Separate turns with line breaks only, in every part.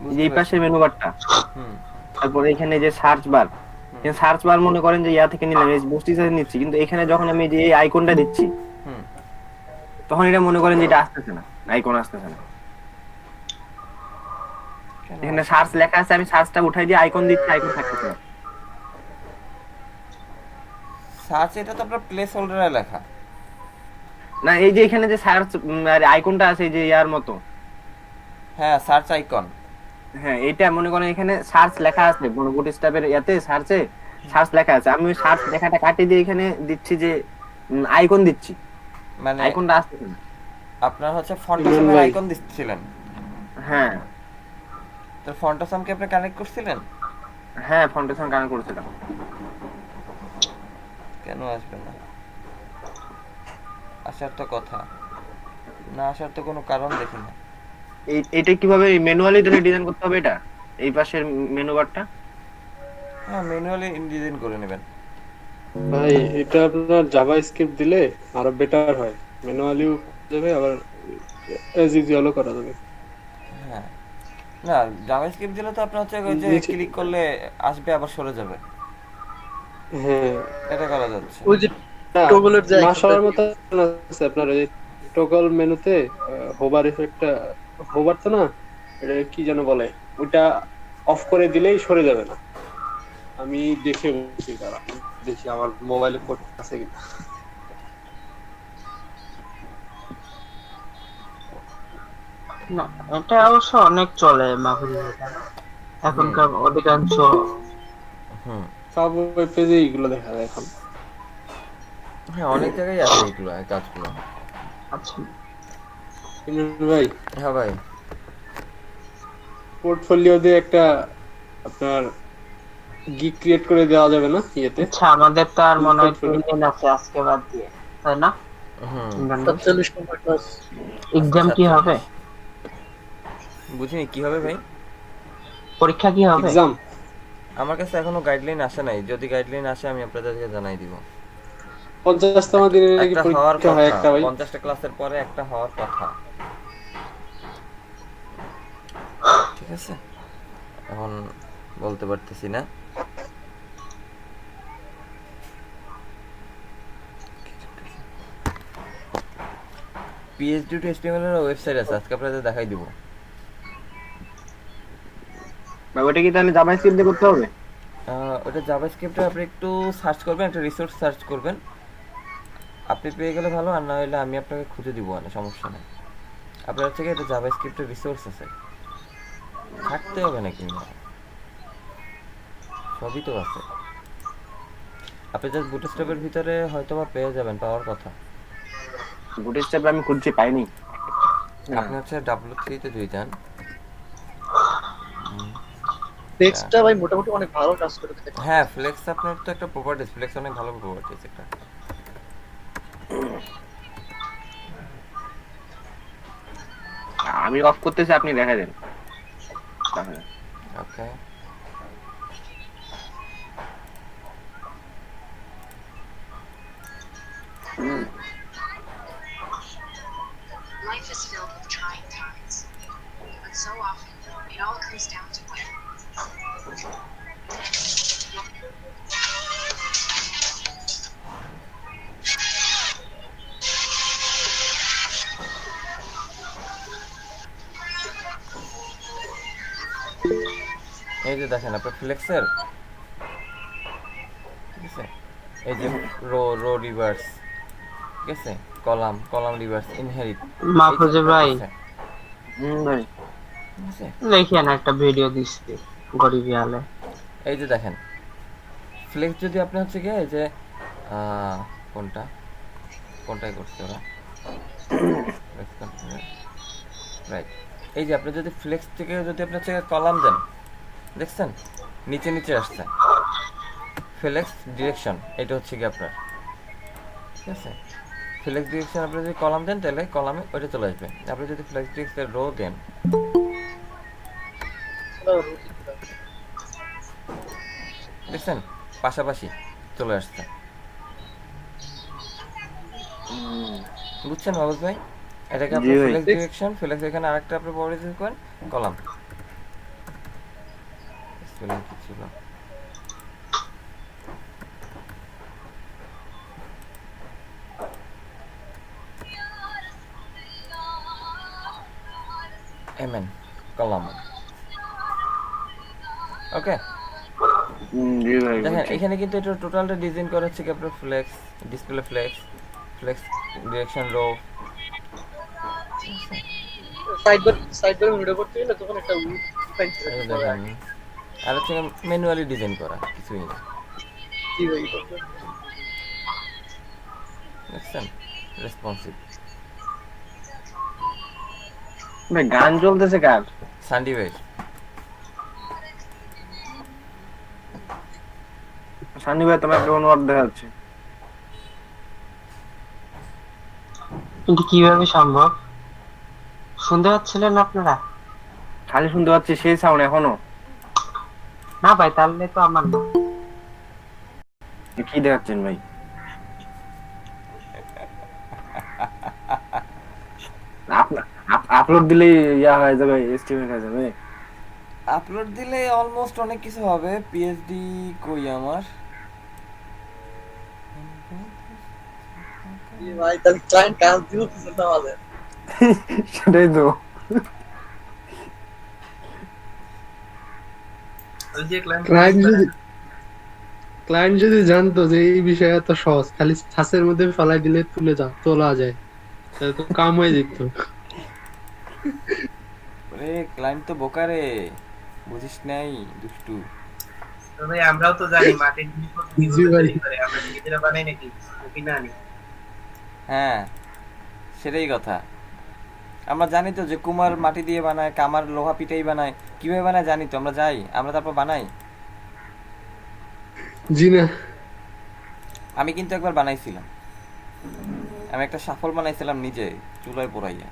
এই যে এই পাশের মেনু বারটা,
হুম
তারপরে এখানে যে সার্চ বার, সার্চ বার মনে করেন যে ইয়া থেকে নিলাম, এই বুস্ট থেকে নিচ্ছি, কিন্তু এখানে যখন আমি যে এই আইকনটা দিচ্ছি
হুম।
তখন এটা মনে করেন যে এটা আসতেছে না, আইকন আসতেছে না।
কেন
এখানে
আসছে
সার্চ
না?
লেখা আছে, আমি সার্চটা উঠাই দিয়ে আইকন দিচ্ছি, আইকন থাকতেছে না।
সার্চ এটা তো আপনার প্লেস হোল্ডারে লেখা।
না এই যে এখানে যে সার্চ আইকনটা আছে এই যে ইয়ার মতো,
হ্যাঁ, সার্চ আইকন।
হ্যাঁ এটা মনে করেন এখানে সার্চ লেখা আছে, কোনো বুট স্ট্র্যাপের ইয়াতে সার্চে সার্চ লেখা আছে, আমি ওই সার্চ লেখাটা কাটিয়ে দিয়ে এখানে দিচ্ছি যে আইকন দিচ্ছি,
মানে
আইকনটা আসতেছে না।
আপনার হচ্ছে
ইমরান
ফন্টাসমের
ভাই,
আইকন দিচ্ছিলেন,
হ্যাঁ
তো ফন্টাসামকে আপনি কানেক্ট করছিলেন?
হ্যাঁ ফাউন্ডেশন কানেক্ট করেছিলাম।
কেন আসবে না? আসার তো কথা, না আসার তো কোনো কারণ দেখি না।
এটা কিভাবে ম্যানুয়ালি ডিজাইন করতে হবে এটা, এই পাশের মেনু বারটা?
হ্যাঁ, ম্যানুয়ালি ডিজাইন করে নেবেন।
ভাই এটা আপনার জাভা স্ক্রিপ্ট দিলে আরো বেটার হয়, ম্যানুয়ালিও যাবে আবার এজ ইউজুয়ালও করা যাবে।
হ্যাঁ, না জাভাস্ক্রিপ্ট দিলে তো আপনার হচ্ছে ওই যে
নিচে
ক্লিক করলে আসবে আবার সরে যাবে,
হ্যাঁ,
এটা করা যাচ্ছে।
ওই যে
না
টগলের যে
না
আইকনটা
সবার মতো
দিয়ে
আছে আপনার ওই টগল মেনুতে হোভার ইফেক্টটা, হোভার তো না, এটা কি যেন বলে, ওইটা অফ করে দিলেই সরে যাবে না। আমি দেখে বলছি, দাঁড়া দেখি আমার মোবাইলে কোড আছে কিনা।
না, এটা অবশ্য অনেক চলে মাহফুজ ভাই। এখনকার অধিকাংশ
হুম।
সব ওয়েব পেজে এইগুলো দেখা যায় এখন।
হ্যাঁ, অনেক জায়গায় আছে এইগুলো, এই কাজগুলো।
আচ্ছা,
ইমরান ভাই,
হ্যাঁ ভাই।
পোর্টফোলিও দিয়ে একটা আপনার গিগ ক্রিয়েট করে দেওয়া যাবে না ইয়েতে?
আচ্ছা আমাদের তো আর মনে হয়
পোর্টফোলিও
3 দিন আছে আজকে বাদ দিয়ে, তাই না?
হুম।
47 নম্বর ক্লাস এক্সাম
আচ্ছা,
কি হবে?
বুঝিনি কি হবে ভাই।
পরীক্ষা কি হবে?
এক্সাম
আমার কাছে এখনো গাইডলাইন আসে নাই, যদি গাইডলাইন আসে আমি আপনাদেরকে জানাই দিব।
50তম দিনে নাকি
একটা হওয়ার
পরীক্ষা হয়
কথা,
একটা, ভাই
50টা ক্লাসের পরে একটা হওয়ার কথা। ঠিক আছে, এখন বলতে পারতেছি না। পিএইচডি টু এইচটিএমএল এর ওয়েবসাইট আছে, আজকে আপনাদের দেখাই দিব।
বা ওটা কি তাহলে জাভাস্ক্রিপ্ট দিয়ে করতে হবে?
ওটা জাভাস্ক্রিপ্টে আপনি একটু সার্চ করবেন, একটা রিসোর্স সার্চ করবেন, আপনি পেয়ে গেলে ভালো, আর না হলে আমি আপনাকে খুঁজে দিব, না সমস্যা নেই। আপনার হচ্ছে কি এটা জাভাস্ক্রিপ্টের রিসোর্স আছে, থাকতে হবে নাকি না, সবই তো আছে। আপনি জাস্ট বুটস্ট্র্যাপের ভিতরে হয়তো বা পেয়ে যাবেন, পাওয়ার কথা।
বুটস্ট্র্যাপ আমি খুঁজছি পাইনি।
আপনি হচ্ছে W3 তে যদি যান,
টেক্সটটা ভাই মোটামুটি অনেক ভালো কাজ করে থাকে।
হ্যাঁ ফ্লেক্স আপনার তো একটা প্রপার্টিজ, ফ্লেক্স অনেক ভালো প্রপার্টিজ একটা।
আমি অফ করতেছি, আপনি দেখা দেন তাহলে।
ওকে,
Life is filled with trying times, but so often it all comes down to when.
এই যে দেখেন আপনার ফ্লেক্সের, ঠিক আছে, এই যে রো রো রিভার্স, ঠিক আছে, column column reverse, inherit,
Mahfuz ভাই
ভাই
ঠিক আছে।
লেখেন একটা ভিডিও দিচ্ছি গরিবি আলে।
এই যে দেখেন ফ্লেক্স যদি আপনি হচ্ছে গিয়ে এই যে কোনটা কোনটাই করছে ওরা, রাইট, এই যে আপনি যদি ফ্লেক্স থেকে যদি আপনি হচ্ছে কলাম দেন, দেখছেন নিচে নিচে আসছে ফ্লেক্স ডিরেকশন, এটা হচ্ছে কি আপনার, ঠিক আছে। ফ্লেক্স ডিরেকশন আপনি যদি কলাম দেন তাহলে কলামে ওইটা চলে আসবে। আপনি যদি ফ্লেক্স ডিরেকশন রো দেন, দেখছেন পাশাপাশি চলে আসছে, বুঝছেন বাবুল ভাই? এটাকে আপনি
জি ভাই।
ফ্লেক্স ডিরেকশন, ফ্লেক্স এখানে আরেকটা আপনি প্রপার্টিজ করেন কলাম, স্পেলিং কি ছিল? MN column. ওকে,
জি ভাই
দেখেন
বুঝছি।
এখানে কিন্তু এটা টোটালটা ডিজাইন করা হচ্ছে কি আপনার flex, display flex, flex direction row.
Side bar video করতে গেলে তখন একটা ফাইল ছিল
এই যে
পরে
দেখেন,
আগে
আর হচ্ছে ম্যানুয়ালি ডিজাইন করা, কিছুই না।
কি ভাই এটা?
দেখছেন, রেসপন্সিভ।
ভাই গান চলতেছে কার?
সান্ডি ভাই,
সানি ভাই তোমার একটা অনুবাদ দেখা যাচ্ছে।
কিন্তু কিভাবে সম্ভব? শুনতে পাচ্ছিলেন আপনারা?
খালি শুনতে পাচ্ছি সেই সাউন্ড এখনো।
না ভাই, তাহলে তো আমার না।
কি দেখাচ্ছেন ভাই? আপলোড দিলেই ইয়া হয়ে যাবে, এস্টিমেট হয়ে যাবে।
আপলোড দিলে অলমোস্ট অনেক কিছু হবে। পিএইচডি কই আমার?
কি ভাই তাহলে ক্লায়েন্ট কাজ দিব কিছু না আমাদের।
সেটাই তো।
ওই যে
ক্লায়েন্ট যদি জানতো যে এই বিষয় এত সহজ, খালি ছাঁচের মধ্যে ফেলাই দিলে তোলা যায়, তাহলে তো কাম হয়ে যেত।
রে ক্লায়েন্ট তো বোকা রে, বুঝিস নাই দুষ্টু।
ভাই আমরাও তো জানি মাটির জিনিস
জি ভাই।
করে আমরা নিজেরা বানাই নাকি কিনা আনি।
হ্যাঁ, সেটাই কথা। আমরা জানি তো যে কুমার মাটি দিয়ে বানায়, কামার লোহা পিটাই বানায়, কিভাবে বানায় জানি তো, আমরা যাই, আমরা তারপর বানাই।
জি না,
আমি কিন্তু একবার বানাইছিলাম, আমি একটা সাফল বানাইছিলাম নিজে চুলায় পোড়াইয়া।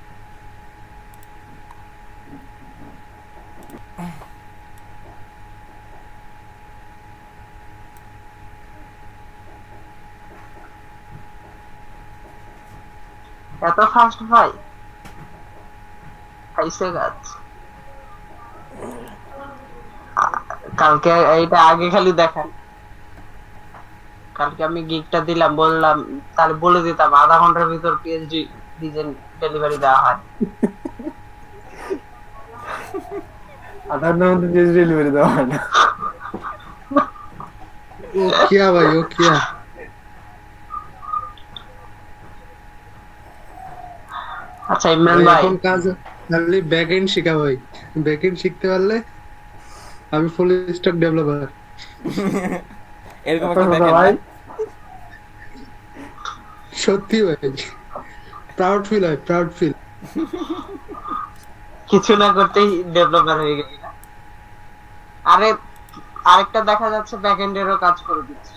এত ফাস্ট ভাই খাইছে গাছ। কালকে এইটা আগে খালি দেখেন, কালকে আমি গিগটা দিলাম, বললাম তাহলে বলে দিতাম আধা ঘন্টার ভিতর পিএইচডি ডিজাইন ডেলিভারি দেওয়া হয়।
আধার নাম তো ডেলিভারি দেওয়া হয় না।
ও কিয়া ভাই, ও কিয়া।
আচ্ছা ইমরান
ভাই,
ভাই,
এখন কাজ খালি ব্যাক এন্ড শিখা ভাই। ব্যাক এন্ড শিখতে পারলে আমি ফুল স্ট্যাক ডেভেলপার।
এরকম
এত
একটা
কথা
দেখেন
ভাই।
না?
সত্যি ভাই, প্রাউড ফিল হয়, প্রাউড ফিল।
কিছু না করতেই ডেভেলপার হয়ে গেলি না? আরে আরেকটা দেখা যাচ্ছে ব্যাকএন্ডেরও কাজ করে দিচ্ছে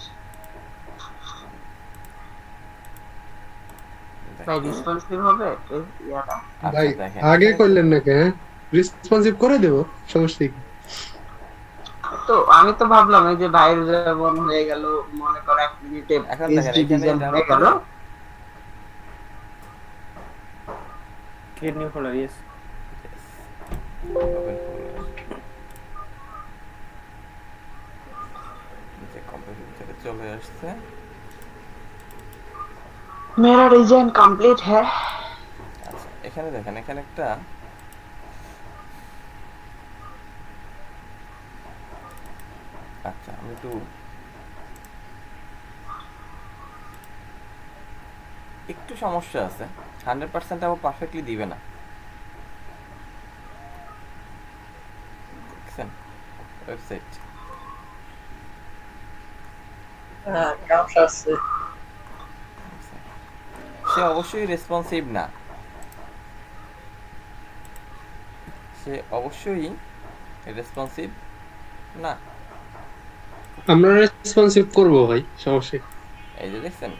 ভাই। রেসপন্সিভ হবে এই ইয়াটা।
ভাই
আচ্ছা দেখেন,
আগে
এখানে
করলেন নাকি? হ্যাঁ, রেসপন্সিভ করে দেবো, সমস্যা কি?
তো আমি তো ভাবলাম এই যে ভাইয়ের যেমন হয়ে গেল, মনে করো 1 মিনিটে
এখন দেখেন
এইচডি
এখানে
ডিজাইন
এটা
হয়ে গেল।
Create new folder, yes.
open folder, যে কম্পিউটার থেকে চলে আসছে।
मेरा डिजाइन कंप्लीट है।
আচ্ছা এখানে দেখেন, এখানে একটা আচ্ছা আমি একটু সমস্যা আছে, 100% আবার পারফেক্টলি দিবে না। দেখছেন ওয়েবসাইট,
হ্যাঁ কাম আছে।
সে অবশ্যই রেসপন্সিভ না, সে অবশ্যই রেসপন্সিভ না।
আমরা রেসপন্সিভ করবো ভাই, সমস্যা কি?
এই যে দেখছেন,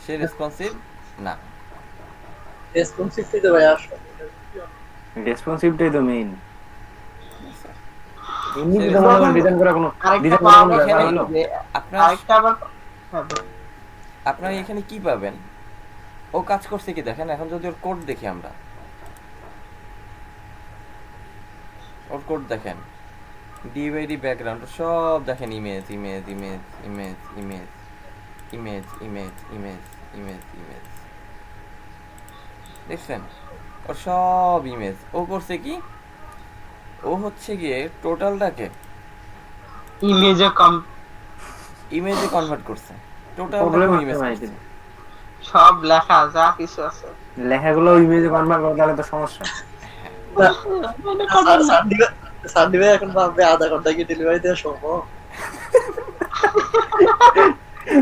সে রেসপন্সিভ না।
রেসপন্সিভ তো ভাই আসো।
রেসপন্সিভটাই তো মেইন। এমনি
সে
তো মনে করেন ডিজাইন করা কোনো ডিজাইন করা কোনো ব্যাপার
এখানে
হলো?
আপনার
আরেকটা আবার হ্যাঁ, বলুন।
আপনার এখানে কি পাবেন, ও কাজ করছে কি দেখেন। এখন যদি ওর কোড দেখি আমরা, ওর কোড দেখেন, ডিভাইডি ব্যাকগ্রাউন্ড সব দেখেন image image image image image image image image image image দেখছেন ওর সব ইমেজ ও করছে কি ও হচ্ছে গিয়ে টোটালটাকে
ইমেজে কম
ইমেজে কনভার্ট করছে
প্রবলেম
টোটালটাকে
হচ্ছে
ইমেজ
ভাই
করছে
সব লেখা যা কিছু আছে
লেখাগুলো ইমেজে কনভার্ট করতে গেলে তো সমস্যা।
সান্ডি ভাই এখন ভাববে আধা ঘন্টা কি ডেলিভারি দেওয়া সম্ভব?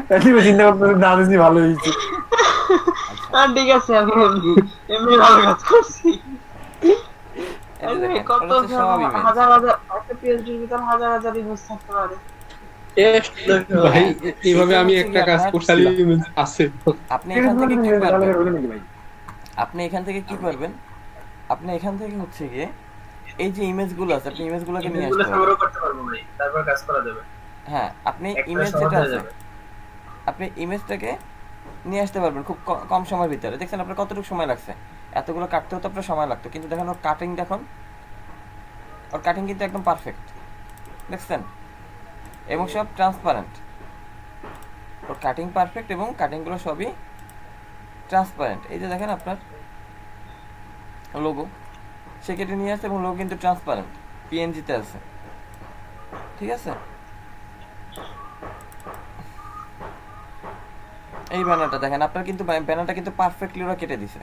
তাহলে চিন্তা করতে না দিছি ভালো হয়েছে।
ঠিক আছে আমি এমনি এমনি ভালো কাজ করছি
এই যে দেখেন,
কত
ওটা হচ্ছে সব ইমেজ
হাজার হাজার একটা পিএইচডির ভিতর হাজার হাজার ইমেজ থাকতে পারে
টেস্ট
ভাই এইভাবে আমি একটা কাজ করছি আছে।
আপনি এখান থেকে কি করবেন আপনি এখান থেকে কি করবেন আপনি এখান থেকে হচ্ছে গিয়ে এই যে ইমেজগুলো আছে আপনি ইমেজগুলোকে নিয়ে আসতে পারবেন
করতে পারবো ভাই, তারপর কাজ করা যাবে।
হ্যাঁ আপনি
একটা
ইমেজ
সহজ
যেটা
হয়ে
আছে
যাবে।
আপনি ইমেজটাকে নিয়ে আসতে পারবেন খুব কম সময়ের ভিতরে। দেখছেন আপনার কতটুকু সময় লাগছে, এতগুলো কাটতেও তো আপনার সময় লাগতো, কিন্তু দেখেন ওর কাটিং দেখুন, ওর কাটিং কিন্তু একদম পারফেক্ট দেখছেন, এবং সব ট্রান্সপারেন্ট। ওর কাটিং পারফেক্ট এবং কাটিংগুলো সবই ট্রান্সপারেন্ট। এই যে দেখেন আপনার লোগো সে কেটে নিয়ে আসছে এবং লোগো কিন্তু ট্রান্সপারেন্ট পিএনজিতে আছে, ঠিক আছে। এই ব্যানারটা দেখেন আপনার কিন্তু ব্যানারটা কিন্তু পারফেক্টলি ওরা কেটে দিছে।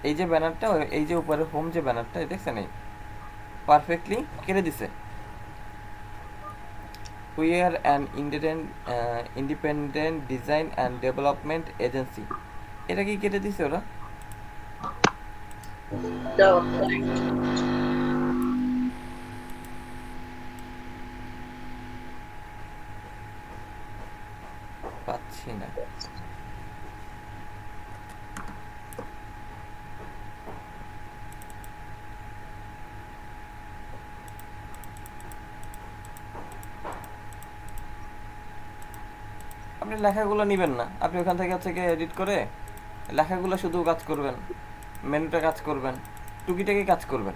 এই যে ব্যানারটা এই যে উপরে হোম যে ব্যানারটা দেখছেন এই পারফেক্টলি কেটে দিছে। We are an independent design and development agency, এটা কি কেটে দিছে ওরা? পাচ্ছি না। আপনি লেখাগুলো নেবেন না, আপনি ওখান থেকে এডিট করে লেখাগুলো শুধু কাজ করবেন, মেনুটা কাজ করবেন, টুকিটাকি কাজ করবেন।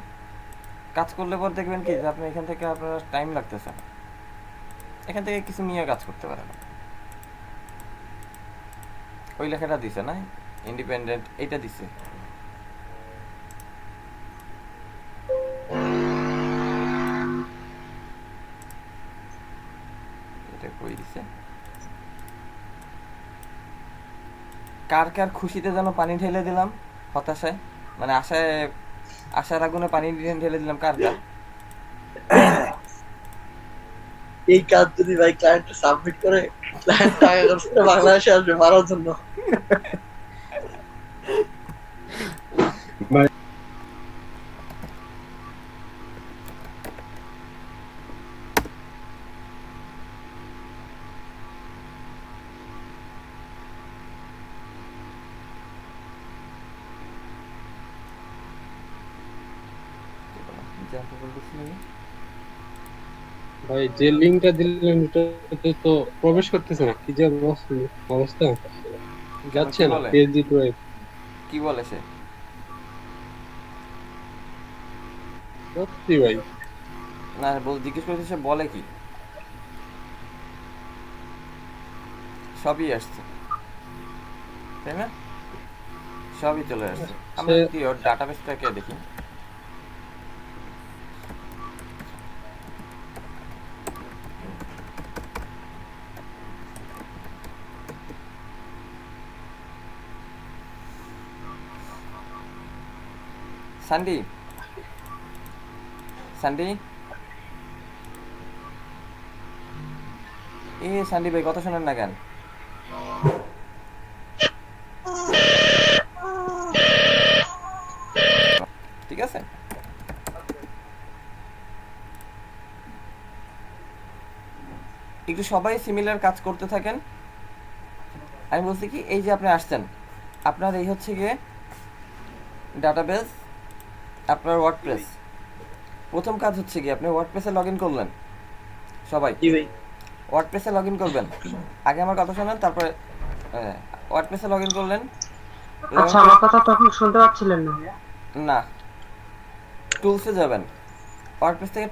কাজ করলে পর দেখবেন কি যে আপনি এখান থেকে আপনার টাইম লাগতেছে না, এখান থেকে কিছু নিয়ে কাজ করতে পারেন। ওই লেখাটা দিছে না ইন্ডিপেন্ডেন্ট, এইটা দিছে। এটা কই দিছে? কার কার খুশিতে যেন পানি ঢেলে দিলাম, হতাশায় মানে আশার আগুনে পানি ঢেলে দিলাম কার কার?
এই কাজ যদি ভাই ক্লায়েন্ট সাবমিট করে, ক্লায়েন্ট টাকা খরচ করে বাংলাদেশে আসবে মারার জন্য।
ভাই যে লিংকটা দিলেন ওটাতে তো প্রবেশ করতেছে না, কি যে অবস্থা যাচ্ছে না পেজি টু
কি বলে সে?
সত্যি ভাই
না জিজ্ঞেস করতে সে বলে কি? সবই আসছে তাই না, সবই চলে আসছে। আমরা কি ওর ডাটাবেসটাকে দেখি। সান্ডি সান্ডি সান্ডি ভাই কথা শোনেন না কেন? ঠিক আছে একটু সবাই সিমিলার কাজ করতে থাকেন। আমি বলছি কি এই যে আপনি আসছেন, আপনার এই হচ্ছে গিয়ে ডাটাবেস, আপনার ওয়ার্ডপ্রেস। প্রথম কাজ হচ্ছে কি আপনি ওয়ার্ডপ্রেসে লগ ইন করলেন, সবাই ওয়ার্ডপ্রেসে লগ ইন করবেন। আগে আমার কথা শোনেন, তারপরে ওয়ার্ডপ্রেসে লগ ইন করলেন।
আচ্ছা আমার কথা তখন শুনতে পাচ্ছিলেন না?
না টুলসে যাবেন, ওয়ার্ডপ্রেস থেকে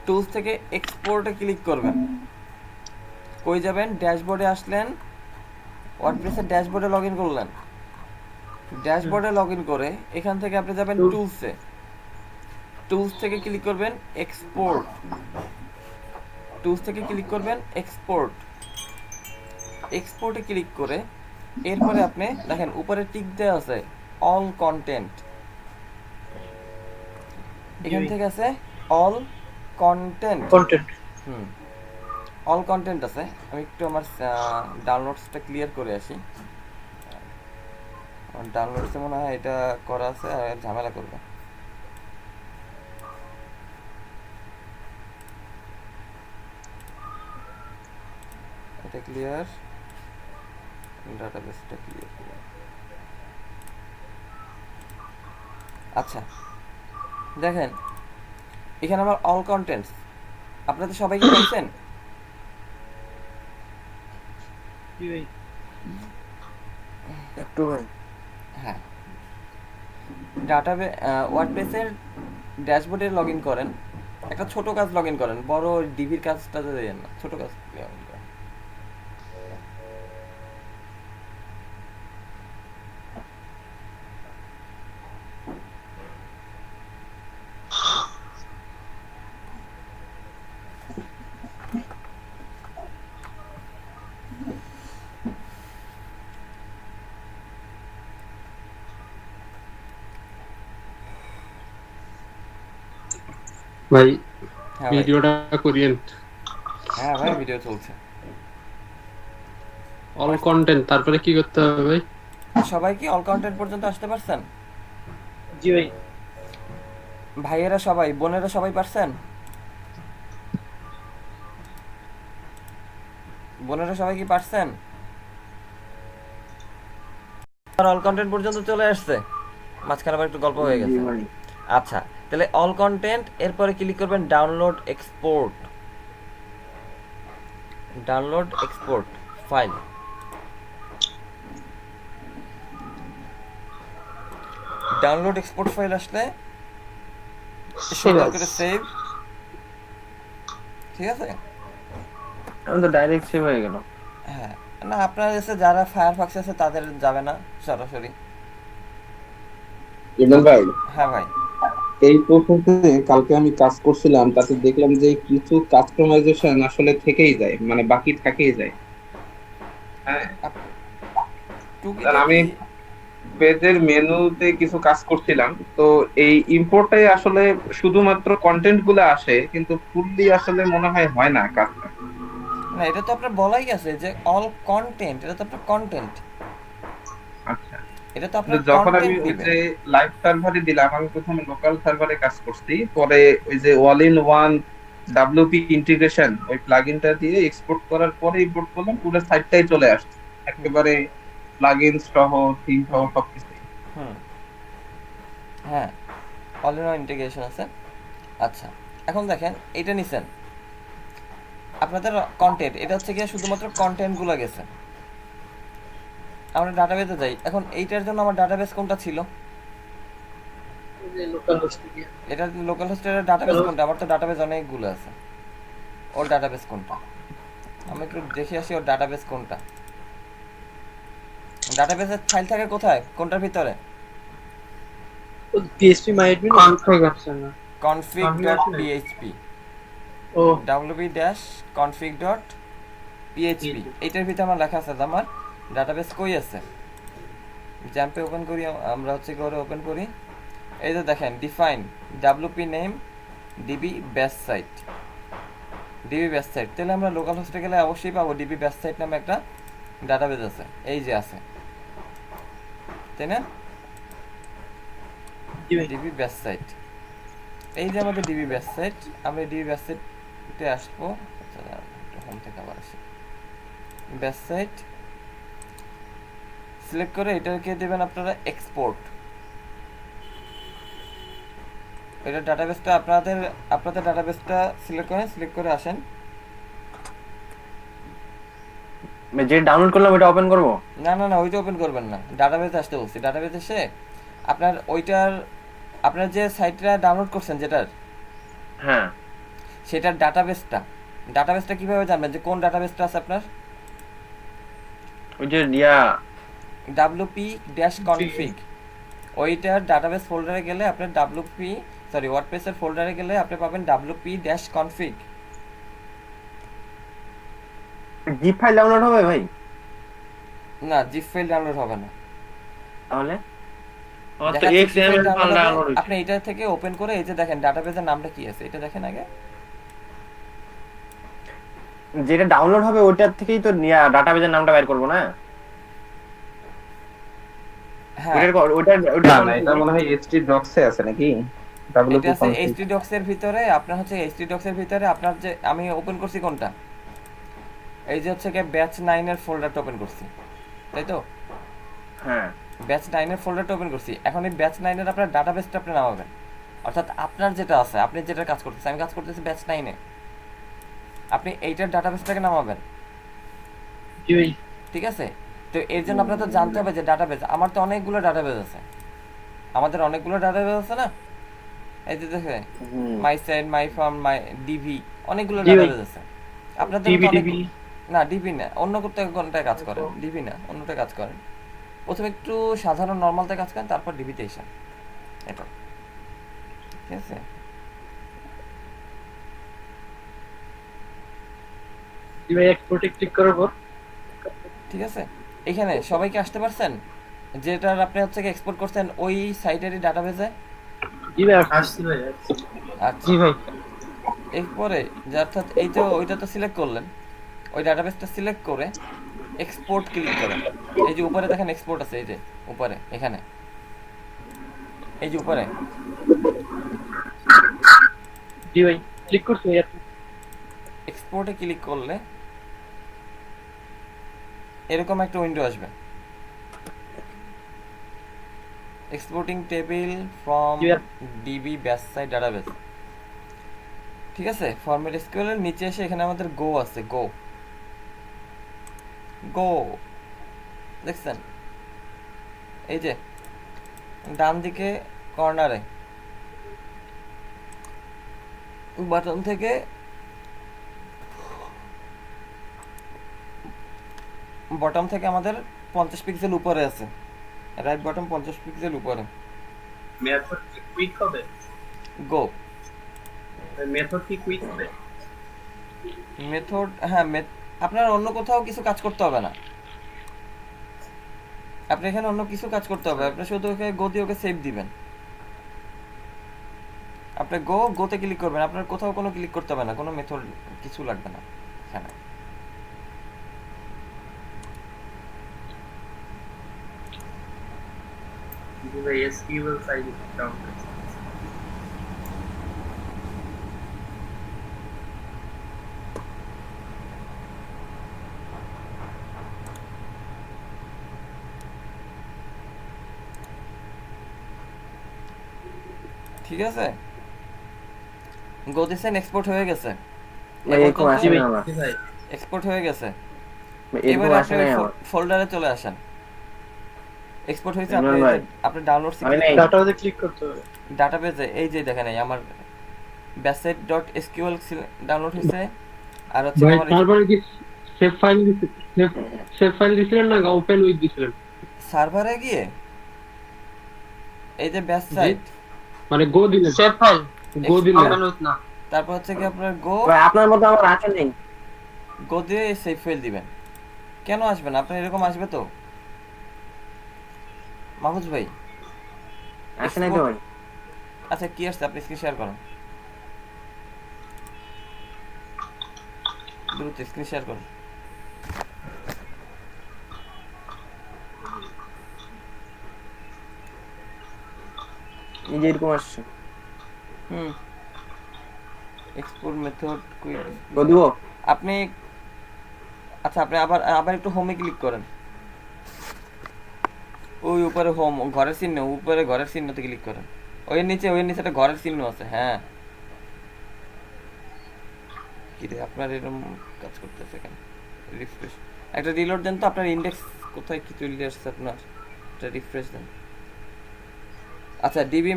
টুলস থেকে এক্সপোর্টে ক্লিক করবেন। কই যাবেন? ড্যাশবোর্ডে আসলেন, ওয়ার্ডপ্রেসের ড্যাশবোর্ডে লগ ইন করলেন। ড্যাশবোর্ডে লগ ইন করে এখান থেকে আপনি যাবেন টুলসে, টুলস থেকে ক্লিক করবেন এক্সপোর্ট, টুলস থেকে ক্লিক করবেন এক্সপোর্ট, এক্সপোর্টে ক্লিক করে এরপরে আপনি দেখেন উপরে টিক দেওয়া আছে অল কন্টেন্ট, এখান থেকে আছে all content.
Content
all content আছে। আমি একটু আমার ডাউনলোডসটা ক্লিয়ার করে আসি। আমার ডাউনলোডসে মনে হয় এটা করা আছে, আর ঝামেলা করবে। এটা ক্লিয়ার, ডাটাবেসটা ক্লিয়ার। আচ্ছা দেখেন এখানে আমার অল কন্টেন্টস, আপনাদের সবাইকে পাইছেন?
একটু ভাই
হ্যাঁ, ডাটাবে ওয়ার্ডপ্রেসের ড্যাশবোর্ডে লগ ইন করেন, একটা ছোট কাজ লগ ইন করেন, বড় ডিভির কাজটা দেন না, ছোট কাজ log in করেন।
ভাই
হ্যাঁ ভাই,
ভিডিওটা করিয়েন।
হ্যাঁ ভাই ভিডিও চলছে।
অল কন্টেন্ট, তারপরে কি করতে হবে ভাই?
সবাই কি অল কন্টেন্ট পর্যন্ত আসতে পারছেন?
জি ভাই।
ভাইয়েরা সবাই, বোনেরা সবাই পারছেন? বোনেরা সবাই কি পারছেন? অল কন্টেন্ট পর্যন্ত চলে আসছে, মাঝখানে আবার একটু গল্প হয়ে গেছে। আচ্ছা তাহলে অল কন্টেন্ট, এরপরে ক্লিক করবেন download export, download export file. Download export file আসলে সুন্দর করে সেভ, ঠিক আছে?
এখন তো ডাইরেক্ট সেভ হয়ে গেল।
হ্যাঁ না, আপনার কাছে যারা ফায়ারফক্স আছে তাদের যাবে না সরাসরি।
ইমরান ভাই,
হ্যাঁ ভাই,
এই প্রসেসে কালকে আমি কাজ করছিলাম, তাতে দেখলাম যে কিছু কাস্টমাইজেশন আসলে থেকেই যায়, মানে বাকি থেকেই যায়। হ্যাঁ, আর আমি পেজের মেনুতে কিছু কাজ করছিলাম, তো এই ইম্পোর্টে আসলে শুধুমাত্র কন্টেন্ট গুলো আসে, কিন্তু ফুললি আসলে মনে হয় না কাজটা।
না এটা তো আপনার বলাই আছে যে অল কন্টেন্ট, এটা তো আপনার কন্টেন্ট,
আচ্ছা,
এটা তো
তো
আপনার
যখন আমি
কন্টেন্ট
ওই
দিবেন।
যে লাইভ সার্ভারে দিলাম, আমি প্রথমে লোকাল সার্ভারে কাজ করছি, পরে ওই যে all in one WP integration ওই প্লাগইনটা দিয়ে এক্সপোর্ট করার পরে ইম্পোর্ট করলাম, পুরো সাইটটাই চলে আসছে একেবারে প্লাগইন সহ থিম সহ সবকিছু।
হ্যাঁ অল ইন ওয়ান ইন্টিগ্রেশন আছে। আচ্ছা এখন দেখেন এটা নিছেন আপনাদের কন্টেন্ট, এটা হচ্ছে গিয়ে শুধুমাত্র কন্টেন্ট গুলো গেছে। আমরা ডাটাবেসে যাই, এখন এইটার জন্য আমার ডাটাবেস কোনটা ছিল?
লোকাল হোস্ট দিয়ে
এটা লোকাল হোস্টের ডাটাবেস কোনটা? আমার তো ডাটাবেস অনেকগুলো আছে, ওর ডাটাবেস কোনটা? আমি একটু দেখে আসি ওর ডাটাবেস কোনটা। ডাটাবেসের ফাইল থাকে কোথায়, কোনটার ভিতরে?
পিএইচপি মাইডমিন
কনফিগারেশন
config.php
ও
wp-config.php এইটার ভিতরে আমার লেখা আছে যে আমার ডাটাবেস কই আছে। জ্যাম্পে ওপেন করি, আমরা হচ্ছে করে ওপেন করি, এই যে দেখেন define wp name DB base site, DB base site. তাহলে আমরা লোকাল হোস্টে গেলে অবশ্যই পাবো ডিবি বেস সাইট নামে একটা ডাটাবেস আছে, এই যে আছে, তাই না? ডিবি বেস সাইট, এই যে আমাদের ডিবি বেস সাইট। আমরা ডিবি বেস সাইটে আসবো, হোম থেকে আবার আসি, বেস সাইট সিলেক্ট করে এটাকে দেবেন আপনারা এক্সপোর্ট। এটা ডাটাবেসটা আপনাদের ডাটাবেসটা সিলেক্ট করে আসেন।
যে ডাউনলোড করলাম ওটা ওপেন করব?
না ওইটা ওপেন করবেন না, ডাটাবেসে আসতে বলছি। ডাটাবেসে এসে আপনার ওইটার আপনার যে সাইটটা ডাউনলোড করছেন যেটার,
হ্যাঁ
সেটার ডাটাবেসটা কিভাবে জানবেন যে কোন ডাটাবেসটা আছে আপনার?
ওই যে ইয়া
wp-config ওইটার ডাটাবেস ফোল্ডারে গেলে আপনার ওয়ার্ডপ্রেসের ফোল্ডারে গেলে আপনি পাবেন wp-config।
জিপ ফাইল ডাউনলোড হবে ভাই?
না, জিপ ফাইল ডাউনলোড হবে না।
তাহলে
দেখাচ্ছি zip file download হবে। আপনি এটা থেকে ওপেন করে এই যে দেখেন ডাটাবেসের নামটা কি আছে এটা দেখেন আগে।
যেটা ডাউনলোড হবে ওইটার থেকেই তো ডাটাবেজের নামটা বের করব না?
হ্যাঁ,
না না, এটা মনে হয় HT docs এ আছে নাকি?
এটা আছে htdocs এর ভিতরে। আপনার হচ্ছে htdocs এর ভিতরে আপনার যে আমি ওপেন করছি কোনটা, এই যে হচ্ছে ব্যাচ 9 এর ফোল্ডারটা ওপেন করছি, তাই তো?
হ্যাঁ
ব্যাচ 9 এর ফোল্ডারটা ওপেন করছি। এখন এই ব্যাচ 9 এর আপনার ডাটাবেসটা আপনি নামাবেন, অর্থাৎ আপনার যেটা আছে, আপনি যেটা কাজ করতেছেন, আমি কাজ করতেছি ব্যাচ 9 এ, আপনি এইটার ডাটাবেসটাকে নামাবেন, ঠিক আছে? তো এর জন্য আপনার তো জানতে হবে যে ডাটাবেস, আমার তো অনেকগুলো ডাটাবেস আছে, আমাদের অনেকগুলো ডাটাবেস আছে না? এই যে দেখে my site, my farm, my DB, অনেকগুলো ডাটাবেস আছে আপনাদের। না ডিবি না, অন্য কোনটায় কাজ করেন, ডিবি না অন্যটায় কাজ করেন। প্রথমে একটু সাধারণ নর্মালতে কাজ করেন, তারপর ডিবিতে এসেন, এটা ঠিক আছে?
এক্সপোর্টে ক্লিক করার পর
ঠিক আছে, এখানে সবাইকে আসতে পারছেন যেটার আপনি হচ্ছে এক্সপোর্ট করছেন ওই সাইটেরই ডাটাবেসে?
আসছি ভাই।
আচ্ছা এরপরে যে অর্থাৎ এই তো ওইটা তো সিলেক্ট করলেন, ওই ডাটাবেসটা সিলেক্ট করে এক্সপোর্ট ক্লিক করেন। এই যে উপরে দেখেন এক্সপোর্ট আছে, এই যে উপরে, এখানে এই যে উপরে
জি ভাই ক্লিক করছি।
এক্সপোর্টে ক্লিক করলে এরকম একটা উইন্ডো আসবে, exporting table from DB batch site database, ঠিক আছে? ফরম্যাট এসকিউএল এর নিচে এসে এখানে আমাদের গো আছে, গো দেখছেন এই যে ডান দিকে কর্নারে বাটন থেকে বটম থেকে আমাদের 50 পিক্সেল উপরে আছে, রাইট বটম 50 পিক্সেল উপরে
মেথড কি কুইক হবে?
গো
মেথড কি কুইক হবে?
মেথড, হ্যাঁ আপনার অন্য কোথাও কিছু কাজ করতে হবে না, আপনি এখানে অন্য কিছু কাজ করতে হবে, আপনি শুধু ওকে গো দিয়ে ওকে সেভ দিবেন। আপনি গোতে ক্লিক করবেন, আপনার কোথাও কোনো ক্লিক করতে হবে না, কোনো মেথড কিছু লাগবে না এখানে।
ভাই এসকিউএল ফাইল ডাউনলোড
ঠিক আছে, গো দিছেন, এক্সপোর্ট হয়ে গেছে, এক্সপোর্ট হয়ে গেছে। এবার আপনি ফোল্ডারে চলে আসেন, এক্সপোর্ট হয়েছে, আপনি ডাউনলোড
ডাটাবেসে ক্লিক করতে হবে।
ডাটাবেসে এই যে দেখেন এই আমার basset.sql ডাউনলোড হয়েছে, আর হচ্ছে আমার
তারপরে কি সেভ ফাইল দিছিলেন না ওপেন উইথ দিছিলেন?
সার্ভারে গিয়ে এই যে ব্যাচ সাইট
মানে গো দিলেন,
সেভ ফাইল
গো দিলেন,
না
তারপর হচ্ছে কি আপনার
আপনার মতো আমার আছে নেই,
গো দিয়ে সেভ ফাইল দিবেন। কেন আসবে না আপনার, এরকম আসবে তো মাহফুজ ভাই?
আসে নাই তো ভাই।
আচ্ছা কি আসছে আপনি স্ক্রিন শেয়ার করুন, দ্রুত স্ক্রিন শেয়ার করুন।
এই যে এরকম আসছে,
এক্সপোর্ট মেথড কুইক
দিব
আপনি। আচ্ছা আপনি আবার একটু হোমে ক্লিক করেন, ওই উপরে হোম, ঘরের চিহ্ন উপরে, ঘরের চিহ্নতে ক্লিক করেন, ওই নিচে একটা ঘরের চিহ্ন আছে। হ্যাঁ কি রে আপনার এরকম কাজ করতেছে কেন? রিফ্রেশ একটা রিলোড দেন তো, আপনার ইন্ডেক্স কোথায় কি চলে আসছে আপনার, এটা রিফ্রেশ দেন। আচ্ছা ডিবি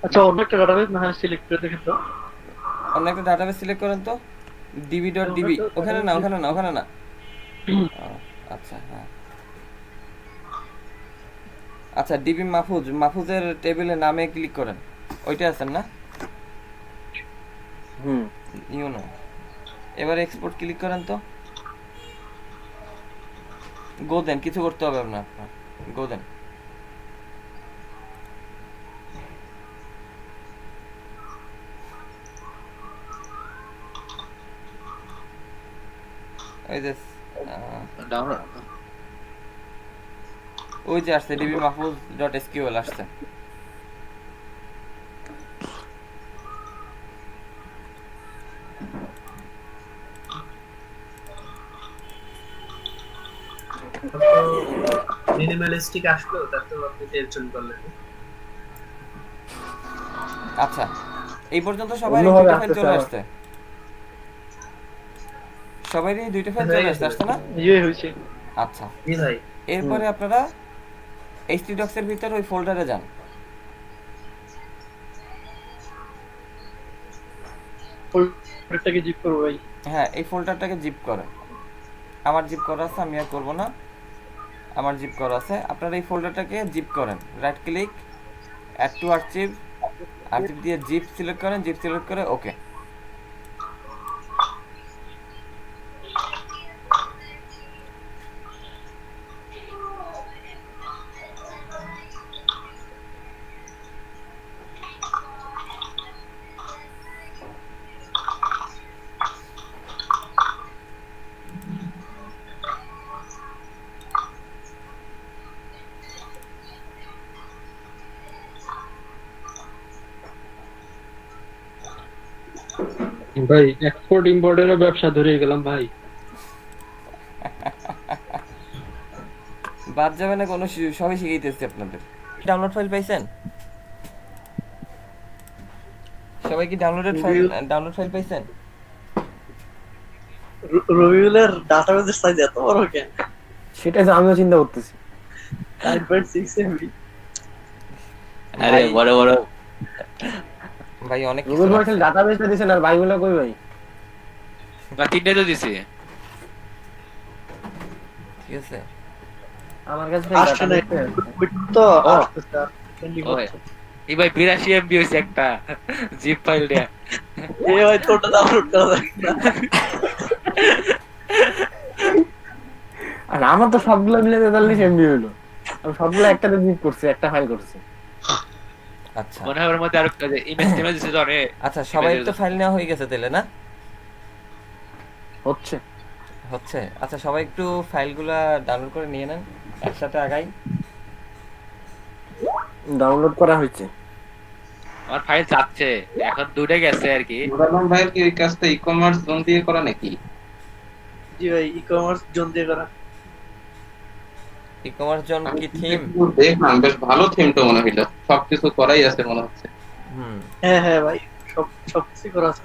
আচ্ছা অন্য একটা ডাটাবেস না হয় সিলেক্ট করে দেখেন তো।
অন্য একটা ডাটাবেস সিলেক্ট করেন তো, db.db। ওখানে না, ওখানে না, ওখানে না। আচ্ছা হ্যাঁ, আচ্ছা ডিবি মাহফুজ, মাহফুজের টেবিলে নামে ক্লিক করেন, ওইটা আছেন না? ইউনো। এবার এক্সপোর্ট ক্লিক করেন তো, গো দেন, কিছু করতে হবে আপনার, গো দেন। এই যে
ডাউনলোড
ওই যে আসছে ডিবি মাহফুজ ডট এসকিউএল আসছে।
মিনিমালিস্টিক আসলো, তারপর আপনি টেনশন করলেন।
আচ্ছা এই পর্যন্ত সবাই দুইটা ফাইল চলে আসছে, সবারই দুইটা ফাইল চলে আসছে না?
ইয়ে হইছে।
আচ্ছা
জি ভাই।
এরপরে আপনারা htdocs এর ভিতর ওই ফোল্ডারে যান।
ফোল্ডারটাকে জিপ করব ভাই।
হ্যাঁ এই ফোল্ডারটাকে জিপ করেন, আমার জিপ করা আছে, আমি আর করব না, আমার জিপ করা আছে। আপনারা এই ফোল্ডারটাকে জিপ করেন, right click, add to archive, archive দিয়ে জিপ সিলেক্ট করেন, জিপ সিলেক্ট করে ওকে।
ভাই এক্সপোর্ট ইম্পোর্টেরও ব্যবসা ধরে গেলাম ভাই।
বাদ যাবে না কোনো, সবই শিখাইতেছি আপনাদের। ডাউনলোড ফাইল পাইছেন সবাই? কি ডাউনলোড ফাইল পাইছেন?
রবিউলের ডাটাবেসের সাইজ এত বড় কেন?
সেটাই তো আমিও চিন্তা করতেছি।
9.6 MB।
আরে বড় বড়
ভাই অনেক
গুগল ভার্চুয়াল ডাটাবেসটা দিছেন, আর বাইগুলো কই ভাই?
না তিনটে তো দিছি।
ঠিক আছে,
আমার কাছে
আসছে না তো
ওই এই ভাই 82 MB হইছে একটা জিপ ফাইল দেয়া।
এই ভাই তোটা ডাউনলোড করা যায় না।
আর আমার তো সবগুলো মিলে 43 MB হলো, আমি সবগুলো একটাতে জিপ করছি, একটা ফাইল করছি।
আচ্ছা
মনে হয় ওর মধ্যে আরো ইমেজ টিমেজ দিছে তো রে।
আচ্ছা সবাই তো ফাইল নেওয়া হয়ে গেছে তাহলে না?
হচ্ছে
হচ্ছে আচ্ছা সবাই একটু ফাইলগুলা ডাউনলোড করে নিয়ে নেন, একসাথে আগাই।
ডাউনলোড করা হয়েছে,
আমার ফাইল যাচ্ছে এখন, দুটো গেছে আর কি।
মুরাদম ভাইয়ের কি ওই কাজটা ই-কমার্স জোন দিয়ে করা নাকি?
জি ভাই, ই-কমার্স জোন দিয়ে করা।
ই-কমার্স জোন কি থিম?
দেখলাম বেশ ভালো থিম তো মনে হইলো, সবকিছু করাই আছে মনে হচ্ছে।
হ্যাঁ হ্যাঁ ভাই, সবকিছু করা আছে।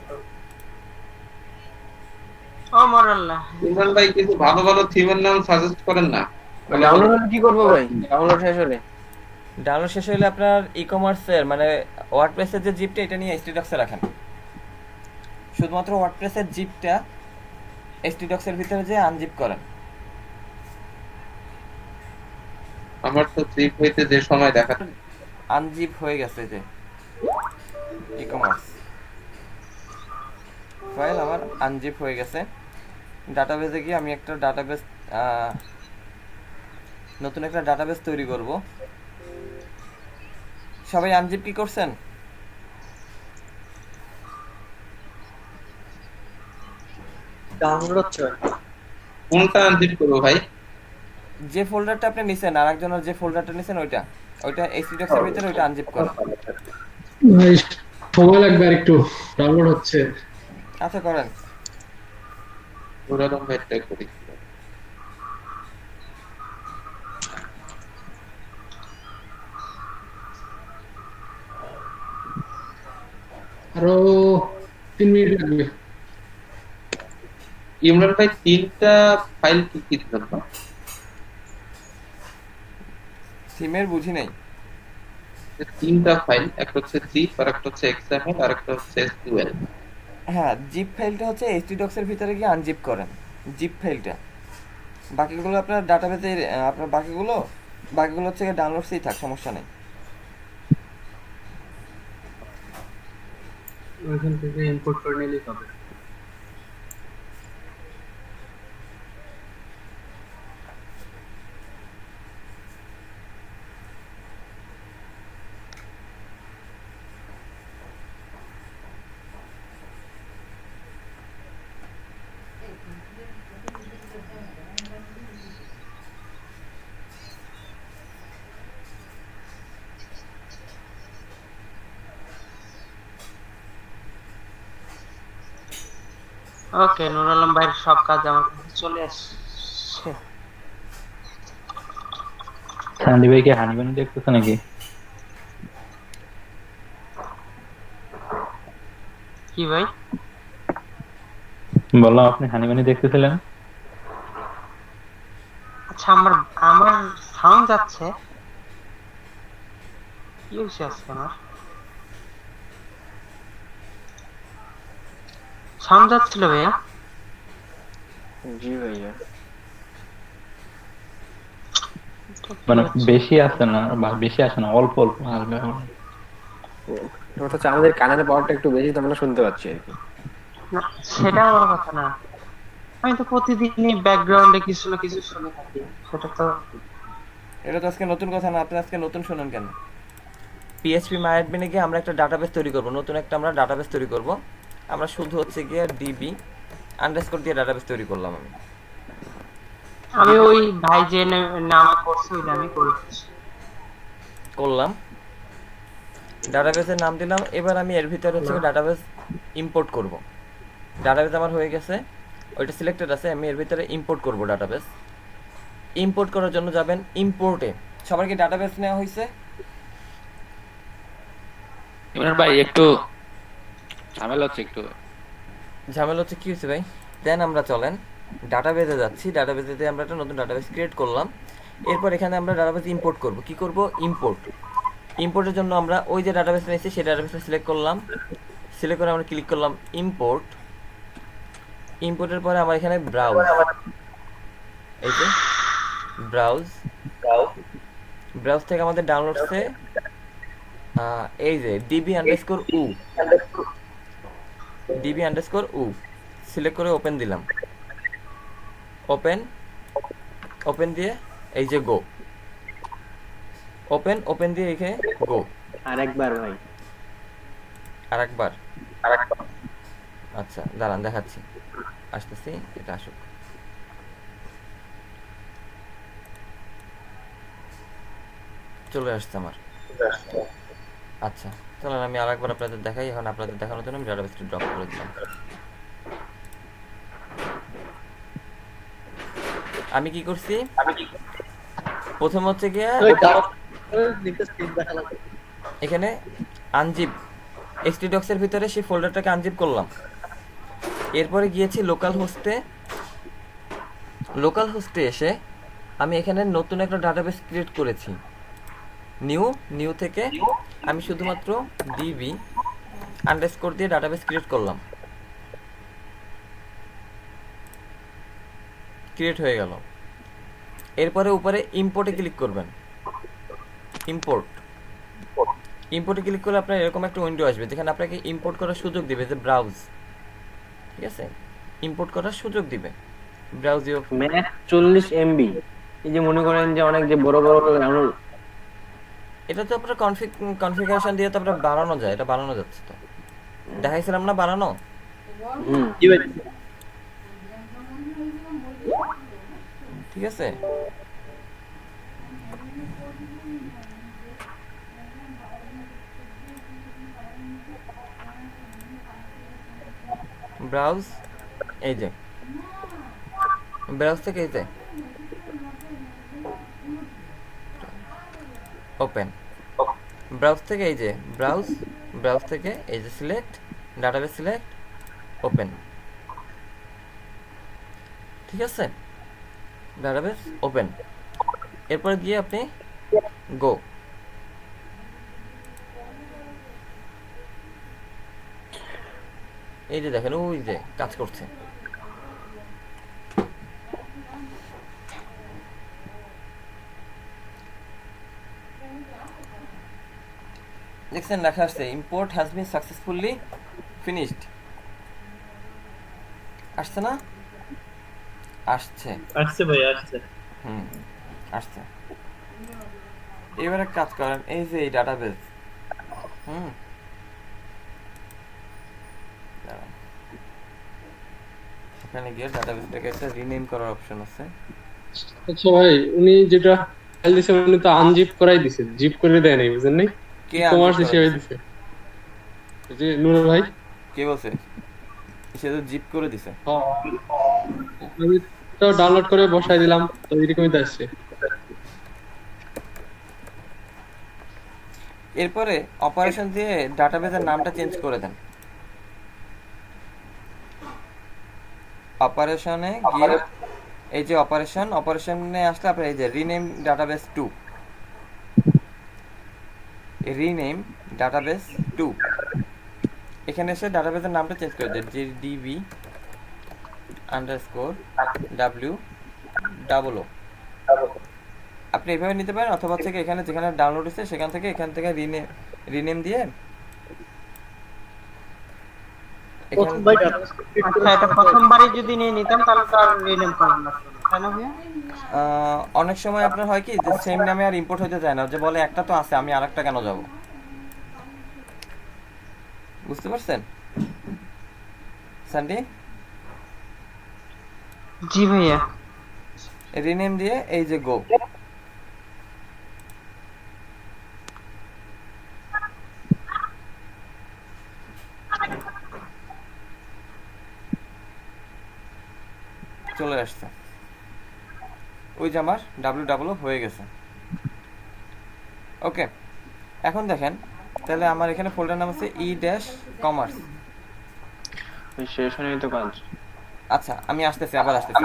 ও মরাল্লাহ,
ইমরান ভাই কিছু ভালো ভালো থিমের নাম সাজেস্ট করেন না।
ডাউনলোড হলে কি করবো ভাই? ডাউনলোড শেষ হলে
আপনার ই-কমার্সের মানে ওয়ার্ডপ্রেসের যে জিপটা, এটা নিয়ে htdocs এ রাখেন। শুধুমাত্র ওয়ার্ডপ্রেসের জিপটা htdocs এর ভিতরে যে আনজিপ করেন।
আমার তো জিপ হইতে যে সময় দেখা
আনজিপ হয়ে গেছে যে ই-কমার্স ফাইল আমার আনজিপ হয়ে গেছে। ডাটাবেসে গিয়ে আমি একটা ডাটাবেস, নতুন একটা ডাটাবেস তৈরি করব। সবাই আনজিপ কি করছেন?
ডাউনলোড হচ্ছে।
কোনটা আনজিপ করব ভাই?
যে ফোল্ডারটা আপনি নিছেন, আরেকজনের যে ফোল্ডারটা নিছেন ওইটা htdocs এর ভিতরে ওইটা আনজিপ করেন।
ভাই সময় লাগবে আর একটু, ডাউনলোড হচ্ছে।
আচ্ছা করেন।
মুরাদম ভাই ট্রাই করি।
আরো 3 মিনিট লাগবে।
ইমরান ভাই তিনটা ফাইল কি কি দিবেন?
থিমের বুঝি নাই।
যে তিনটা ফাইল, একটা হচ্ছে জিপ, আর একটা হচ্ছে এক্সএমএল, আর একটা হচ্ছে এসকিউএল।
হ্যাঁ, জিপ ফাইলটা হচ্ছে htdocs এর ভিতরে গিয়ে আনজিপ করেন জিপ ফাইলটা। বাকিগুলো আপনার ডাটাবেসে, আপনার বাকিগুলো হচ্ছে ডাউনলোডসেই থাক, সমস্যা নেই।
ওইখান থেকে ইম্পোর্ট করে নিলেই হবে।
ওকে, নুর আলম ভাইয়ের সব কাজ আমার কাছে চলে আসছে।
সান্ডি ভাই কি হানিবানি দেখতেছে নাকি?
কি ভাই?
বললাম আপনি হানিবানি দেখতেছিলেন?
আচ্ছা, আমার আমার সাউন্ড যাচ্ছে, কি হয়েছে আজকে? আমার সাউন্ড যাচ্ছিল ভাইয়া?
জি ভাইয়া।
মানে বেশি আসে না, বা বেশি আসে না, অল্প অল্প আসবে।
ওটা হচ্ছে আমাদের কানের পাওয়ারটা একটু বেশি, তো আমরা শুনতে পাচ্ছি আর কি।
না, সেটা বড় কথা না। আমি তো প্রতিদিনই ব্যাকগ্রাউন্ডে কিছু না কিছু শুনে থাকি, সেটা তো।
এটা তো আজকে নতুন কথা না, আপনি আজকে নতুন শুনুন কেন? পিএইচপি মাইঅ্যাডমিনে গিয়ে আমরা একটা ডাটাবেস তৈরি করব, নতুন একটা আমরা ডাটাবেস তৈরি করব। আমরা শুধু হচ্ছে গিয়ে ডিবি আন্ডারস্কোর দিয়ে ডাটাবেস তৈরি করলাম।
আমি ওই ভাই যে নাম করছে ওইটা আমি
করলাম, ডাটাবেসের নাম দিলাম। এবার আমি এর ভিতরে হচ্ছে ডাটাবেস ইম্পোর্ট করব। ডাটাবেস আমার হয়ে গেছে, ওইটা সিলেক্টেড আছে। আমি এর ভিতরে ইম্পোর্ট করব ডাটাবেস। ইম্পোর্ট করার জন্য যাবেন ইম্পোর্টে। সবার কি ডাটাবেস নেওয়া হয়েছে?
ইমরান ভাই একটু ঝামেলা হচ্ছে,
ঝামেলা হচ্ছে, কি হয়েছে ভাই? দেন আমরা চলেন ডাটাবেসে যাচ্ছি। ডাটাবেসে আমরা একটা নতুন ডাটাবেস ক্রিয়েট করলাম। এরপর এখানে আমরা ডাটাবেস ইম্পোর্ট করব। কি করব? ইম্পোর্টের জন্য আমরা ওই যে ডাটাবেস নিয়েছি সেই ডাটাবেসটা সিলেক্ট করলাম। সিলেক্ট করে আমরা ক্লিক করলাম ইম্পোর্ট। ইম্পোর্টের পরে আমার এখানে ব্রাউজ, এই যে ব্রাউজ থেকে আমাদের ডাউনলোডসে এই যে db_u সিলেক্ট করে ওপেন দিলাম। ওপেন দিয়ে এই যে গো, ওপেন দিয়ে এখানে গো।
আরেকবার ভাই,
আরেকবার। আচ্ছা দাঁড়ান, দেখাচ্ছি, আসতেছি, এটা আসুক। চলে আসছে আমার। আচ্ছা চলেন আমি আরেকবার আপনাদের দেখাই। এখন আপনাদের দেখানোর জন্য আমি ডাটাবেসটা ড্রপ করে দিলাম। আমি কি করছি? প্রথম হচ্ছে গিয়ে এখানে আনজিপ htdocs এর ভিতরে সেই ফোল্ডারটাকে আনজিপ করলাম। এরপরে গিয়েছি লোকাল হোস্টে এসে আমি এখানে নতুন একটা ডাটাবেস ক্রিয়েট করেছি। নিউ থেকে আমি শুধুমাত্র ডিবি আন্ডারস্কোর দিয়ে ডাটাবেস ক্রিয়েট করলাম। ক্রিয়েট হয়ে গেল। এরপরে উপরে ইম্পোর্টে ক্লিক করবেন। ইম্পোর্টে ক্লিক করলে আপনার এরকম একটা উইন্ডো আসবে যেখানে আপনাকে ইম্পোর্ট করার সুযোগ দিবে, যে ব্রাউজ। ঠিক আছে, ইম্পোর্ট করার সুযোগ দিবে ব্রাউজ।
Max 40 MB। এই যে মনে করেন যে অনেক যে বড়
এটা তো আপনার কনফিগারেশন দিয়ে তো আপনার বাড়ানো যায়, এটা বাড়ানো যাচ্ছে তো, দেখাইছিলাম না বাড়ানো। ঠিক আছে, ব্রাউজ, এই যে ব্রাউজ থেকে এই যে ওপেন, ব্রাউজ থেকে এই যে ব্রাউজ থেকে এই যে সিলেক্ট ডাটাবেস, সিলেক্ট ওপেন। ঠিক আছে, ডাটাবেস ওপেন। এরপর গিয়ে আপনি গো, এই যে দেখেন ওই যে কাজ করছে। দেখছেন লেখা আসছে import has been successfully finished. আসছে না? আসছে
ভাই আসছে।
আসছে। এবারে কাজ করেন এই যে এই ডাটাবেস। এখানে গিয়ে ডাটাবেসটাকে একটা রিনেম করার অপশন আছে।
আচ্ছা ভাই, উনি যেটা ফাইল দিছে উনি তো আনজিপ করাই দিছে, জিপ করে দেয় নাই, বুঝেন নাই?
কে
কমার্স
unzip
হিসেবে
করে
দিছে এই যে নূর ভাই।
কে বলছে? সে তো জিপ করে দিছে।
আমি তো ডাউনলোড করে বসাই দিলাম, তো এরকমই তো আসছে।
এরপরে অপারেশন দিয়ে ডাটাবেসের নামটা চেঞ্জ করে দেন। অপারেশনে গিয়ে এই যে অপারেশনে আসলে আপনার এই যে রিনেম ডাটাবেস 2, রিনেম ডাটাবেস 2 এখানে এসে ডাটাবেসের নামটা চেঞ্জ করে দেন, DB_W00। আপনি এভাবে নিতে পারেন, অথবা থেকে এখানে যেখানে ডাউনলোড হচ্ছে সেখান থেকে রিনেম দিয়ে
প্রথমবারই যদি নিয়ে নিতাম তাহলে তো আর রিনেম করা লাগতো না, তাই না ভাইয়া?
অনেক সময় আপনার হয় কি যে সেম নামে আর ইম্পোর্ট হতে চায় না, যে বলে একটা তো আছে আমি আরেকটা কেন যাব। বুঝতে পারছেন সান্ডি?
জি ভাইয়া।
রিনেম দিয়ে এই যে গো, চলে আসছে। ওই যে আমার ডাব্লিউ হয়ে গেছে। ওকে, এখন দেখেন তাহলে আমার এখানে ফোল্ডার নাম আছে e-commerce।
শেষ হয়নি তো কাজ।
আচ্ছা আমি আসতেছি, আবার আসতেছি।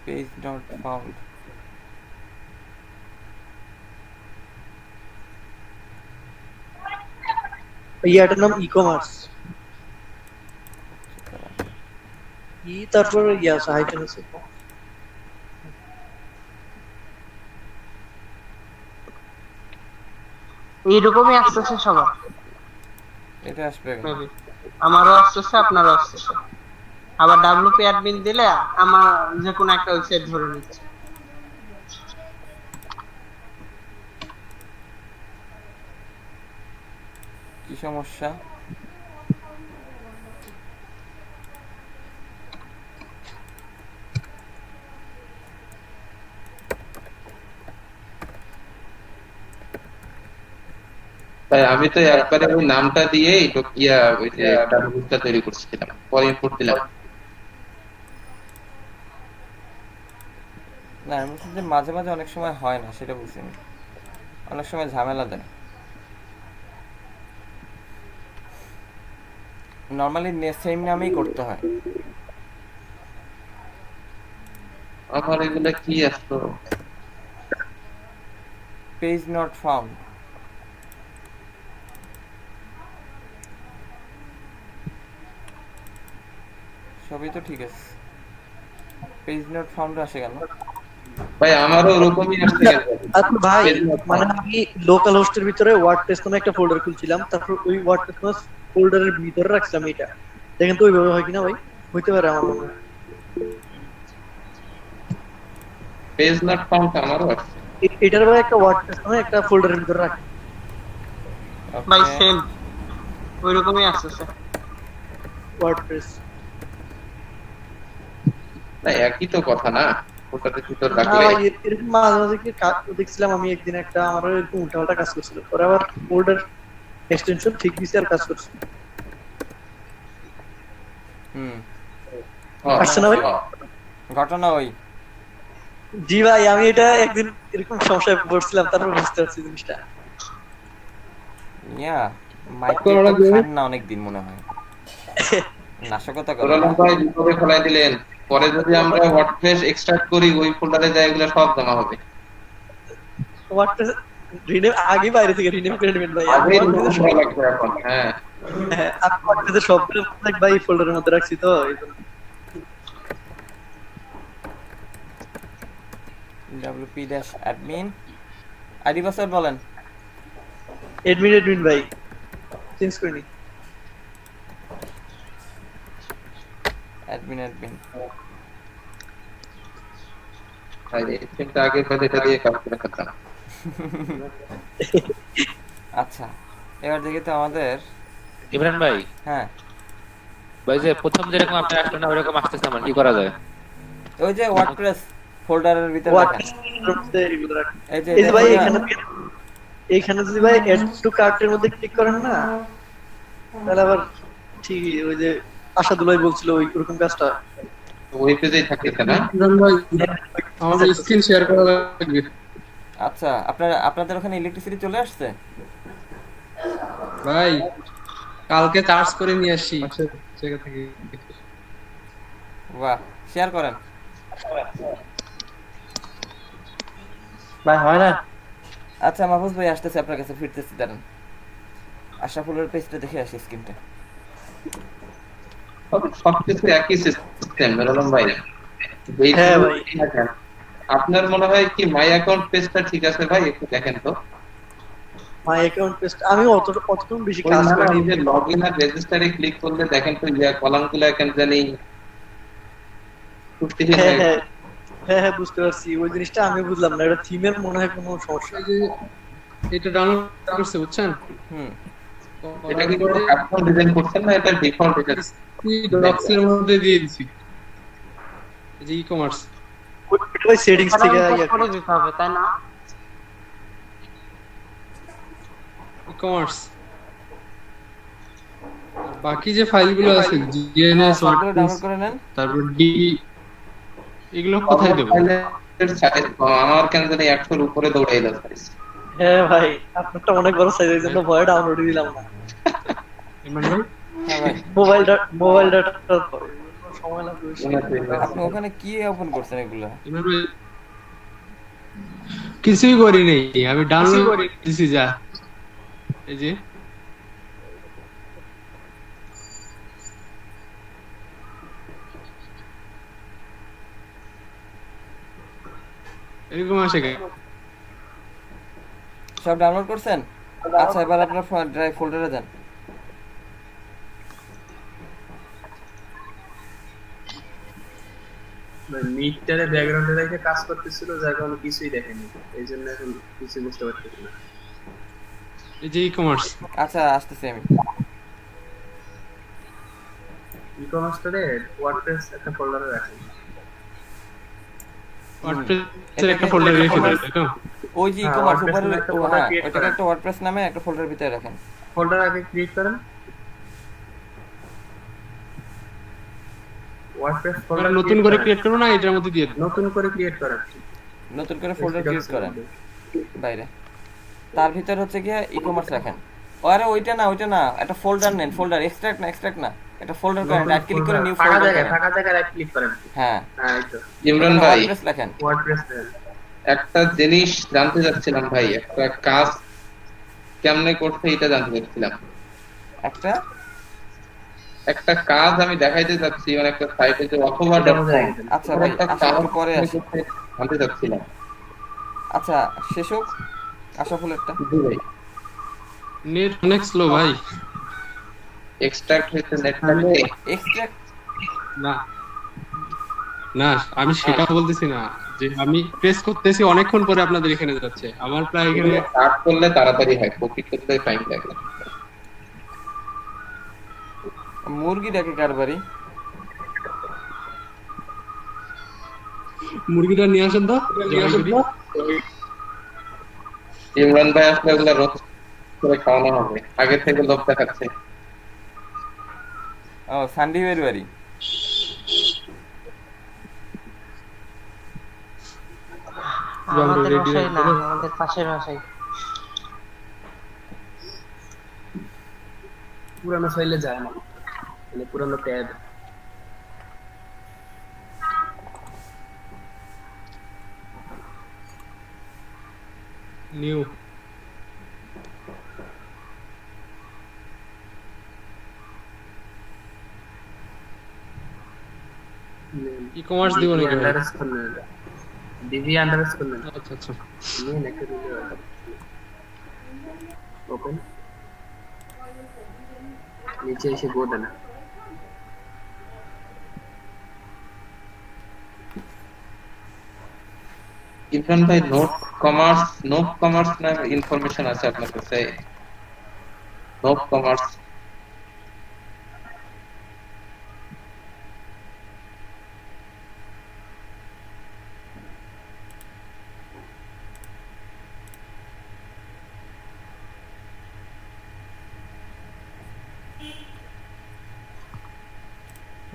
Page not found.
ইয়াটার নাম ই-কমার্স। তারপর ইয়া আছে, হাইফেন আছে।
এইরকমই আসতেছে সবার।
এটা আসবে,
আমারও আসতেছে, আপনারও আসতেছে। আবার WP অ্যাডমিন দিলে আমার যে কোনো একটা ওয়েবসাইট ধরে নিচ্ছে।
কি সমস্যা?
তাই আমি তো একবারে ওই নামটা দিয়ে ওই যে ডাটাবেসটা তৈরি করছিলাম, পরে ইম্পোর্ট দিলাম।
না আমি বলছি যে মাঝে মাঝে অনেক সময় হয় না, সেটা বুঝছি আমি। অনেক সময় ঝামেলা দেয়। নর্মালি সেম নামেই করতে হয়।
আমার এগুলা কি আসলো?
Page not found. সবই তো ঠিক আছে, পেজ নট ফাউন্ড আসে কেন?
ভাই আমারও ওরকমই আসছে।
আচ্ছা ভাই, মানে আমি লোকাল হোস্টের ভিতরে ওয়ার্ডপ্রেস কোন একটা ফোল্ডার খুলছিলাম, তারপর ওই ওয়ার্ডপ্রেস ফোল্ডারের ভিতরে রাখছিলাম এটা। দেখেন তো ওইভাবে হয় কিনা ভাই? হইতে পারে আমার মনে হয়।
পেজ নট ফাউন্ড আমারও আসছে।
এটার ভাই একটা ওয়ার্ডপ্রেস কোন একটা ফোল্ডারের ভিতরে রাখি
ভাই, সেম ওইরকমই আসতেছে
ওয়ার্ডপ্রেস।
না একই তো কথা না, ওটাতে ভিতর
না
রাখলে।
ভাই, এরকম মাঝে মাঝে কি দেখছিলাম আমি একদিন একটা আমার এরকম উল্টাপাল্টা কাজ করছিল, পরে আবার ফোল্ডার এক্সটেনশন ঠিক দিছে আর কাজ করছে। আসছে না ভাই
ঘটনা? ওই
জি ভাই, আমি এটা একদিন এরকম সমস্যায় পড়ছিলাম, তারপর বুঝতে পারছি জিনিসটা।
ইয়া মাইক্রো খান না অনেক দিন মনে হয়। নাশকতা করে।
ভাই বিপদে ফেলাই দিলেন। পরে যদি আমরা ওয়ার্ডপ্রেস এক্সট্রাক্ট করি ওই ফোল্ডারে যায় এগুলো সব জমা হবে।
ওয়ার্ডপ্রেস রিনেম আগে বাইরে থেকে রিনেম করে নেবেন ভাই।
আগে রিনেম করা লাগবে এখন। হ্যাঁ
হ্যাঁ, আমি ওয়ার্ডপ্রেসের সবগুলো ভাই ফোল্ডারের মধ্যে রাখছি তো এইজন্য।
wp-admin আইডি পাসওয়ার্ড বলেন।
অ্যাডমিন ভাই চেঞ্জ করে নি।
অ্যাডমিন
আরে কিন্তু আগে পরে এটা দিয়ে কাজ করে করতাম।
আচ্ছা এবার দেখি তো আমাদের
ইমরান ভাই,
হ্যাঁ
ভাই যে প্রথম যেরকম আপনি আসলো না ওরকম আসতেছে আমার, কি করা যায়?
ওই যে ওয়ার্ডপ্রেস ফোল্ডারের ভিতরে রাখেন।
এই যে ভাই এখানে যদি ভাই এড টু কার্টের মধ্যে ক্লিক করেন না তাহলে আবার ঠিক ওই যে আশাদুল ভাই বলছিল ওই রকম কাজটা
ওই পেজেই থাকতেছে না।
ভাই আমাদের স্ক্রিন শেয়ার করা লাগবে।
আচ্ছা আপনাদের ওখানে ইলেকট্রিসিটি চলে আসছে?
ভাই কালকে চার্জ করে নিয়ে আসি জায়গা থেকে।
বাহ, শেয়ার করেন
ভাই, হয় না?
আচ্ছা মাহফুজ ভাই আসতেছে আপনার কাছে, ফিরতেছি, দাঁড়ান আশরাফুলের পেজটা দেখে আসি স্ক্রিনটা।
সবকিছু একই সিস্টেম মেরুলম ভাই।
হ্যাঁ ভাই।
আপনার মনে হয় কি মাই অ্যাকাউন্ট পেজটা ঠিক আছে ভাই? একটু দেখেন তো
মাই অ্যাকাউন্ট পেজ। আমি অতটুকু বেশি কাজ করি না।
যে লগইন আর রেজিস্টারে ক্লিক করলে দেখেন তো যে কলামগুলো কেন জানি
হ্যাঁ বুঝতে পারছি। ওই জিনিসটা আমি বুঝলাম না, এটা থিমের মনে হয় কোনো সমস্যা।
এটা ডাউনলোড করতে বুঝছেন?
এটা কি করে কাস্টম ডিজাইন করছেন না এটা ডিফল্ট? এটা
ডক্স এর মধ্যে দিয়ে দিছি। এই যে ই-কমার্স
ওই সেটিংস থেকে
করে দিতে হবে তাই না?
ই-কমার্স বাকি যে ফাইলগুলো আছে জিএনএস
সবগুলো ডাউনলোড করে নেন।
তারপর ডি এগুলো কোথায় দেব?
আমার কেন জানি 100 এর উপরে দৌড়াই যাচ্ছে।
হ্যাঁ ভাই, আপনারটা অনেক বড় সাইজ, এর জন্য ভয় ডাউনলোড দিলাম না।
ইমরান ভাই
হ্যাঁ ভাই,
মোবাইল ডাটা সময় লাগবে বেশি।
আপনি ওখানে কি ওপেন করছেন এগুলো?
ইমরান ভাই কিছুই করি নাই, আমি ডাউনলোড করে দিছি যা। এই যে এরকম আসে কেন?
সব ডাউনলোড করছেন? আচ্ছা এবার আপনার ড্রাইভ ফোল্ডারে যান।
মিটারে ব্যাকগ্রাউন্ডে রেখে কাজ করতেছিল, যার কারণে কিছুই দেখেনি, এই জন্য এখন কিছু বুঝতে পারতেছি না।
এই যে ই-কমার্স।
আচ্ছা আসতেছি আমি।
ই-কমার্সটারে ওয়ার্ডপ্রেস একটা ফোল্ডারে রাখেন।
ওয়ার্ডপ্রেসের একটা ফোল্ডারে রেখে দেন, তাই তো?
ওই যে ই-কমার্স উপরে,
একটা ফোল্ডার
হ্যাঁ
ক্রিয়েট
ওইটাকে
করেন।
একটা ওয়ার্ডপ্রেস নামে একটা ফোল্ডার ভিতরে রাখেন।
ফোল্ডার আগে ক্রিয়েট করেন, ওয়ার্ডপ্রেস ফোল্ডার
নতুন করে ক্রিয়েট করব না এটার মধ্যে দিয়ে দেব?
নতুন করে ক্রিয়েট করেন,
নতুন করে ফোল্ডার ক্রিয়েট করেন বাইরে। তার ভিতর হচ্ছে কি ই-কমার্স রাখেন। আরে ওইটা না, একটা ফোল্ডার নেন, ফোল্ডার এক্সট্রাক্ট না, একটা ফোল্ডার করেন, রাইট ক্লিক করে নিউ
ফাঁকা
ফোল্ডার
জায়গায় রাইট ক্লিক করেন।
হ্যাঁ
এই তো
ইমরান ভাই
ওয়ার্ডপ্রেস লেখেন।
ওয়ার্ডপ্রেস
একটা জিনিস জানতে চাচ্ছিলাম ভাই, একটা কাজ কেমনে করতে এটা জানতে চাচ্ছিলাম। একটা কাজ আমি দেখাইতে চাচ্ছি, মানে একটা সাইটে যে অথবা.com,
আচ্ছা ভাই আসলে পরে আসি,
জানতে চাচ্ছিলাম।
আচ্ছা শেষ হোক আশরাফুলেরটা।
জি ভাই,
নেট অনেক স্লো ভাই।
এক্সট্রাক্ট হইতে নেট থাকে?
এক্সট্রাক্ট
না না, আমি সেটা বলতেছি না, যে আমি প্রেস করতেছি অনেকক্ষণ পরে আপনাদের এখানে যাচ্ছে, আমার প্রায় এখানে
স্টার্ট করলে তাড়াতাড়ি হয়, কপি করতে টাইম লাগে।
মুরগি ডাকে কার বাড়ি?
মুরগিটা নিয়ে আসেন তো।
ইমরান ভাই আসলে ওগুলা রোজ করে খাওয়ানো হবে, আগে থেকে লোক দেখাচ্ছে।
ও সান্ডি ভাইয়ের বাড়ি।
আমাদের বাসায় না, আমাদের পাশের বাসায়।
পুরানো ফাইলে যায় না, মানে পুরানো ট্যাব।
নিউ ই-কমার্স দিব নাকি ভাই?
ডিভি আন্ডারস করলেন
আচ্ছা আচ্ছা
নিয়ে একটা দিলে ওপেন নিচে এসে গো দেন
ইরফান ভাই, নোট কমার্স না ইনফরমেশন আছে আপনার কাছে? নোট কমার্স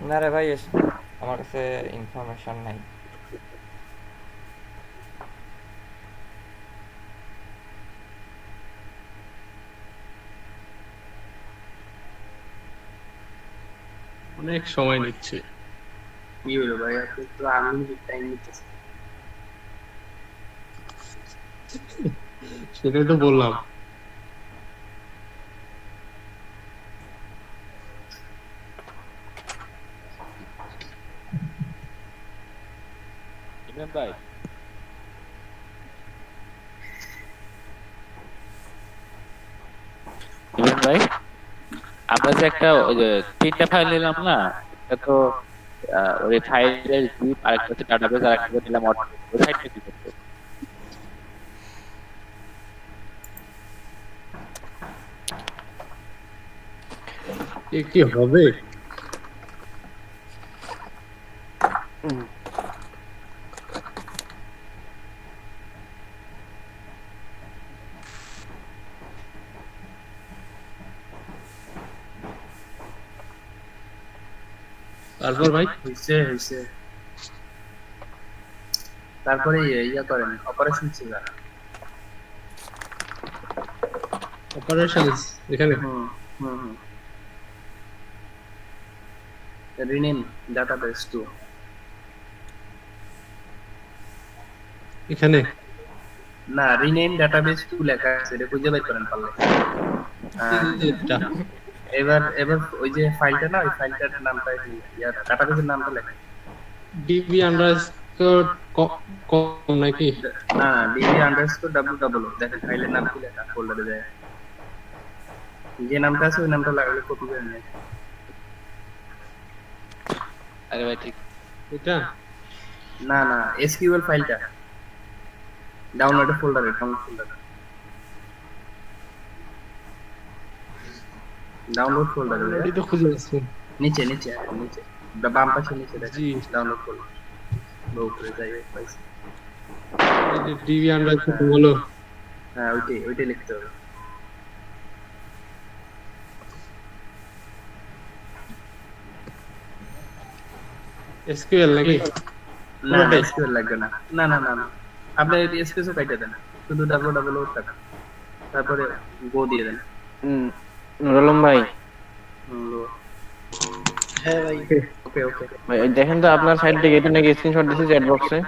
না রে ভাই, আমার কাছে ইনফরমেশন নাই।
অনেক সময় নিচ্ছে।
কি হলো ভাই, আপনি তো আনলিমিটেড টাইম নিতেছেন।
সেটাই তো বললাম।
ইমরান ভাই, ইমরান ভাই, আমরা যে একটা ওই যে 3টা ফাইল নিলাম না, এটা তো ওই ফাইলের জিপ, আরেকটা হচ্ছে ডাটাবেস, আর একটা নিলাম অটো। ওই ফাইলটা কি করতে?
এ কি হবে? তারপর ভাই
হইছে তারপরে ইয়া করেন অপারেশন সিগার
অপারেশনস এখানে
রিনেম ডাটাবেস টু
এখানে
না, রিনেম ডাটাবেস টু লেখা আছে, এটা খুঁজে বের করেন পারলে। এবার ওই যে ফাইলটা না, ওই ফাইলটার নামটা ইয়া ডাটাবেসের নামটা লেখা
ডিবি আন্ডারস্কোর কম নাকি?
না, ডিবি আন্ডারস্কোর www দেখেন ফাইলের নাম কি লেখা, ফোল্ডারে যায় যে নামটা আছে ওই নামটা লাগালে কপি করে নিয়ে।
আরে ভাই ঠিক
এটা
না এসকিউএল ফাইলটা ডাউনলোড ফোল্ডারে ডাউনলোড ফোল্ডারে
অলরেডি তো খুঁজে আসছি।
নিচে বাম পাশে নিচে দেখেন ডাউনলোড ফোল্ডার উপরে যাই পাইছি।
ডিবি আন্ডারস্কোর বলো।
হ্যাঁ, ওইটাই লিখতে হবে।
এসকিউএল নাকি?
না, এসকিউএল লাগবে না। না আপনি স্পেসও কাটে দেন, শুধু www টাকা তারপরে গো দিয়ে দেন।
নুরুল ভাই,
হ্যাঁ ভাই,
ওকে
ভাই দেখেন তো আপনার সাইড থেকে এটা নাকি স্ক্রিনশট দিয়েছে চ্যাট বক্সে,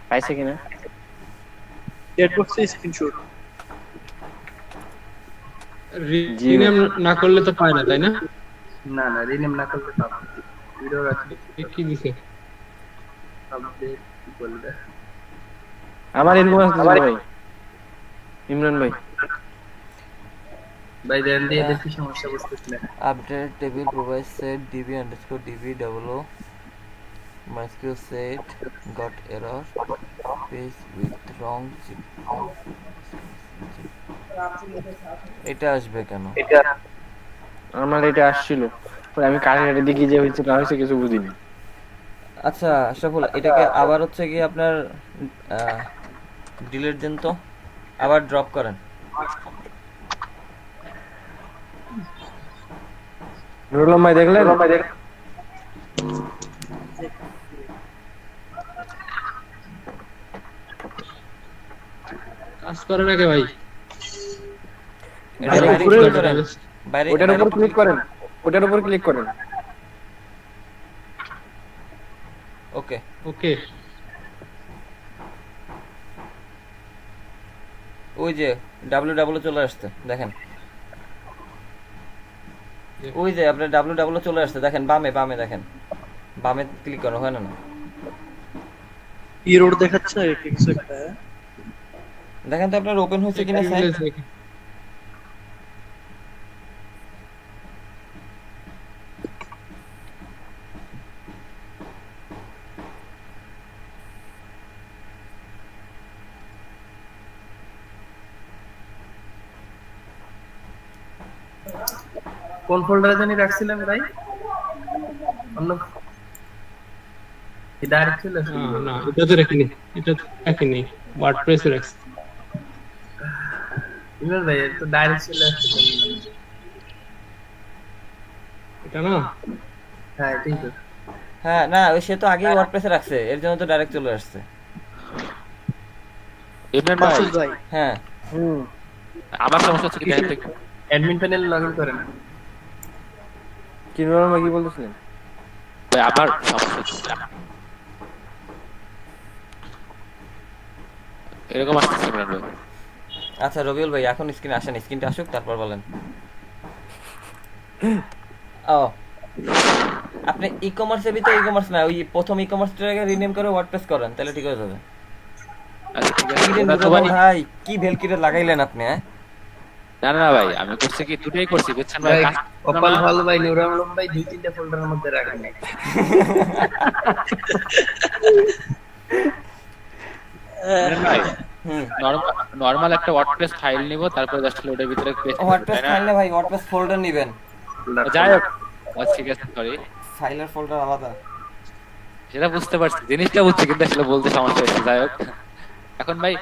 পাইছে কিনা?
চ্যাট বক্সে স্ক্রিনশট
রিনেম না করলে তো পায় না, তাই না?
না রিনেম না করলে পাবো। ভিডিও রাখি
কি দিছে?
আপডেট কি বলবে?
আমার এরকম আসছে ভাই, ইমরান ভাই
দেন দিয়ে দেখি সমস্যা বুঝতেছি না।
Update table provide set DB underscore DB double MySQL set got error page with wrong zip. এটা আসবে কেন?
আমার এটা আসছিল, আমি কারেন্ট দিকে যে হয়েছে না হয়েছে কিছু বুঝিনি।
আচ্ছা আশরাফুল, এটাকে আবার হচ্ছে কি আপনার ডিলিট দেন তো, আবার ড্রপ করেন।
নুরুল ভাই দেখলেন?
কাজ করে নাকি ভাই?
এটা বাইরে ক্লিক করেন, বাইরে
ওটার উপর ক্লিক করেন, ওটার উপর ক্লিক করেন।
ওকে
ওকে
ওই যে www চলে আসছে দেখেন, ওই যে আপনার www চলে আসছে দেখেন, বামে বামে দেখেন, বামে ক্লিক করো, হয় না না
এরর দেখাচ্ছে না কিছু একটা।
দেখেন তো আপনার ওপেন হয়েছে কিনা সাইট।
কোন ফোল্ডারে জানি রাখছিলাম ভাই? অন্য কি ডাইরেক্ট ছিল?
না এটা তো রাখিনি, এটা তো রাখিনি, ওয়ার্ডপ্রেসে রাখছি।
ইমেল ভাই তো ডাইরেক্ট ছিল
এটা না?
হ্যাঁ ঠিক আছে।
হ্যাঁ না ওই সে তো আগে ওয়ার্ডপ্রেসে রাখছে, এর জন্য তো ডাইরেক্ট চলে আসছে।
ইমরান ভাই
ভাই
হ্যাঁ
আমার সমস্যা হচ্ছে কি দেখেন তো একটু।
অ্যাডমিন প্যানেল লগইন করেন।
কি বলবো কি বলতেছিলেন
ভাই আমার সমস্যা হচ্ছে এরকম আসছে ইমরান ভাই।
আচ্ছা রবিউল ভাই এখন স্ক্রিনে আসেন, স্ক্রিনটা আসুক তারপর বলেন। ও আপনি ই কমার্সের ভিতরে ই কমার্স না, ওই প্রথম ই কমার্সটাকে রিনেম করে ওয়ার্ডপ্রেস করেন, তাহলে ঠিক হয়ে যাবে।
আচ্ছা ঠিক আছে।
কি রে
ওটা তো
নুরুল
ভাই
ভাই কি ভেলকিরে লাগাইলেন আপনি? হ্যাঁ
না না ভাই আমি করছি কি দুটোই করছি বুঝছেন ভাই।
ভাই
কাজ-
কপাল ভালো ভাই, নুরুল আলম ভাই 2-3টা ফোল্ডারের মধ্যে রাখেন নাই।
ইমরান ভাই
হুম
নরমাল একটা ওয়ার্ডপ্রেস ফাইল নিব, তারপরে জাস্ট ওটার ভিতরে পেস্ট করব,
ওয়ার্ডপ্রেস
তাই না?
ফাইল না ভাই, ওয়ার্ডপ্রেস ফোল্ডার নেবেন।
যাই হোক ঠিক আছে সরি,
ফাইলের ফোল্ডার আলাদা।
সেটা বুঝতে পারছি, জিনিসটা বুঝছি, কিন্তু আসলে বলতে সমস্যা হচ্ছে। যাই হোক এখন ভাই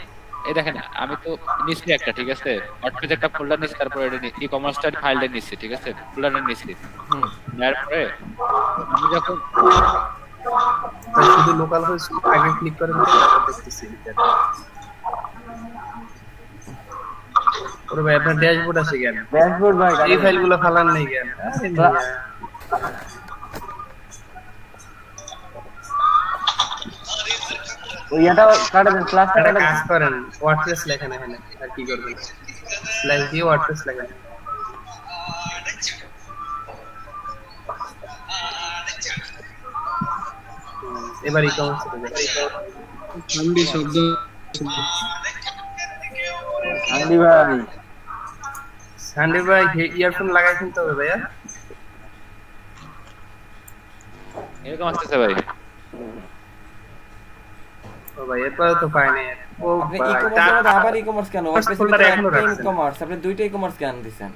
এই দেখেন আমি তো নিচ্ছি একটা, ঠিক আছে ওয়ার্ডপ্রেস একটা ফোল্ডার নিচ্ছি, তারপরে ই কমার্সটার ফাইলটা নিচ্ছি, ঠিক আছে ফোল্ডারটা নিচ্ছি।
হুম
নেওয়ার পরে আমি যখন
ভাই শুধু লোকাল হোস্ট আগে ক্লিক করেন, তারপর দেখতেছি। ওরে ভাই আপনার ড্যাশবোর্ড আছে কেন?
ড্যাশবোর্ড ভাই
এই ফাইলগুলো ফালান নাই কেন? আরে মিয়া।
ওই এটা কাটা দেন, ক্লাসটা
একটা
কাটা
কাজ করেন, ওয়ার্ডপ্রেস লেখেন এখানে, আর কি করবেন? স্ল্যাশ দিয়ে ওয়ার্ডপ্রেস লেখেন। এবার ই কমার্স
আমি শব্দ
আন্দি ভাই
সানডে ভাই ইয়ারফোন লাগাইছেন তো ভাইয়া?
এরকম আসতেছে ভাই।
ও ভাই এরপর তো পাই নাই। ও
আপনি ই
ভাই
কমার্সের মধ্যে আবার ই কমার্স কেন? ওয়ার্ডপ্রেসের
ফোল্ডার
ভিতরে
এখনো
একটা ই
রাখছেন।
কমার্স, আপনি দুইটা ই কমার্স কেন দিছেন?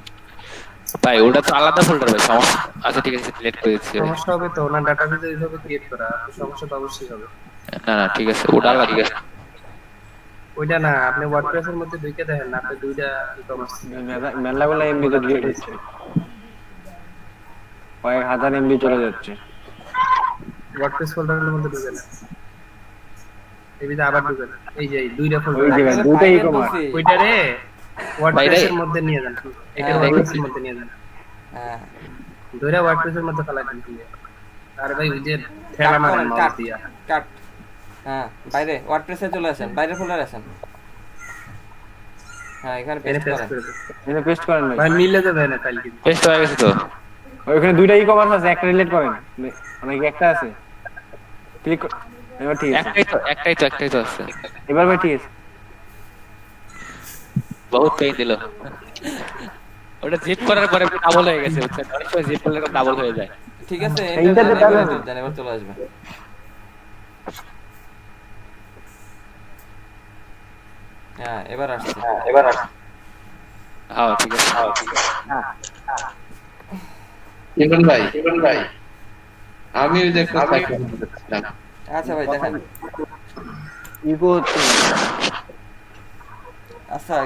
ভাই ওটা তো আলাদা ফোল্ডার ভাই, সমস্যা আচ্ছা ঠিক আছে ডিলিট করে দিচ্ছি ভাই।
সমস্যা হবে তো, ওনার ডাটাবেসে এইভাবে ক্রিয়েট করা, সমস্যা তো অবশ্যই হবে।
না না ঠিক আছে ওটা আলাদা, ঠিক আছে
ওইটা না, আপনি ওয়ার্ডপ্রেসের মধ্যে ঢুকে দেখেন না, আপনি দুইটা ই কমার্স
মেলাগুলো এমবি তো ডিলিট হচ্ছে, কয়েক হাজার এমবি চলে যাচ্ছে।
ওয়ার্ডপ্রেস ফোল্ডারের মধ্যে ঢুকে না, এই ভিতরে আবার ঢুকে না, এই যে এই দুইটা
ওই
ফোল্ডার
যে
তাহলে
দুটাই
ফাইলের
কমার্স।
বলছি।
ওইটারে ওয়ার্ডপ্রেসের
বাইরে-
মধ্যে নিয়ে যান, এটা
হ্যাঁ,
ওয়ার্ডপ্রেসের মধ্যে নিয়ে যান,
হ্যাঁ
দুইটা ওয়ার্ডপ্রেসের মধ্যে ফেলা দেন। আরে ভাই ওই যে ঠেলা মারেন মাউস দিয়া।
কাট। হ্যাঁ বাইরে ওয়ার্ডপ্রেসে চলে আসেন, বাইরে ফোল্ডারে আসেন। হ্যাঁ এখানে
এনে
পেস্ট
পেস্ট
করেন।
করে দেন
এটা পেস্ট করেন ভাই।
ভাই, মিলে যাবে না ফাইল কিন্তু।
পেস্ট হয়ে গেছে তো।
ওইখানে দুইটা ই কমার্স আছে, একটা রিলেট করেন, মানে কি একটা আছে, ক্লিক এবার ঠিক আছে,
একটাই তো আছে।
এবার ভাই ঠিক আছে।
বহুত পেইন দিল ওটা জিপ করার পরে ডাবল হয়ে গেছে বুঝছেন, অনেক সময় জিপ করলে ডাবল হয়ে যায়।
ঠিক আছে
এইটা তো
এন্টার
পাবেন।
দেন, এবার চলে আসবে। হ্যাঁ এবার আসছে।
হ্যাঁ ঠিক আছে
ইমরান ভাই আমি ওই যে একটা সাইট করতেছিলাম।
আচ্ছা ভাই দেখেন।
ইকো হচ্ছে না।
আচ্ছা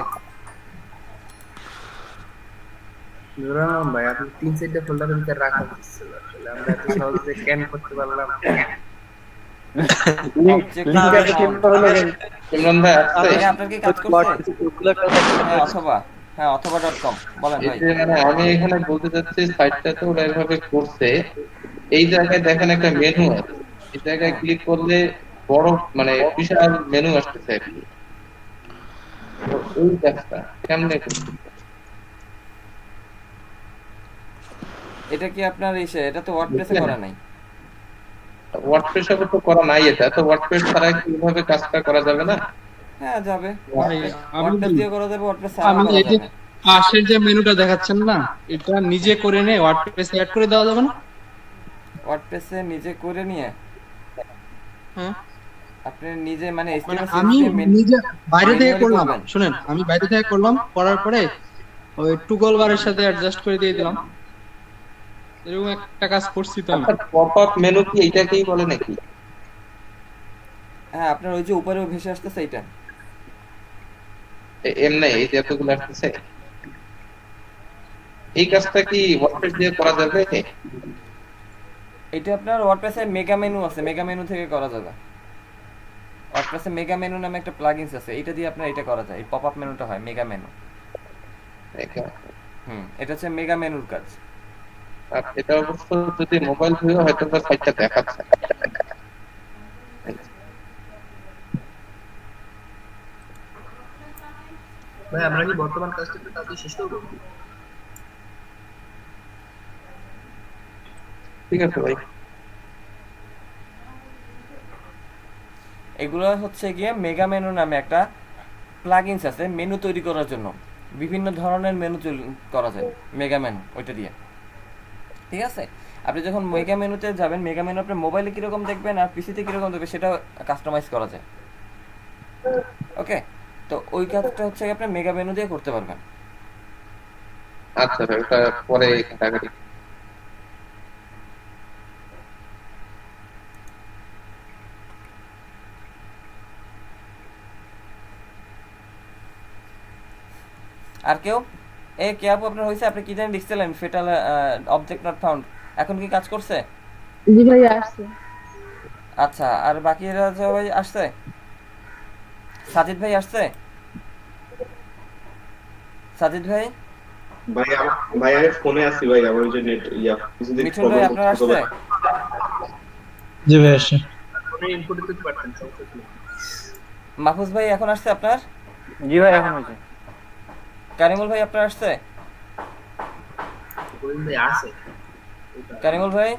নুরুল ভাই আপনি 3-4টা ফোল্ডারের ভিতরে রাখা হচ্ছিল, আসলে আমরা এত সহজে স্ক্যান করতে পারলাম।
লিংক আছে কিন্তু হলো কেন?
ইমরান ভাই আসছে?
আপনার কি কাজ করছে? হ্যাঁ অথবা .com বলেন
এই
ভাই।
যে মানে আমি এখানে বলতে চাচ্ছি সাইটটা তো ওরা এভাবে করছে, এই জায়গায় দেখেন একটা মেনু আছে, এই জায়গায় ক্লিক করলে বড় মানে বিশাল মেনু আসতেছে আর কি। তো ওই কাজটা কেমনে করতে?
এটা কি আপনার এটা তো ওয়ার্ডপ্রেসে করা নাই।
ওয়ার্ডপ্রেসে তো করা নাই, এটা তো ওয়ার্ডপ্রেস ছাড়া কিভাবে কাজটা করা যাবে না?
হ্যাঁ যাবে,
ভাই,
ওয়ার্ডপ্রেস দিয়ে করা যাবে, ওয়ার্ডপ্রেস ছাড়া
আমি
করা
এই যে
যাবে।
পাশের যে মেনুটা দেখাচ্ছেন না, এটা নিজে করে নে ওয়ার্ডপ্রেসে অ্যাড করে দেওয়া যাবে না?
ওয়ার্ডপ্রেসে নিজে করে নিয়ে
হ্যাঁ,
আপনি নিজে মানে
মানে
HTML
আমি নিজে বাইরে থেকে
manually
করলাম,
করবেন।
শুনেন আমি বাইরে থেকে করলাম, করার পরে ওই টুগল বারের সাথে অ্যাডজাস্ট করে দিয়ে দিলাম, এরকম একটা কাজ করছি তো আমি।
পপআপ মেনু কি এইটাকেই বলে নাকি?
হ্যাঁ আপনার ওই যে উপরে ভেসে আসতেছে এইটা।
এমনি এই যে এতগুলো আসতেছে, এই কাজটা কি ওয়ার্ডপ্রেস দিয়ে করা যাবে?
এটা আপনার ওয়ার্ডপ্রেসে মেগা মেনু আছে, মেগা মেনু থেকে করা যাবে। ওয়ার্ডপ্রেসে মেগা মেনু নামে একটা প্লাগইনস আছে, এটা দিয়ে আপনার এটা করা যায়। এই পপআপ মেনুটা হয় মেগা মেনু। এটা হচ্ছে মেগা মেনুর কাজ।
আর এটা অবশ্য যদি মোবাইল ভিউ হয়তো বা সাইটটা দেখাচ্ছে।
ভাই আমরা কি বর্তমান কাজটা একটু তাড়াতাড়ি শেষ করব?
ঠিক আছে ভাই।
এগুলো হচ্ছে গিয়ে মেগা মেনু নামে একটা প্লাগইনস আছে মেনু তৈরি করার জন্য। বিভিন্ন ধরনের মেনু করা যায় মেগা মেনু ওইটা দিয়ে। ঠিক আছে, আপনি যখন মেগা মেনুতে যাবেন, মেগা মেনু আপনার মোবাইলে কিরকম দেখবেন আর পিসিতে কিরকম দেখবেন সেটা কাস্টমাইজ করা যায়। ওকে, তো ওই কাজটা হচ্ছে আপনি মেগা মেনু দিয়ে করতে পারবেন।
আচ্ছা ভাই, ওটা পরে কাটাকাটি।
আর কেউ কে আপু আপনার হয়েছে? আপনি কি জানেন লিখছিলেন ফেটাল অবজেক্ট নট ফাউন্ড, এখন কি কাজ করছে?
জি ভাই আসছে।
আচ্ছা, আর বাকিরা সবাই আসছে? সাজিদ ভাই আসছে? সাজিদ ভাই
ভাই আমি ফোনে আছি ভাই, আমার ওই যে নেট কিছুদিন
মিঠুন ভাই আপনার আসছে?
জি ভাই আসছে। আপনি ইনপুট দিতে পারতেন সমস্যা নেই।
মাহফুজ ভাই এখন আসছে আপনার?
জি ভাই এখন হয়েছে।
কারিমুল ভাই আপনার আসছে?
গোবিন্দ ভাই আছে।
কারিমুল ভাই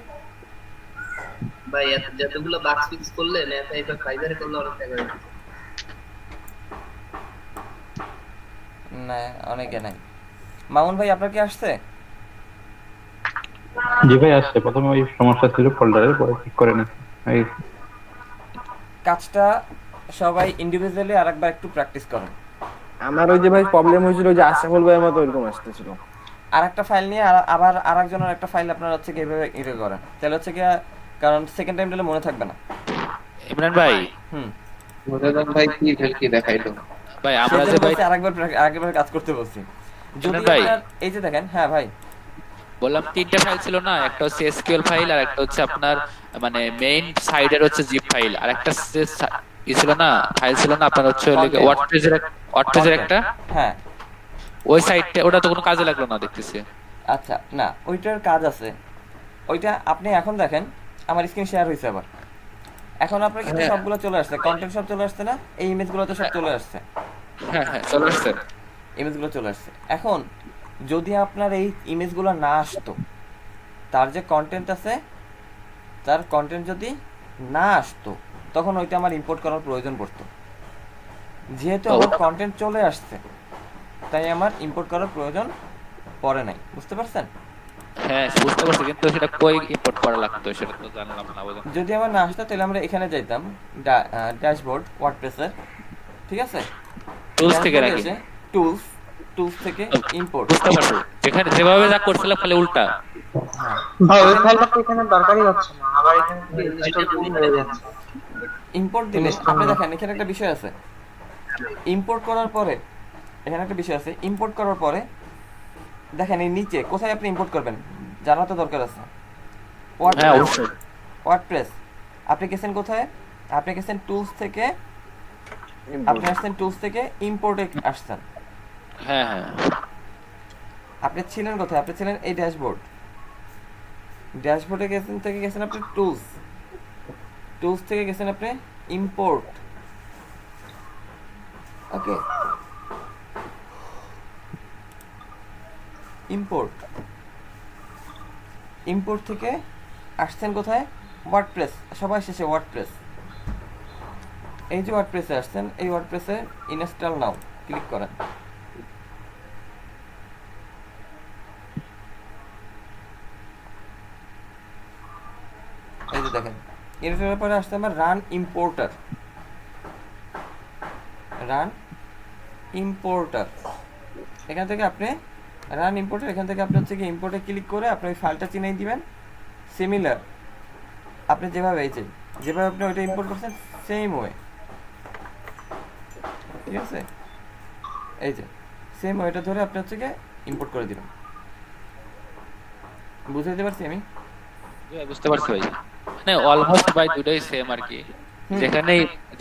ভাই যতগুলো বাক্স ফিক্স করলে না এটা ফাইবারে করলে অনেক টাকা লাগে।
না অনেকে নাই। মামুন ভাই আপনার কি আসছে?
জি ভাই আসছে, প্রথমে ওই সমস্যা ছিল ফোল্ডারের, পরে ঠিক করে নিচ্ছি। এই
কাজটা সবাই ইন্ডিভিজুয়ালি আরেকবার একটু প্র্যাকটিস করেন।
আমার ওই যে ভাই প্রবলেম হয়েছিল যে আশরাফুল ভাইয়ের মতো এরকম আসতেছিল।
আরেকটা ফাইল নিয়ে আবার আরেকজনের একটা ফাইল আপনারা হচ্ছে কি এইভাবে ইরে করেন, তাহলে হচ্ছে কি, কারণ সেকেন্ড টাইম দিলে মনে থাকবে না।
ইমরান ভাই
মুজাদ্দেদ ভাই কি ভেলকি দেখাইলো
ভাই, আমরা যে ভাই
আরেকবার কাজ করতে বলছি। যদি
ভাই
আপনার এই যে দেখেন, হ্যাঁ ভাই
বললাম তিনটা ফাইল ছিল না, একটা হচ্ছে এসকিউএল ফাইল, আর একটা হচ্ছে আপনার মানে মেইন সাইডের হচ্ছে জিপ ফাইল, আর একটা ছিল না ফাইল ছিল না আপনার হচ্ছে ওয়ার্ডপ্রেসের একটা।
হ্যাঁ
ওই সাইডটা ওটা তো কোনো কাজে লাগলো না দেখতেছি।
আচ্ছা না, ওইটার কাজ আছে। ওইটা আপনি এখন দেখেন, আমার স্ক্রিন শেয়ার হয়েছে আবার। এখন আপনার কিন্তু সবগুলো চলে আসছে, কন্টেন্ট সব চলে আসছে না, এই ইমেজগুলো তো সব চলে আসছে।
হ্যাঁ হ্যাঁ চলে আসছে,
ইমেজগুলো চলে আসছে। এখন যদি আপনার এই ইমেজগুলো না আসতো, তার যে কন্টেন্ট আছে তার কন্টেন্ট যদি না আসতো, তখন ওইটা আমার ইম্পোর্ট করার প্রয়োজন পড়তো। যেহেতু আমার কন্টেন্ট চলে আসছে, তাই আমার ইম্পোর্ট করার প্রয়োজন পড়ে নাই। বুঝতে পারছেন?
হ্যাঁ বুঝতে পারছি, কিন্তু সেটা কই ইম্পোর্ট করা লাগতো সেটা তো জানলাম না।
যদি আমার না আসতো তাহলে আমরা এখানে যাইতাম ড্যাশবোর্ড ওয়ার্ডপ্রেসের, ঠিক আছে,
টুলস থেকে নাকি
টুলস থেকে ইম্পোর্ট।
বুঝতে পারছি, যেখানে যেভাবে যা করছিলাম খালি উল্টা।
ভাই ওই ফাইলটা তো এখানে দরকারই হচ্ছে না, আবার এখানে থেকে ইনস্টল করতে হয়ে যাচ্ছে।
ইম্পোর্ট দিলে আপনি দেখেন এখানে একটা বিষয় আছে, ইম্পোর্ট করার পরে এখানে একটা বিষয় আছে, ইম্পোর্ট করার পরে দেখেন এই নিচে কোথায় আপনি ইম্পোর্ট করবেন জানা তো দরকার আছে। ওয়ার্ডপ্রেস আপনি গেছেন কোথায়? আপনি গেছেন টুলস থেকে, আপনি আসছেন টুলস থেকে ইম্পোর্টে আসছেন।
হ্যাঁ হ্যাঁ,
আপনি ছিলেন কোথায়? আপনি ছিলেন এই ড্যাশবোর্ডে গেছেন আপনি টুলস থেকে গেছেন আপনি ইম্পোর্ট। ওকে, ইম্পোর্ট থেকে আসছেন কোথায়? ওয়ার্ডপ্রেস। সবাই শেষে ওয়ার্ডপ্রেস। এই যে ওয়ার্ডপ্রেসে আসছেন, এই ওয়ার্ডপ্রেসে ইনস্টল নাও ক্লিক করেন। এই যে দেখেন, এর পরে আসছে আমার রান ইম্পোর্টার। এখান থেকে আপনি রান ইম্পোর্টার, এখান থেকে আপনি হচ্ছে কি ইম্পোর্টে ক্লিক করে আপনি ওই ফাইলটা চিনাই দিবেন। সিমিলার আপনি যেভাবে আপনি ওইটা ইম্পোর্ট করছেন সেম ওয়ে, ঠিক আছে? এই যে সেম ওয়েটা ধরে আপনি হচ্ছে কি ইম্পোর্ট করে দিবেন। বুঝাইতে পারছি আমি?
বুঝতে পারছি ভাই, মানে অলমোস্ট ভাই দুটোই সেম আর কি।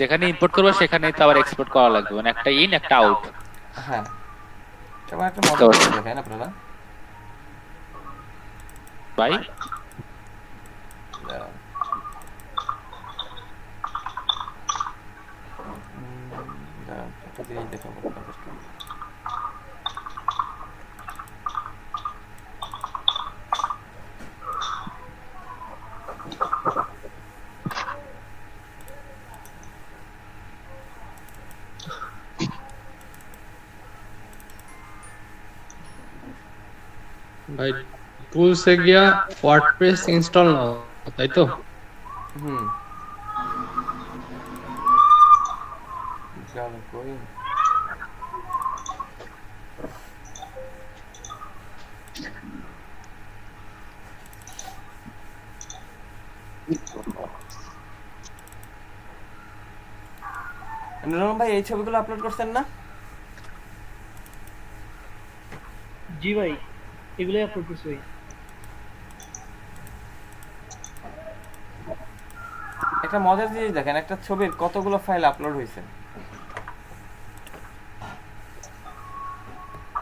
যেখানে ইম্পোর্ট করবো সেখানেই তো আবার এক্সপোর্ট করা লাগবে, মানে একটা ইন একটা আউট।
হ্যাঁ, এবার একটা মজা দেখেন আপনারা
ভাই।
ভাই টুলসে গিয়া ওয়ার্ডপ্রেস ইনস্টল নাও, তাই তো?
ভাই এই ছবিগুলো আপলোড করছেন না?
জি ভাই, এগুলোই আপলোড করছি ভাই।
একটা মজার জিনিস দেখেন, একটা ছবির কতগুলো ফাইল আপলোড হয়েছে।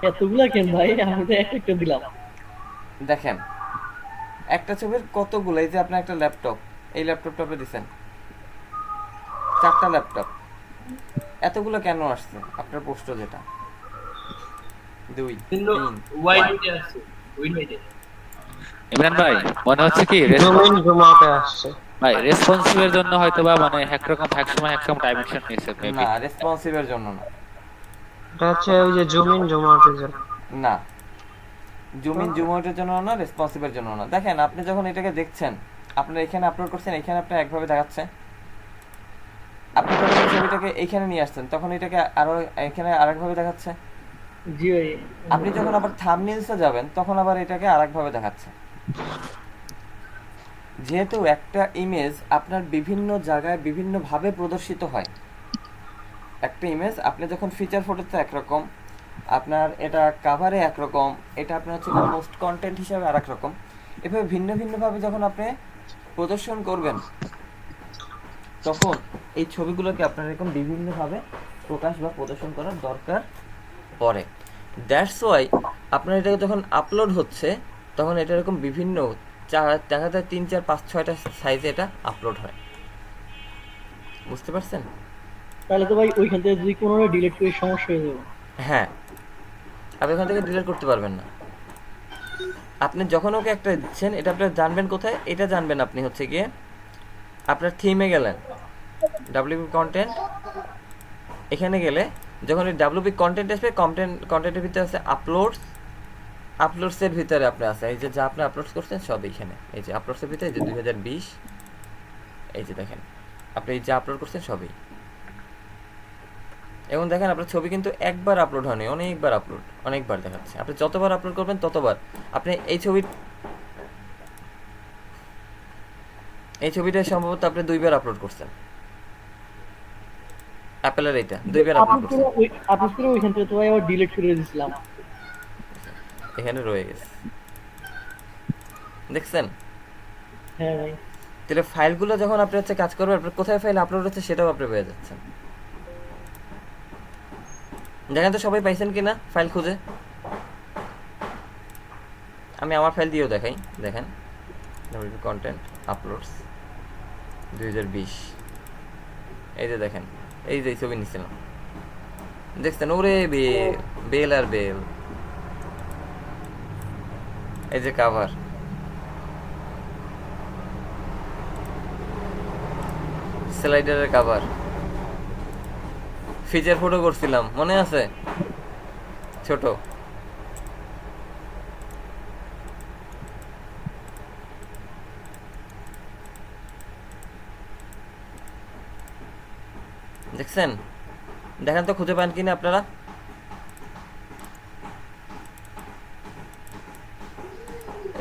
এতগুলা কেন ভাই? আমি তো একটা দিলাম।
দেখেন একটা ছবির কতগুলো, এই যে আপনার একটা ল্যাপটপ, এই ল্যাপটপটা আপনি দিচ্ছেন 4টা ল্যাপটপ, এতগুলো কেন আসছে? আপনার পোস্ট যেটা 2 3
ইমরান ভাই মনে হচ্ছে কি ভাই রেসপন্সিভের জন্য হয়তো বা মানে একরকম ডাইমেনশন নিয়েছে।
না, রেসপন্সিভের জন্য না,
এটা হচ্ছে ওই যে জুম ইন জুম আউটের জন্য।
না, জুম ইন জুম আউটের জন্য না, রেসপন্সিভের জন্য না। দেখেন আপনি যখন এটাকে দেখছেন, আপনার এখানে আপলোড করছেন, এখানে আপনার একভাবে দেখাচ্ছে। আপনি যখন ছবিটাকে এখানে নিয়ে আসছেন তখন এটাকে আরো এখানে আরেকভাবে দেখাচ্ছে।
জি ভাই।
আপনি যখন আবার থাম্বনেইলসে যাবেন তখন আবার এটাকে আরেকভাবে দেখাচ্ছে। যেহেতু একটা ইমেজ আপনার বিভিন্ন জায়গায় বিভিন্নভাবে প্রদর্শিত হয়। একটা ইমেজ আপনি যখন ফিচার ফটোতে একরকম, আপনার এটা কাভারে একরকম, এটা আপনার হচ্ছে পোস্ট কন্টেন্ট হিসাবে আরেক রকম, এভাবে ভিন্ন ভিন্নভাবে যখন আপনি প্রদর্শন করবেন তখন এই ছবিগুলোকে আপনার এরকম বিভিন্নভাবে প্রকাশ বা প্রদর্শন করার দরকার পড়ে। দ্যাটস ওয়াই আপনার এটা যখন আপলোড হচ্ছে তখন এটা এরকম বিভিন্ন দেখা যায় 3 4 5 6টা সাইজে এটা আপলোড হয়। বুঝতে পারছেন?
তাহলে তো ভাই ওইখান থেকে যদি কোনো ডিলিট করে সমস্যা হয়ে যাবে।
হ্যাঁ, আপনি এখান থেকে ডিলিট করতে পারবেন না। আপনি যখন ওকে একটা দিচ্ছেন, এটা আপনি জানবেন কোথায়? এটা জানবেন আপনি হচ্ছে গিয়ে আপনার থিমে গেলেন, ডাব্লিউপি কন্টেন্ট, এখানে গেলে যখন এই ডাব্লিউপি কন্টেন্ট আসবে, কন্টেন্টের ভিতরে আছে আপলোডসের ভিতরে আপনি আছে এই যে যা আপনি আপলোড করছেন সব এইখানে, এই যে আপলোডসের ভিতরে যে 2020, এই যে দেখেন আপনি এই যে আপলোড করছেন সবই। এবং দেখেন আপনার ছবি কিন্তু একবার আপলোড হয়নি, অনেকবার দেখাচ্ছে। আপনি যতবার আপলোড করবেন ততবার আপনি এই ছবিটা সম্ভবত আপনি 2বার আপলোড করছেন। অ্যাপেলের এটা 2বার আপলোড করছেন।
আপলোড করে ওইখান থেকে তো আবার ডিলিট করে দিয়েছিলাম,
এখানে রয়ে গেছে, দেখছেন?
হ্যাঁ ভাই।
তাহলে ফাইলগুলো যখন আপনি হচ্ছে কাজ করবেন, আপনার কোথায় ফাইল আপলোড হচ্ছে সেটাও আপনি পেয়ে যাচ্ছেন। দেখেন তো সবাই পাইছেন কিনা ফাইল খুঁজে। আমি আমার ফাইল দিয়েও দেখাই, দেখেন কন্টেন্ট আপলোডস 2020, এই যে দেখেন, এই যে ছবি নিছিলাম, দেখছেন? ওরে বেল আর বেল। এই যে কভার, স্লাইডারের কভার, ফিচার ফটো করছিলাম মনে আছে, ছোট। দেখছেন? দেখেন তো খুঁজে পান কিনা আপনারা।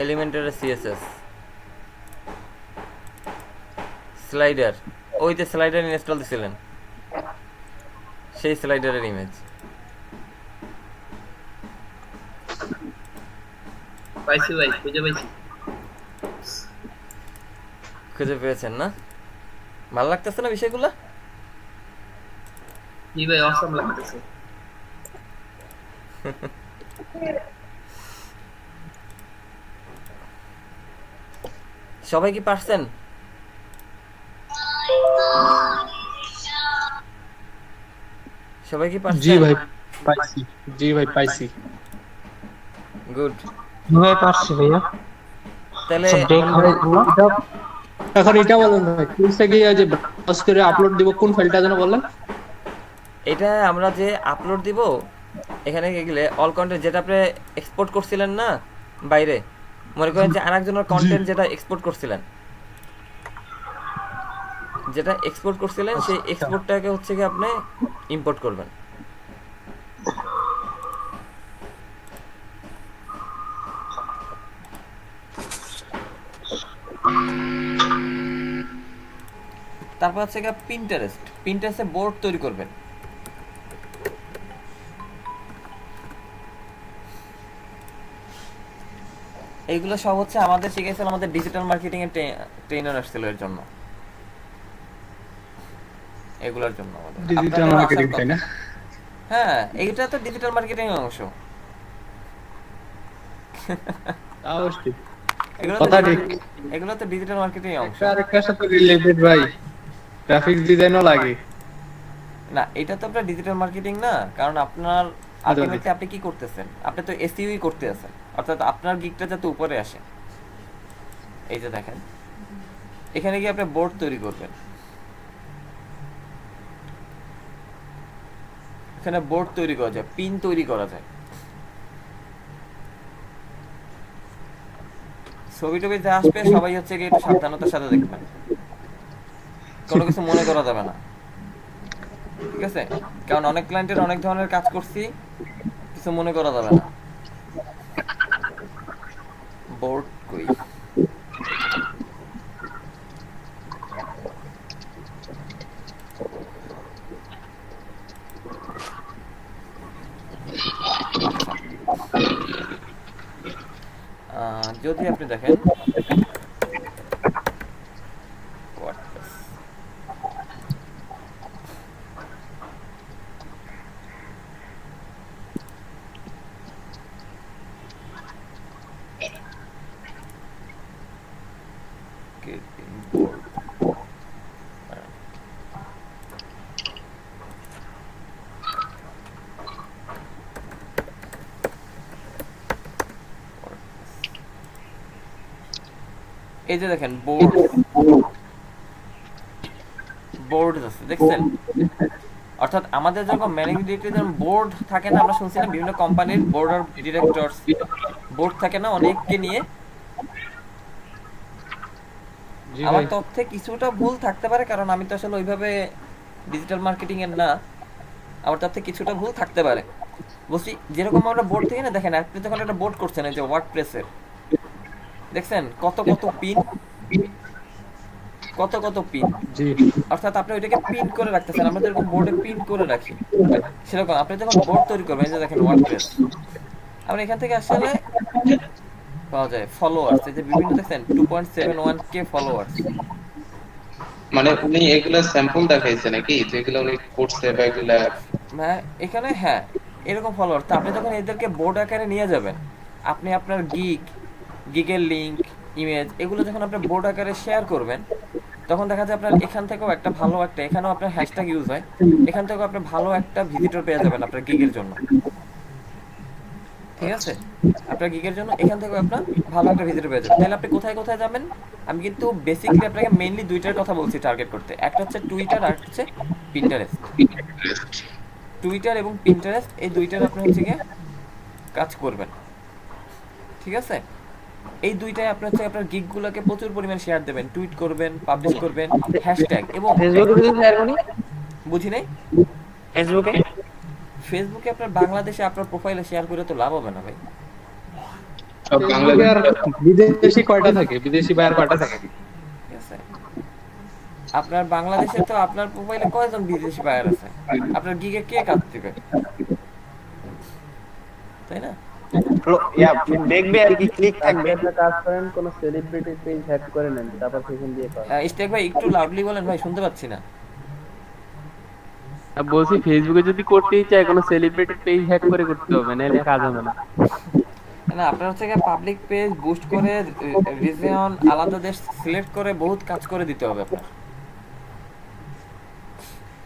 এলিমেন্টারি সিএসএস স্লাইডার, ওই যে স্লাইডার ইনস্টল দিছিলেন সেই স্লাইডারের ইমেজ।
পাইছি ভাই, খুঁজে পাইছি।
খুঁজে পেয়েছেন না? ভালো লাগতেছে না বিষয়গুলো?
জি ভাই, অসাম লাগতেছে।
সবাই কি পারছেন? সবাই কি পারছেন?
জি ভাই পাইছি, জি ভাই পাইছি।
গুড
ভাই পারছি ভাইয়া।
তাহলে
এখন এটা বলেন ভাই, টুলসে গিয়ে যে ব্রাউজ করে আপলোড দিব, কোন ফাইলটা যেন বললেন?
এটা আমরা যে আপলোড দিব এখানে গেলে অল কন্টেন্ট যেটা আপনি এক্সপোর্ট করছিলেন না বাইরে, মনে করেন যে আরেকজনের কন্টেন্ট যেটা এক্সপোর্ট করছিলেন, যেটা এক্সপোর্ট করছিলেন সেই এক্সপোর্টটাকে হচ্ছে কি আপনি ইম্পোর্ট করবেন। তারপর হচ্ছে কি পিন্টারেস্টে বোর্ড তৈরি করবেন। এইগুলো সব হচ্ছে আমাদের শিখেছিল আমাদের ডিজিটাল মার্কেটিং এর ট্রেনার আসছিল এর জন্য, এগুলোর জন্য আমাদের
ডিজিটাল মার্কেটিং, তাই না?
হ্যাঁ, এইটা তো ডিজিটাল মার্কেটিং এর অংশ।
অবশ্যই
এগুলো তো ডিজিটাল মার্কেটিং এর অংশ।
আরেকটার সাথে রিলেটেড ভাই, গ্রাফিক্স ডিজাইনও লাগে
না, এটা তো আপনার ডিজিটাল মার্কেটিং না, কারণ আপনার আলটিমেটলি আপনি কি করতেছেন, আপনি তো এসইওই করতে আছেন, অর্থাৎ আপনার গিগটা যাতে উপরে আসে। এই যে দেখেন এখানে গিয়ে আপনি বোর্ড তৈরি করবেন, এখানে বোর্ড তৈরি করা যায়, পিন তৈরি করা যায়। ছবি টবি যা আসবে সবাই হচ্ছে কি একটু সাবধানতার সাথে দেখবেন, কোনো কিছু মনে করা যাবে না, ঠিক আছে? কারণ অনেক ক্লায়েন্টের অনেক ধরনের কাজ করছি, কিছু মনে করা যাবে না। বোর্ড কই? যদি আপনি দেখেন এই যে দেখেন বোর্ড আছে, দেখছেন? অর্থাৎ আমাদের যখন ম্যানেজিং ডিরেক্টর বোর্ড থাকে না, আমরা শুনছিলাম বিভিন্ন কোম্পানির বোর্ড অফ ডিরেক্টরস বোর্ড থাকে না অনেককে নিয়ে। আমার তথ্যে কিছুটা ভুল থাকতে পারে, কারণ আমি তো আসলে ওইভাবে ডিজিটাল মার্কেটিং এর না, আমার তথ্যে কিছুটা ভুল থাকতে পারে। বলছি যেরকম আমরা বোর্ড থেকে না, দেখেন আপনি যখন একটা বোর্ড করছেন এই যে ওয়ার্ডপ্রেসের, দেখছেন কত পিন, কত পিন, অর্থাৎ আপনি ওইটাকে পিন করে রাখতেছেন। আমরা যেরকম বোর্ডে পিন করে রাখি, সেরকম আপনি যখন বোর্ড তৈরি করবেন, এই যে দেখেন ওয়ার্ডপ্রেস, আপনি এখান থেকে আসলে পাওয়া যায় ফলোয়ার্স, এই যে বিভিন্ন দেখছেন 2.71k ফলোয়ার্স।
মানে উনি এগুলা স্যাম্পল দেখাইছে নাকি, যেগুলো উনি করছে বা এগুলা?
হ্যাঁ, এখানে হ্যাঁ এরকম ফলোয়ার। তো আপনি যখন এদেরকে বোর্ড আকারে নিয়ে যাবেন, আপনি আপনার গিগের লিংক, ইমেজ এগুলো যখন আপনি বোর্ড আকারে শেয়ার করবেন, তখন দেখা যায় আপনার এখান থেকেও একটা ভালো একটা, এখানেও আপনার হ্যাশট্যাগ ইউজ হয়, এখান থেকেও আপনি ভালো একটা ভিজিটর পেয়ে যাবেন আপনার গিগের জন্য, ঠিক আছে, আপনার গিগের জন্য এখান থেকে আপনার ভালো একটা ভিজিটর পেয়ে যাবেন। তাহলে আপনি কোথায় কোথায় যাবেন? আমি কিন্তু বেসিক্যালি আপনাকে মেইনলি দুইটার কথা বলছি টার্গেট করতে। একটা হচ্ছে টুইটার আর হচ্ছে পিন্টারেস্ট। টুইটার এবং পিন্টারেস্ট এই দুইটার আপনি হচ্ছে গিয়ে কাজ করবেন, ঠিক আছে? এই দুইটাই আপনি হচ্ছে আপনার গিগগুলোকে প্রচুর পরিমাণ শেয়ার দেবেন, টুইট করবেন, পাবলিশ করবেন, হ্যাশট্যাগ এবং
ফেসবুকে যদি শেয়ার করি,
বুঝি নাই
ফেসবুকে
ফেসবুকে আপনার বাংলাদেশে আপনার প্রোফাইলে শেয়ার করে তো লাভ হবে না ভাই।
ফেসবুকে আর বিদেশি কয়টা থাকে, বিদেশি বায়ার কয়টা থাকে?
ঠিক আছে, আপনার বাংলাদেশে তো আপনার প্রোফাইলে কয়জন বিদেশি বায়ার আছে? আপনার গিগে কে কাজ দিবে, তাই না?
দেখবে আর কি, ক্লিক থাকবে।
একটা কাজ করেন, কোন সেলিব্রিটি পেজ হ্যাক করে নেন, তারপর সেখান দিয়ে করেন।
ইস্টেক ভাই একটু লাউডলি বলেন ভাই, শুনতে পাচ্ছি না।
বলছি ফেসবুকে যদি করতেই চাই কোনো সেলিব্রিটি পেজ হ্যাক করে করতে হবে, নাহলে কাজ হবে না।
না, আপনার হচ্ছে পাবলিক পেজ বুস্ট করে রিজিয়ন আলাদা দেশ সিলেক্ট করে বহুত কাজ করে দিতে হবে আপনার,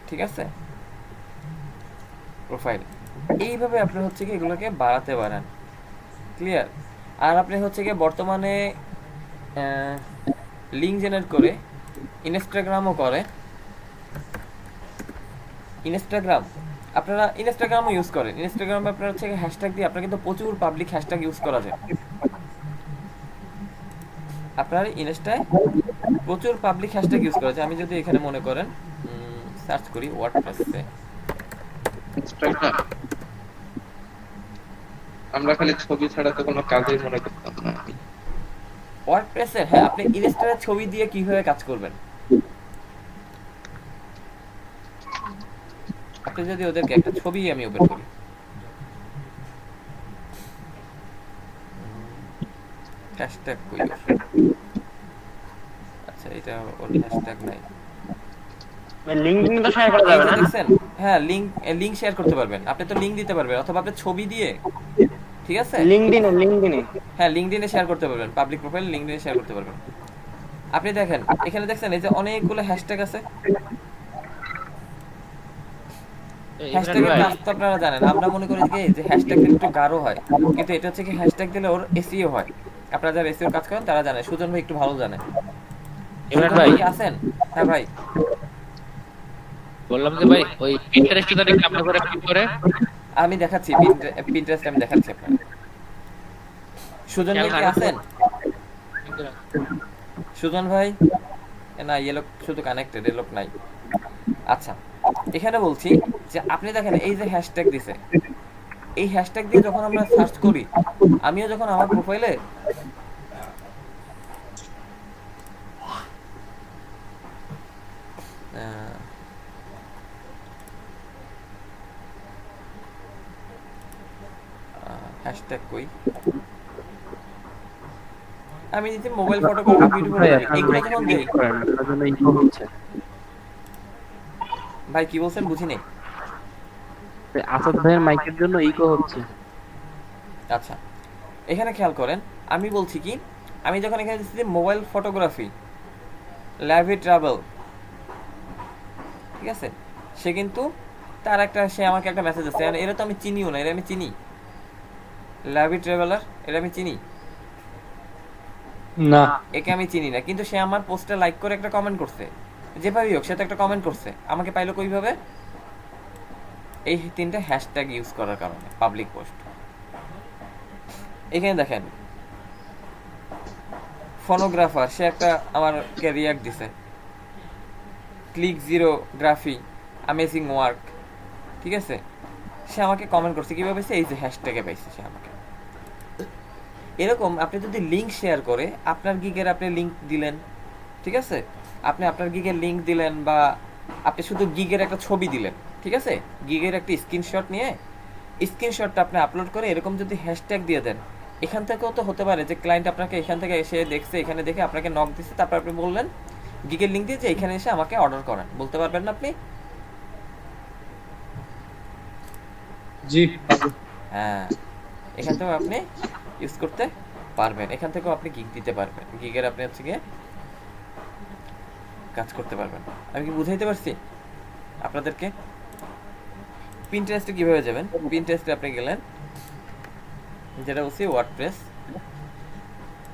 ঠিক আছে? প্রোফাইল এইভাবে আপনি হচ্ছে কি এগুলোকে বাড়াতে পারেন, ক্লিয়ার? আর আপনি হচ্ছে কি বর্তমানে লিঙ্ক জেনারেট করে ইনস্টাগ্রামও করে। ইনস্টাগ্রাম আপনারা ইনস্টাগ্রামও ইউজ করেন, ইনস্টাগ্রামে আপনার হচ্ছে হ্যাশট্যাগ দিয়ে আপনার কিন্তু প্রচুর পাবলিক হ্যাশট্যাগ ইউজ করা যায়। আপনার ইনস্টায় প্রচুর পাবলিক হ্যাশট্যাগ ইউজ করা যায়। আমি যদি এখানে মনে করেন সার্চ করি ওয়ার্ডপ্রেসে,
আমরা খালি ছবি ছাড়া তো কোনো কাজই মনে করতাম না।
ওয়ার্ডপ্রেসে হ্যাঁ, আপনি ইনস্টার ছবি দিয়ে কিভাবে কাজ করবেন? আপনি যদি ওদেরকে একটা ছবি আমি ওপেন করি, হ্যাশট্যাগ কই? আচ্ছা, এটা ওর হ্যাশট্যাগ নাই।
লিংকডইন তো শেয়ার করা যাবে না?
দেখছেন? হ্যাঁ, লিংক শেয়ার করতে পারবেন। আপনি তো লিংক দিতে পারবেন, অথবা আপনি ছবি দিয়ে, ঠিক আছে?
লিংকডইনে
হ্যাঁ, লিংকডইনে শেয়ার করতে পারবেন, পাবলিক প্রোফাইল লিংকডইনে শেয়ার করতে পারবেন। আপনি দেখেন এখানে দেখছেন এই যে অনেকগুলো হ্যাশট্যাগ আছে। হ্যাশট্যাগের কাজ তো আপনারা জানেন। আমরা মনে করি যে হ্যাশট্যাগ দিলে একটু গাঢ় হয়, কিন্তু এটা হচ্ছে কি হ্যাশট্যাগ দিলে ওর এসইও হয়। আপনারা যারা এসইও কাজ করেন তারা জানে, সুজন ভাই একটু ভালো জানে।
ইমরান ভাই
আছেন? হ্যাঁ ভাই,
বললাম যে ভাই ওই পিন্টারেস্টে তো কেমন করে ক্লিক করে
আমি দেখাচ্ছি, পিন্টারেস্ট আমি দেখাচ্ছি আপনাকে। সুজন ভাই কি আছেন? সুজন ভাই না, এই লোক শুধু কানেক্টেড, এই লোক নাই। আচ্ছা, এখানে বলছি যে আপনি দেখেন এই যে হ্যাশট্যাগ দিছে, এই হ্যাশট্যাগ দিয়ে যখন আমরা সার্চ করি, আমিও যখন আমার প্রোফাইলে হ্যাশট্যাগ কই, আমি যদি মোবাইল ফটোগ্রাফি ভিডিও এগুলো যখন দেই, ভাই কি বলছেন বুঝি নাই।
আসাদ ভাইয়ের মাইকের জন্য ইকো হচ্ছে।
আচ্ছা, এখানে খেয়াল করেন, আমি বলছি কি, আমি যখন এখানে দিচ্ছি মোবাইল ফটোগ্রাফি লাভি ট্রাভেল, ঠিক আছে? সে কিন্তু তার একটা, সে আমাকে একটা মেসেজ আছে, এরা তো আমি চিনিও না, এরা আমি চিনি, লাভি ট্রাভেলার, এরা আমি চিনি
না,
একে আমি চিনি না, কিন্তু সে আমার পোস্টে লাইক করে একটা কমেন্ট করছে, যেভাবেই হোক সে তো একটা কমেন্ট করছে, আমাকে পাইলো কইভাবে? এই তিনটা হ্যাশট্যাগ ইউজ করার কারণে, পাবলিক পোস্ট। এখানে দেখেন ফোনোগ্রাফার, সে একটা আমাকে রিয়াক্ট দিছে, ক্লিক জিরো গ্রাফি অ্যামেজিং ওয়ার্ক, ঠিক আছে? সে আমাকে কমেন্ট করছে, কিভাবে পাইছে? এই যে হ্যাশট্যাগে পাইছে সে আমাকে। এরকম আপনি যদি লিঙ্ক শেয়ার করে, আপনার গিগের আপনি লিঙ্ক দিলেন, ঠিক আছে? আপনি আপনার গিগের লিঙ্ক দিলেন, বা আপনি শুধু গিগের একটা ছবি দিলেন, ঠিক আছে? গিগের একটা স্ক্রিনশট নিয়ে স্ক্রিনশটটা আপনি আপলোড করে এরকম যদি হ্যাশট্যাগ দিয়ে দেন, এখান থেকেও তো হতে পারে যে ক্লায়েন্ট আপনাকে এখান থেকে এসে দেখছে, এখানে দেখে আপনাকে নক দিচ্ছে, তারপর আপনি বললেন গিগের লিঙ্ক দিয়ে যে এখানে এসে আমাকে অর্ডার করেন, বলতে পারবেন না আপনি?
জি,
হ্যাঁ, এখান থেকেও আপনি ইউজ করতে পারবেন, এখান থেকেও আপনি গিগ দিতে পারবেন, গিগের আপনি হচ্ছে গিয়ে কাজ করতে পারবেন। আমি কি বুঝাইতে পারছি আপনাদেরকে? পিন্টারেস্টে কিভাবে যাবেন? পিন্টারেস্টে আপনি গেলেন, যেটা বলছি ওয়ার্ডপ্রেস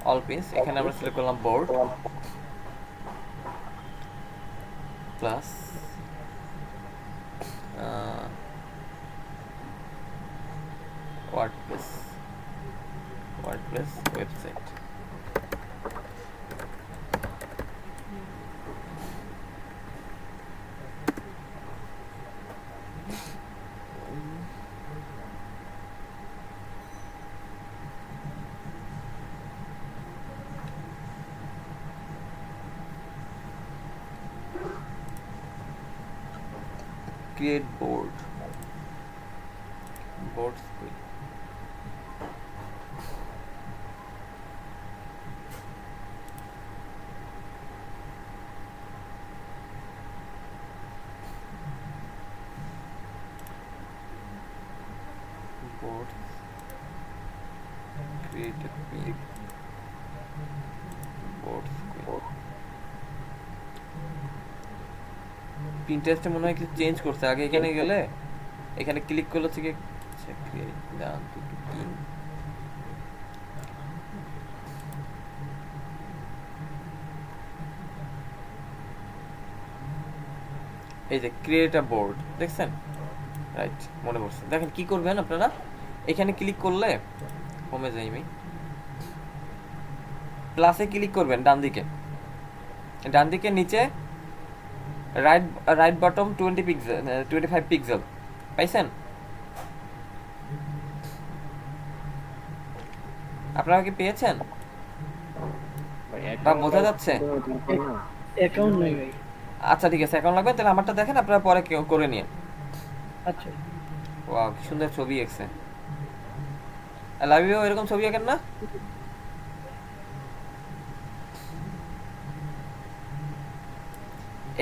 অল পিনস, এখানে আমরা সিলেক্ট করলাম board plus WordPress website. Create board screen, board create a pin board screen। পিন্টারেস্টে মনে হয় কিছু চেঞ্জ করছে, আগে এখানে গেলে এখানে ক্লিক করলে হচ্ছে ক্রিয়েট ডান টু পিন, এই যে ক্রিয়েট আ বোর্ড দেখছেন, রাইট মনে পড়ছে। দেখেন কি করবেন আপনারা, এখানে ক্লিক করলে হোমে যাই আমি, প্লাসে ক্লিক করবেন ডান দিকে নিচে রাইট বটম 25 পিক্সেল পাইছেন? আপনারা কি পেয়েছেন বা বোঝা যাচ্ছে?
অ্যাকাউন্ট নাই ভাই।
আচ্ছা ঠিক আছে, অ্যাকাউন্ট লাগবে তাহলে আমারটা দেখেন, আপনারা পরে করে নিন।
আচ্ছা
ওয়াও কি সুন্দর ছবি এঁকেছে। লাভ ইউ, এরকম ছবি আঁকেন না?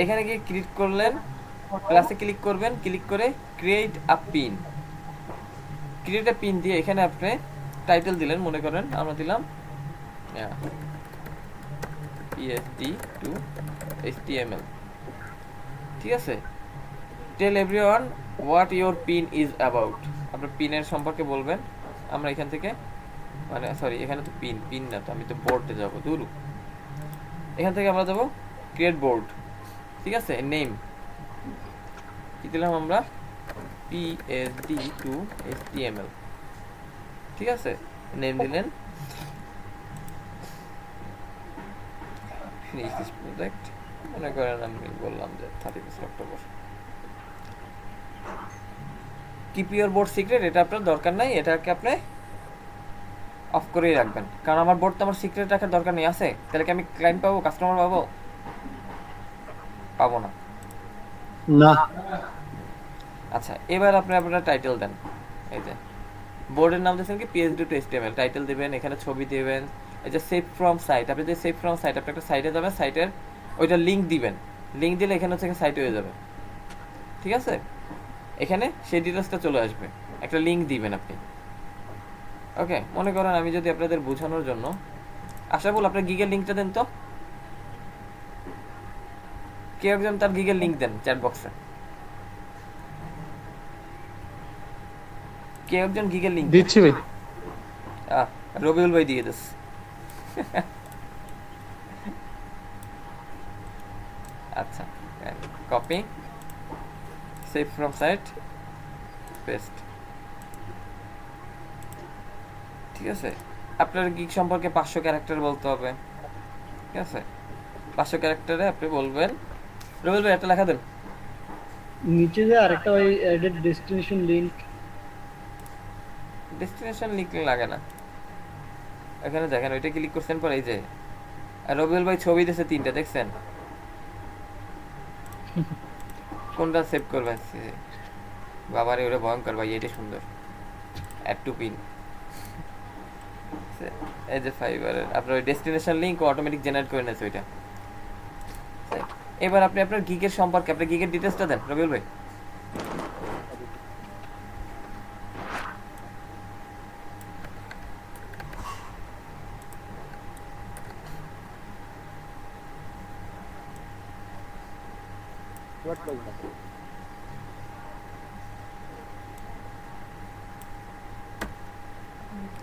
এখানে গিয়ে ক্লিক করলেন, প্লাসে ক্লিক করবেন, ক্লিক করে ক্রিয়েট আ পিন দিয়ে এখানে আপনি টাইটেল দিলেন, মনে করেন আমরা দিলাম PSD to HTML, ঠিক আছে। Tell everyone what your pin is about, আপনার পিনের সম্পর্কে বলবেন। আমরা এখান থেকে মানে সরি এখানে তো পিন না তো, আমি তো বোর্ডে যাবো দূর। এখান থেকে আমরা যাবো ক্রিয়েট বোর্ড, ঠিক আছে। নেম কি দিলাম আমরা, PSD to HTML, ঠিক আছে। নেম দিলেন, ফিনিশ দিস প্রজেক্ট, মনে করেন আমি বললাম যে 31 October. Keep your board secret, এটা আপনার দরকার নাই, এটাকে আপনি অফ করেই রাখবেন, কারণ আমার বোর্ড তো আমার সিক্রেট রাখার দরকার নেই। আছে তাহলে কি আমি ক্লায়েন্ট পাবো, কাস্টমার পাবো না। আচ্ছা এবার আপনি আপনার টাইটেল দেন, এই যে বোর্ডের নাম দিয়েছেন কি PSD to HTML, টাইটেল দিবেন, এখানে ছবি দিবেন। এই যে সেভ ফ্রম সাইট, আপনি যে সেভ ফ্রম সাইট, আপনি একটা সাইটে যাবেন, সাইটের ওইটা লিঙ্ক দিবেন, লিঙ্ক দিলে এখানে হচ্ছে সাইট হয়ে যাবে, ঠিক আছে। এখানে সেই ডিটেলসটা চলে আসবে, একটা লিঙ্ক দিবেন আপনি। ওকে, মনে করেন আমি যদি আপনাদের বোঝানোর জন্য, আশাফুল আপনার গিগের লিঙ্কটা দেন তো, কেউ একজন তার গিগের লিঙ্ক দেন চ্যাট বক্সে, কেউ একজন গিগের লিঙ্ক
দিচ্ছি ভাই।
রবিউল ভাই দিয়ে দিস। আচ্ছা copy, save from site, paste, ঠিক আছে। আপনার গিগ সম্পর্কে 500 ক্যারেক্টার বলতে হবে, ঠিক আছে। 500 ক্যারেক্টারে আপনি বলবেন, রবিউল ভাই একটা লেখা দেন।
নিচে যে আরেকটা ওই এডেড ডেস্টিনেশন লিংক
লাগে না, এখানে দেখেন ওইটা ক্লিক করছেন পরে এই যে রবিউল ভাই ছবি দিয়েছে 3টা, দেখছেন? কোনটা সেভ করবেন? বাবারে ওটা ভয়ঙ্কর ভাই, এটা সুন্দর। অ্যাড টু পিন, এই যে ফাইবারের আপনার ওই ডেস্টিনেশন লিংক অটোমেটিক জেনারেট করে নিয়েছে ওইটা। এবার আপনি আপনার গিগের সম্পর্কে আপনার গিগের ডিটেইলসটা দেন রবিউল ভাই।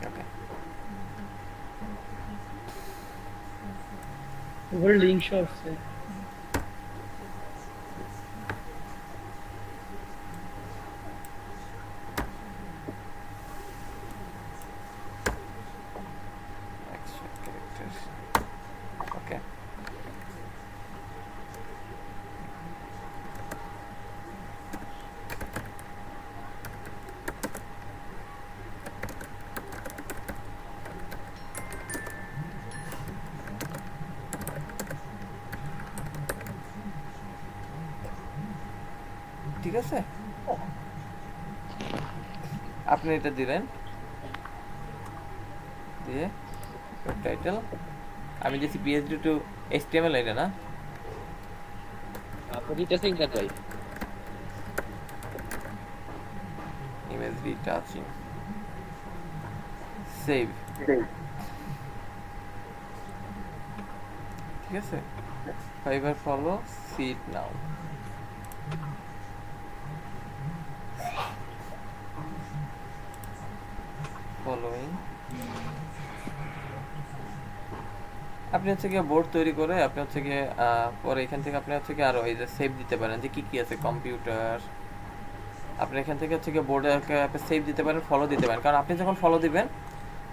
ওকে
ওর লিংক শো আছে
ওকে ঠিক আছে আপনি এটা দিলেন দিয়ে টাইটেল আমি দিছি PhD টু HTML এটা না
আপনি রিটাচিং দেন ভাই
ইমেজ রিটাচিং সেভ ঠিক আছে ফাইবার ফলো সিট নাও ফলোইং আপনি হচ্ছে গিয়ে বোর্ড তৈরি করে আপনি হচ্ছে গিয়ে পরে এখান থেকে আপনি হচ্ছে গিয়ে আরো এই যে সেভ দিতে পারেন যে কি কি আছে কম্পিউটার আপনি এখান থেকে হচ্ছে গিয়ে বোর্ডে আপনি সেভ দিতে পারেন ফলো দিতে পারেন কারণ আপনি যখন ফলো দিবেন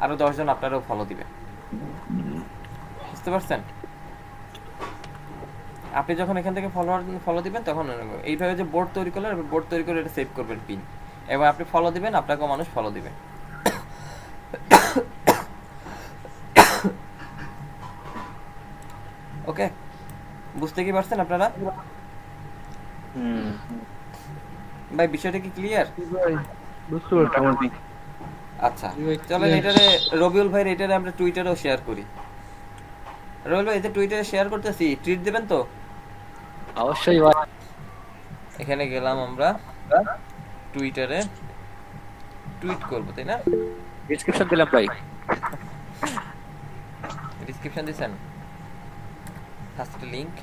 আরো 10 জন আপনারও ফলো দিবে বুঝতে পারছেন আপনি যখন এখান থেকে ফলো দিবেন তখন এইভাবে যে বোর্ড তৈরি করলে বোর্ড তৈরি করে এটা সেভ করবেন পিন এবং আপনি ফলো দিবেন আপনাকেও মানুষ ফলো দিবে ওকে বুঝতে কি পারছেন আপনারা ভাই বিষয়টা কি ক্লিয়ার
বুঝতে পারছি
আচ্ছা চলেন এটারে রবিউল ভাই এটারে আমরা টুইটারেও শেয়ার করি রবিউল ভাই এটা টুইটারে শেয়ার করতেছি ট্রিট দিবেন তো
অবশ্যই ভাই
এখানে গেলাম আমরা টুইটারে টুইট করব তাই না
ডেসক্রিপশন দিলাম ভাই
ডেসক্রিপশন দিছেন ফার্স্ট লিংক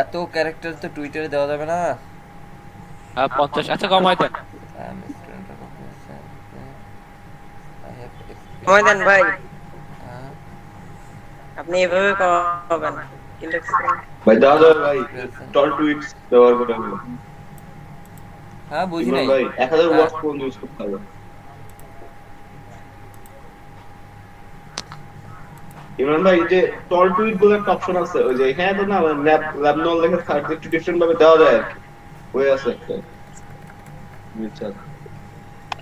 এত ক্যারেক্টার তো টুইটারে দেওয়া যাবে না
50 আচ্ছা কমাই দেন
কমাই দেন ভাই আপনি এভাবে করবেন কি লিখছেন
ভাই দাও দাও ভাই টল টুইটস ব্যবহার করে আমি
হ্যাঁ বুঝি নাই
ভাই 1000 ওয়াট ফোন ইউজ করতে হবে ইমরান ভাই যে টল টুইট বলে একটা অপশন আছে ওই যে এখানে তো না ল্যাব নল লেখা সার্চ একটু ডিফারেন্ট ভাবে দেওয়া যায় আর কি ওই আছে একটা বুঝছেন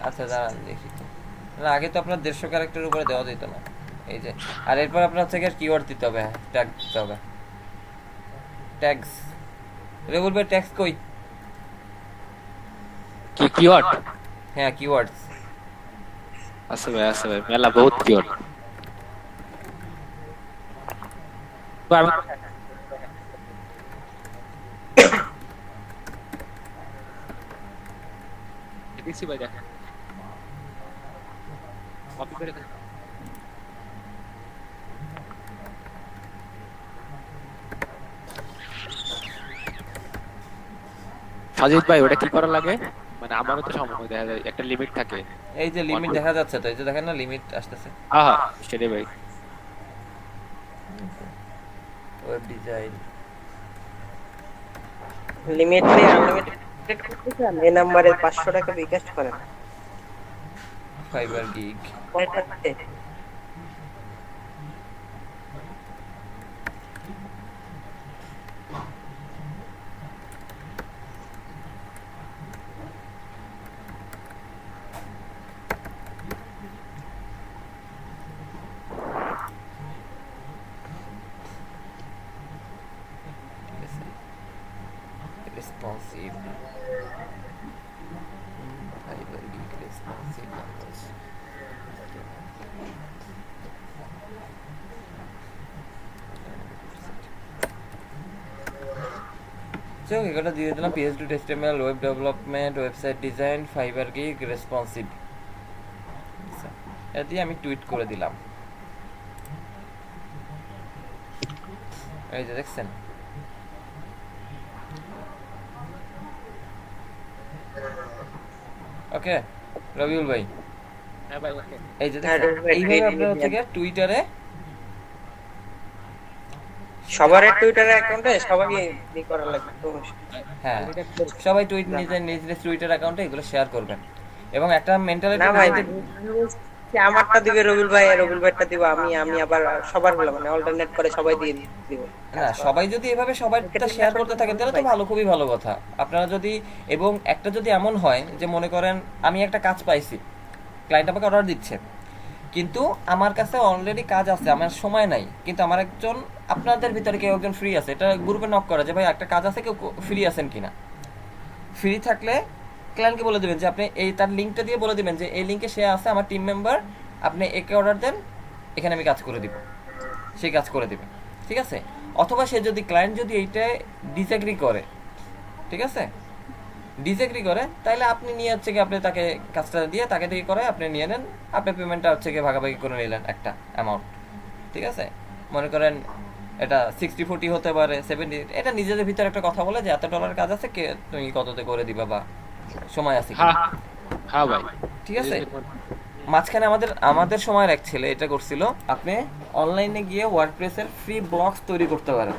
আচ্ছা দাঁড়ান দেখি তো না আগে তো আপনার 150 ক্যারেক্টারের উপরে দেওয়া যেত না এই যে আর এরপর আপনার হচ্ছে কিওয়ার্ড দিতে হবে ট্যাগ দিতে হবে ট্যাগস রেগুল ভাই ট্যাগস কই
কি কিওয়ার্ড
হ্যাঁ কিওয়ার্ডস
আছে ভাই মেলা বহুত কিওয়ার্ড দেখছি ভাই দেখেন কপি করে দেন সাজিদ ভাই ওটা কি করা লাগে মানে আমারও তো সময় দেখা যায় একটা লিমিট থাকে
এই যে লিমিট দেখা যাচ্ছে তো এই যে দেখেন না লিমিট আসতেছে
হ্যাঁ সেটাই ভাই
ওয়েব ডিজাইন
লিমিট নেই আনলিমিটেড করতে চান এই নম্বরে 500 টাকা বিকাশ করেন
ফাইবার গিগ
কয়টাতে
responsive fiber gig responsive language so এগুলো দিয়ে দিলাম PHP to HTML web development website design fiber gig responsive এটা দিয়ে আমি টুইট করে দিলাম এই যে দেখছেন ওকে রবিউল ভাই
হ্যাঁ ভাই ওকে
এই যে দেখেন, এইভাবে আপনার হচ্ছে গিয়ে টুইটারে
সবার টুইটার অ্যাকাউন্টে সবাইকে ই করা লাগবে তো।
হ্যাঁ সবাই নিজের নিজ টুইটার অ্যাকাউন্টে এগুলো শেয়ার করবেন এবং একটা মেন্টালিটি
না ভাই কি আমারটা দিবে রবিউল ভাই আর রবিউল ভাইটা দিব আমি আবার সবার হলো মানে অল্টারনেট করে সবাই দিয়ে দিব।
না সবাই যদি এভাবে সবাইটা শেয়ার করতে থাকেন তাহলে তো ভালো, খুবই ভালো কথা। আপনারা যদি এবং একটা যদি এমন হয় যে মনে করেন আমি একটা কাজ পাইছি, ক্লায়েন্ট আমাকে অর্ডার দিচ্ছে, কিন্তু আমার কাছে অলরেডি কাজ আছে, আমার সময় নাই, কিন্তু আমার একজন আপনাদের ভিতরে কেউ একজন ফ্রি আছে, এটা গ্রুপে নক করে যে ভাই একটা কাজ আছে, কেউ ফ্রি আছেন কিনা। ফ্রি থাকলে ক্লায়েন্টকে বলে দেবেন যে আপনি এই তার লিঙ্কটা দিয়ে বলে দিবেন যে এই লিঙ্কে সে আছে আমার টিম মেম্বার, আপনি একে অর্ডার দেন, এখানে আমি কাজ করে দিব, সেই কাজ করে দিবে, ঠিক আছে। অথবা সে যদি ক্লায়েন্ট যদি এইটায় ডিসএগ্রি করে, ঠিক আছে, ডিসএগ্রি করে, তাহলে আপনি নিয়ে হচ্ছে কি আপনি তাকে কাজটা দিয়ে তাকে থেকে করে আপনি নিয়ে নেন, আপনি পেমেন্টটা হচ্ছে কি ভাগাভাগি করে নিলেন একটা অ্যামাউন্ট, ঠিক আছে। মনে করেন এটা 60-40 হতে পারে, 70, এটা নিজেদের ভিতরে একটা কথা বলে যে এত ডলার কাজ আছে, কে তুমি কততে করে দিবা বা সময় আছে কি।
হ্যাঁ ভাই
ঠিক আছে। মাঝখানে আমাদের সময়ের এক ছেলে এটা করছিল, আপনি অনলাইনে গিয়ে ওয়ার্ডপ্রেসের ফ্রি ব্লগস তৈরি করতে পারেন,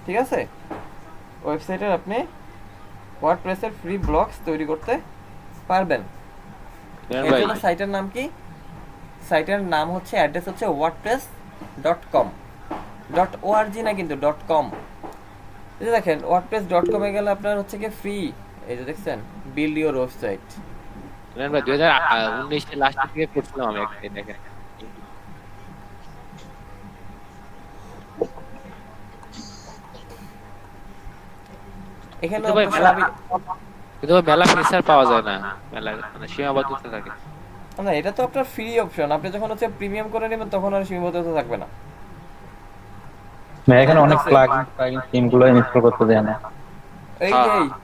ঠিক আছে। ওয়েবসাইটের আপনি ওয়ার্ডপ্রেসের ফ্রি ব্লগস তৈরি করতে পারবেন। এর জন্য সাইটের নাম কি? সাইটের নাম হচ্ছে, অ্যাড্রেস হচ্ছে wordpress.com, .org না কিন্তু .com। এই যে দেখেন wordpress.com এ গেলে আপনার হচ্ছে কি ফ্রি, এই যে দেখছেন বিল্ড ইওর ওয়েবসাইট।
ভাই 2019 এর লাস্ট থেকে পড়ছিলাম আমি একটা, দেখেন
এখানে
কিন্তু মেলা ফিচার পাওয়া যায় না, মেলা মানে সীমাবদ্ধতা থাকে।
না এটা তো আপনার ফ্রি অপশন, আপনি যখন হচ্ছে প্রিমিয়াম করে নেবেন তখন আর সীমাবদ্ধতা থাকবে না।
এখানে অনেক প্লাগইন থিমগুলো ইনস্টল করতে দেয় না।
এই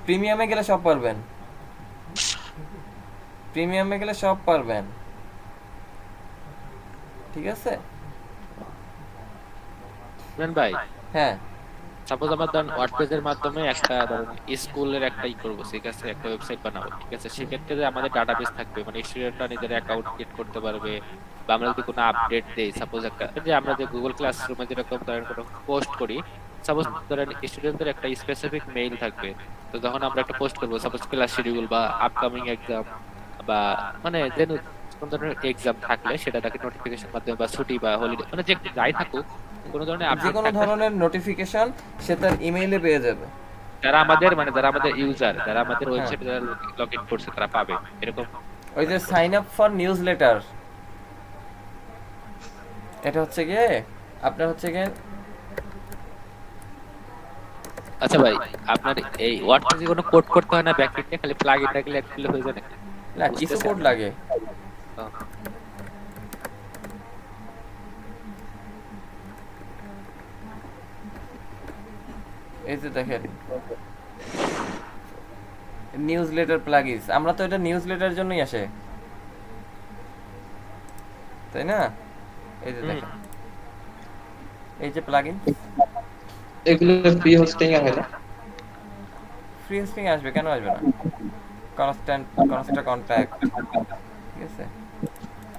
প্রিমিয়ামে গেলে সব পারবেন, প্রিমিয়ামে গেলে সব পারবেন, ঠিক আছে
ভাই।
হ্যাঁ
সাপোজ আমরা ধরেন ওয়ার্ডপ্রেসের মাধ্যমে একটা ধরেন স্কুলের একটা করব, ঠিক আছে, একটা ওয়েবসাইট বানাবো, ঠিক আছে। সেক্ষেত্রে যে আমাদের ডাটাবেস থাকবে, মানে স্টুডেন্টরা নিজের অ্যাকাউন্ট ক্রিয়েট করতে পারবে, বা আমরা যদি কোনো আপডেট দেই, সাপোজ একটা যে আমরা যে গুগল ক্লাসরুমে যেরকম ধরেন কোনো পোস্ট করি, সাপোজ ধরেন স্টুডেন্টদের একটা স্পেসিফিক মেইল থাকবে, তো যখন আমরা একটা পোস্ট করবো, সাপোজ ক্লাস শিডিউল বা আপকামিং এক্সাম বা মানে যে কোন ধরনের এক্সাম থাকলে সেটা তাকে নোটিফিকেশন মাধ্যমে বা ছুটি বা হলিডে মানে যে যাই থাকুক কোনো ধরনের
যে কোনো ধরনের নোটিফিকেশন সে তার ইমেইলে পেয়ে যাবে।
যারা আমাদের ইউজার, যারা আমাদের ওয়েবসাইটে যারা লগইন করছে তারা পাবে এরকম।
ওই যে সাইন আপ ফর নিউজলেটার, এটা হচ্ছে গিয়ে আপনার হচ্ছে গিয়ে
আচ্ছা ভাই আপনার এই ওয়ার্ডপ্রেসে কোনো কোড করতে হয় না, ব্যাকএন্ডে খালি প্লাগইন রাখলে অ্যাক্টিভ হয়ে যায় নাকি?
না কিছু কোড লাগে। এই যে দেখেন নিউজলেটার প্লাগইনস, আমরা তো এটা নিউজলেটারের জন্যই আসে, তাই না? এই যে দেখেন এই যে প্লাগইন,
এগুলো ফ্রি হোস্টিং এ হয় না?
ফ্রি হোস্টিং আসবে, কেন আসবে না? কনস্ট্যান্ট কন্ট্যাক্ট, ঠিক আছে।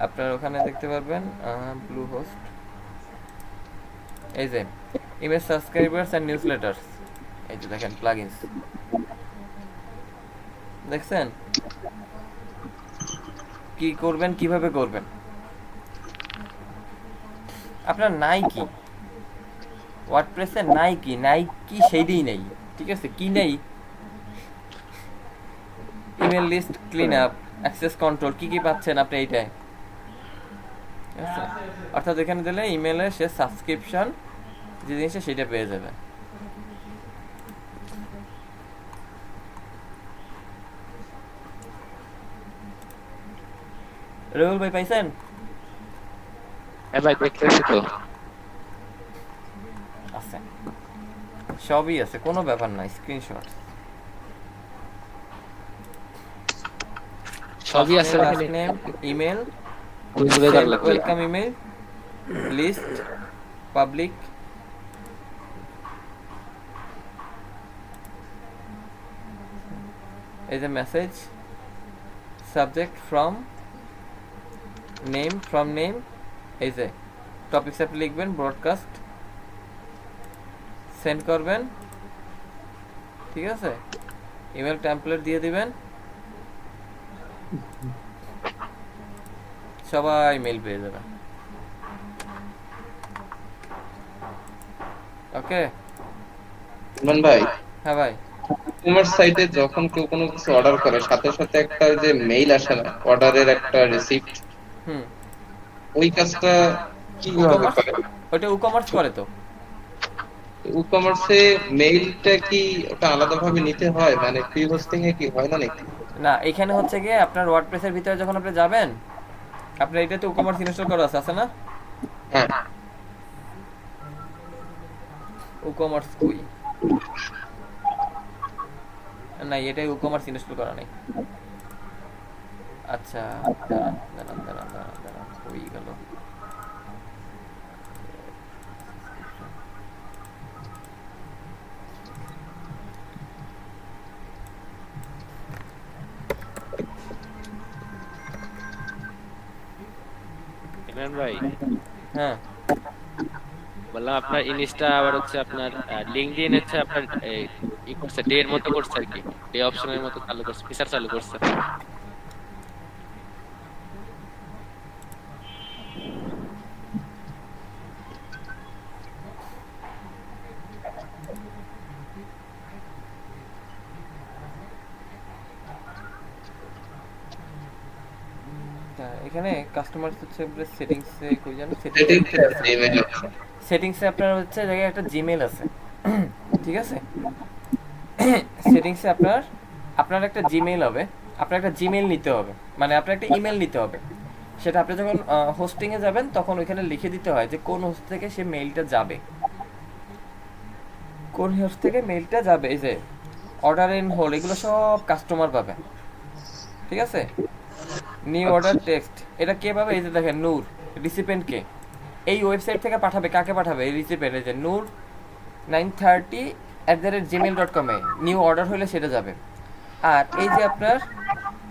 আপনারা ওখানে দেখতে পারবেন ব্লু হোস্ট, এই যে ইমেজ সাবস্ক্রাইবারস এন্ড নিউজলেটারস, এই যে দেখেন প্লাগইনস, দেখছেন কি করবেন, কিভাবে করবেন। আপনার নাইকি ওয়ার্ডপ্রেসে নাইকি সেইটাই নেই, ঠিক আছে, কি নেই? Email list clean up, access control, কি পাচ্ছেন আপনি এইটাই, ঠিক আছে। অর্থাৎ এখানে দিলে ইমেলের সে সাবস্ক্রিপশন যে জিনিসটা সেটা পেয়ে যাবে। রুল ভাই পাইছেন?
হ্যাঁ ভাই দেখতেছি তো,
আছে সবই আছে, কোনো ব্যাপার না, স্ক্রিনশট
সবই আছে।
Last name, email, welcome email, list, public, এই যে মেসেজ, সাবজেক্ট ফ্রম নেম, এই যে টপিকস আপনি লিখবেন, ব্রডকাস্ট সেন্ড করবেন, ঠিক আছে। ইমেল টেমপ্লেট দিয়ে দিবেন, সবাই মেল পেয়ে যাবে। ওকে
ইমরান ভাই,
হ্যাঁ ভাই,
তোমার সাইটে যখন কেউ কোনো কিছু অর্ডার করে সাথে সাথে একটা যে মেইল আসে না, অর্ডারের একটা রিসিপ্ট, ওই কাজটা কিভাবে করে?
ওটা ই-কমার্স করে তো।
ই-কমার্সে মেইলটা কি ওটা আলাদাভাবে নিতে হয়, মানে প্রি হোস্টিং এ কি হয় না নাকি?
না, এখানে হচ্ছে গিয়ে আপনার ওয়ার্ডপ্রেসের ভিতরে যখন আপনি যাবেন, আপনার এটাতে ই-কমার্স ইনস্টল করা আছে না?
হ্যাঁ।
ই-কমার্স কই? না, এটা ই-কমার্স ইনস্টল করা নেই। আচ্ছা, দাঁড়ান, কই গেল?
ইমরান ভাই,
হ্যাঁ
বললাম আপনার ইনস্টা আবার হচ্ছে আপনার লিঙ্কডইন হচ্ছে আপনার ই করছে, ডে এর মতো করছে আর কি, ডে অপশনের মতো চালু করছে, ফিচার চালু করছে।
এখানে কাস্টমার হচ্ছে সেটিংসে কই জানো, সেটিংসে আপনার হচ্ছে জায়গায় একটা জিমেইল আছে, ঠিক আছে। সেটিংসে আপনার একটা জিমেইল হবে, আপনার একটা জিমেইল নিতে হবে, মানে আপনার একটা ইমেল নিতে হবে। সেটা আপনি যখন হোস্টিং এ যাবেন তখন ওইখানে লিখে দিতে হয় যে কোন হোস্ট থেকে সে মেইলটা যাবে, কোন হোস্ট থেকে মেইলটা যাবে। এই যে অর্ডার ইন হোল, এগুলো সব কাস্টমার পাবে, ঠিক আছে। নিউ অর্ডার টেক্সট, এটা কে পাবে? এই যে দেখেন নূর, রিসিপেন্ট কে, এই ওয়েবসাইট থেকে পাঠাবে, কাকে পাঠাবে? এই রিসিপেন্ট, এই যে নূর 930@gmail.com এ নিউ অর্ডার হলে সেটা যাবে। আর এই যে আপনার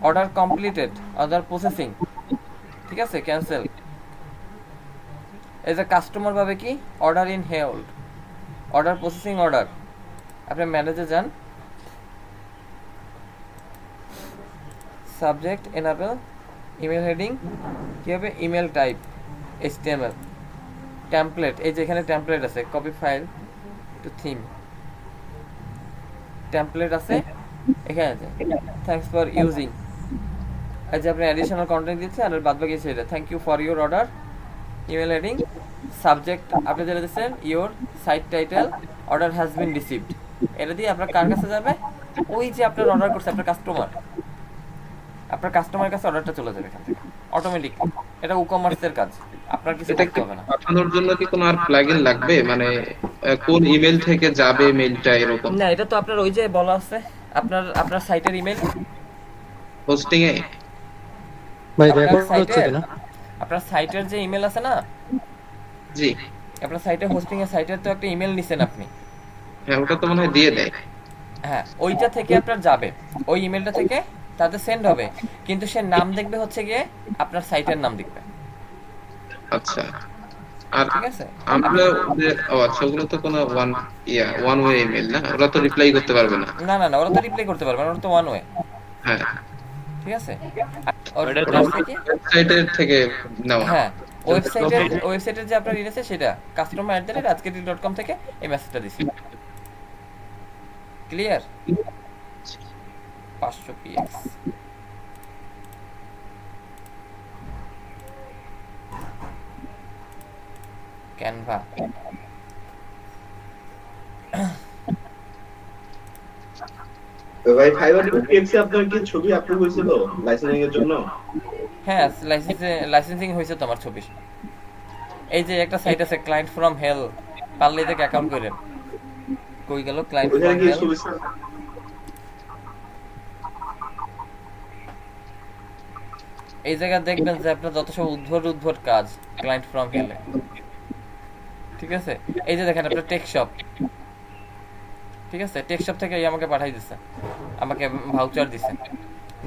অর্ডার কমপ্লিটেড, অর্ডার প্রসেসিং, ঠিক আছে, ক্যান্সেল, এই যে কাস্টমার পাবে কি? Order in hold, order processing order. আপনি ম্যানেজে যান, সাবজেক্ট এনাবেল, ইমেল হেডিং কি হবে? ইমেল টাইপ HTML, টেমপ্লেট, এই যে এখানে টেমপ্লেট আছে, copy file to theme, template আছে এখানে আছে। থ্যাঙ্কস ফর ইউজিং, এই যে আপনি অ্যাডিশনাল কন্টেন্ট দিচ্ছে, আর বাদ বাকি সেটা thank you for your order. Email heading, subject আপনি যেটা দিচ্ছেন your site title, order has been received, এটা দিয়ে আপনার কার কাছে যাবে? ওই যে আপনার অর্ডার করছে আপনার কাস্টমার, আপনার কাস্টমারের কাছে অর্ডারটা চলে যাবে এখান থেকে অটোমেটিক। এটা ই-কমার্সের কাজ, আপনার কিছু করতে হবে না।
পাঠানোর জন্য কি কোনো আর প্লাগইন লাগবে, মানে কোন ইমেল থেকে যাবে মেইলটা এরকম?
না, এটা তো আপনার ওই যে বলা আছে, আপনার সাইটের ইমেল
হোস্টিং এ।
ভাই রেকর্ড হচ্ছে না?
আপনার সাইটের যে ইমেল আছে না,
জি,
আপনার সাইটের হোস্টিং এর সাইটের তো একটা ইমেল নিছেন আপনি।
হ্যাঁ, ওটা তো মনে হয় দিয়ে দেয়।
হ্যাঁ, ওইটা থেকে আপনার যাবে, ওই ইমেলটা থেকে তাতে সেন্ড হবে, কিন্তু সে নাম দেখবে হচ্ছে গিয়ে আপনার সাইটের নাম দেখবে।
আচ্ছা, আর
ঠিক আছে,
আমরা আচ্ছা, ওগুলো তো কোনো ওয়ান ওয়ে ইমেল না, ওরা তো রিপ্লাই করতে পারবে না।
না, ওরা তো রিপ্লাই করতে পারবে না, ওরা তো ওয়ান ওয়ে।
হ্যাঁ,
ঠিক আছে,
ওয়েবসাইটের থেকে নেওয়া।
হ্যাঁ, ওয়েবসাইটের যে আপনার ইমেল আছে সেটা customer@rajketi.com থেকে এই মেসেজটা দিছি। ক্লিয়ার? 500 px Canva.
ভাই ফাইবার টিএক্সি আপনার কি ছবি আপলোড হয়েছিল লাইসেন্সিং এর জন্য?
হ্যাঁ, লাইসেন্সিং হয়েছে তো আমার ছবি। এই যে একটা সাইট আছে ক্লায়েন্ট ফ্রম হেল, পারলে থেকে অ্যাকাউন্ট করেন। কই গেল ক্লায়েন্ট ফ্রম হেল? এই জায়গায় দেখবেন যে আপনার যত সব উদ্ভট কাজ ক্লায়েন্ট ফ্রম হেলে, ঠিক আছে। এই যে দেখেন আপনার টেক শপ, ঠিক আছে, টেক শপ থেকে আমাকে পাঠাই দিচ্ছে, আমাকে ভাউচার দিছে।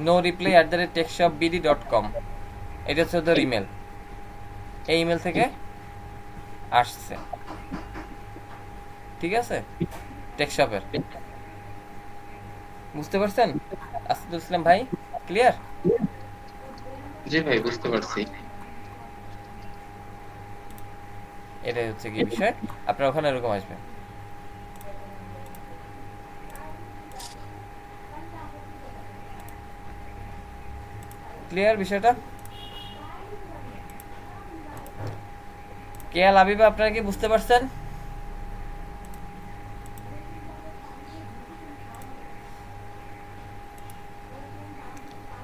noreply@techshopbd.com, এটা হচ্ছে ওদের ইমেল। এই ইমেল থেকে আসছে, ঠিক আছে, টেকশপের। বুঝতে পারছেন আসাদুল ইসলাম ভাই? ক্লিয়ার?
জি ভাই, বুঝতে পারছি।
এটাই হচ্ছে কি বিষয়, আপনার ওখানে এরকম আসবে। ক্লিয়ার বিষয়টা? কেয়াল আবিবা, আপনারা কি বুঝতে পারছেন?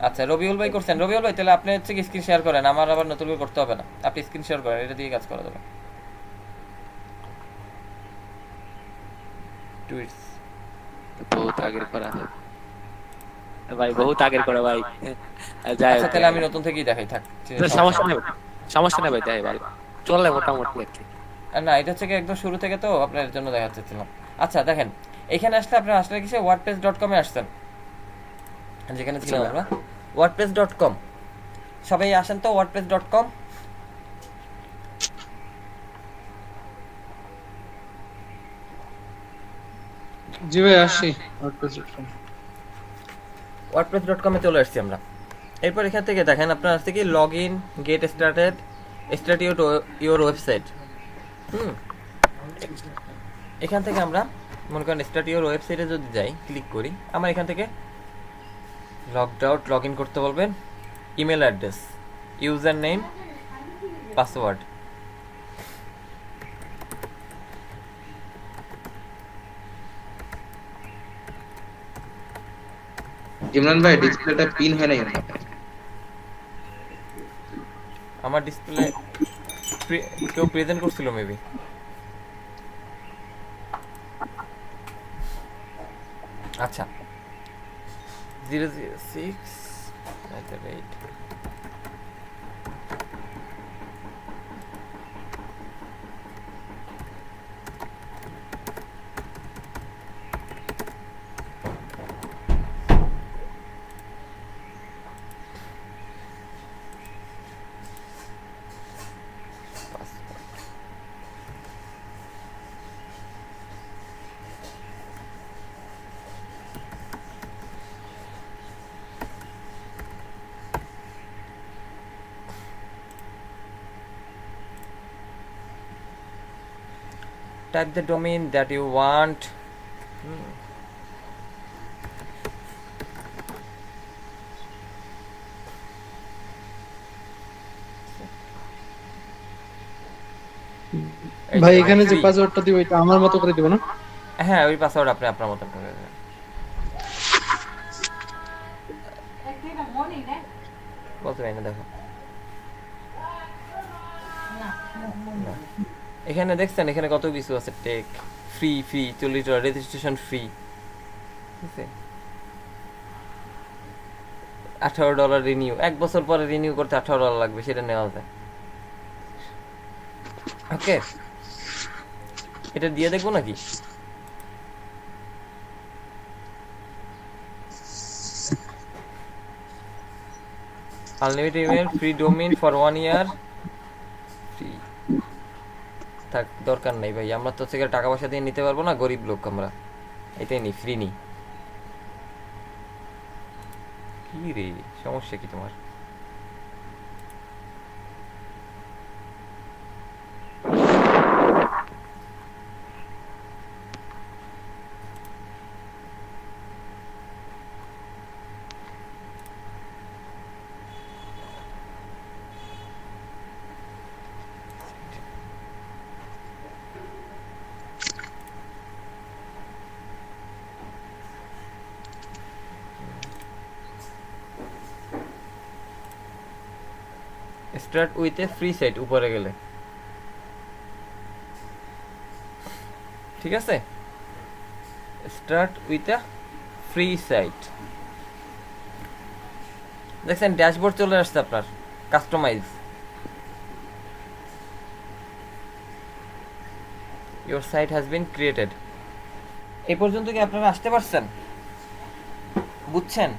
আচ্ছা, রবিউল ভাই করছেন। রবিউল ভাই, তাহলে আপনি হচ্ছে কি স্ক্রিন শেয়ার করেন, আমার আবার নতুন করে করতে হবে না, আপনি স্ক্রিন শেয়ার করেন, এটা দিয়ে কাজ করা যাবে। টুইটস
বহুত আগের করা ভাই, বহুত আগের করা ভাই। যাই
আচ্ছা, তাহলে আমি নতুন থেকেই দেখাই, থাক,
সমস্যা নেই, সমস্যা নেই ভাই, যাই ভাই চললে মোটামুটি আর কি।
না, এটা হচ্ছে কি একদম শুরু থেকে, তো আপনার জন্য দেখাচ্ছিলাম। আচ্ছা দেখেন, এখানে আসলে আপনার আসলে কি wordpress.com এ আসছেন, যেখানে ছিলাম আমরা, wordpress.com। সবাই আসেন তো wordpress.com।
জি ভাই আসি।
wordpress.com এ চলে আসছি আমরা। এরপর এখান থেকে দেখেন আপনার আসছে কি log in, get started, start your website. এখান থেকে আমরা মনে করেন স্টার্ট ইউর ওয়েবসাইটে যদি যাই, ক্লিক করি, আমার এখান থেকে লগ ইন করতে বলবেন। Email address, user name, password.
Imran ভাই, ডিসপ্লেটা পিন হয় নাই
আমার ডিসপ্লে কেউ প্রেজেন্ট করছিল মেবি। আচ্ছা, 006 type the domain that you want.
ভাই এখানে যে পাসওয়ার্ডটা দিব এটা আমার মতো করে দিব না?
হ্যাঁ, ওই পাসওয়ার্ড আপনি আপনার মতো করে দেবেন। বলতে পারি না, দেখো এখানে দেখছেন, এখানে কত কিছু আছে, take free, 40 dollar registration free, ঠিক আছে, $18 রিনিউ, 1 বছর পরে রিনিউ করতে $18 লাগবে, সেটা নেওয়া যায়। ওকে, এটা দিয়ে দেখবো নাকি? Unlimited email, free domain for 1 year, free. থাক, দরকার নাই ভাই, আমরা তো থেকে টাকা পয়সা দিয়ে নিতে পারবো না, গরিব লোক আমরা, এটাই নি, ফ্রি নি। কি রে, সমস্যা কি তোমার? Start with a free site, উপরে গেলে, ঠিক আছে, start with a free site. দেখছেন ড্যাশবোর্ড চলে আসছে আপনার, customize, your site has been created. এই পর্যন্ত কি আপনারা আসতে পারছেন? বুঝছেন?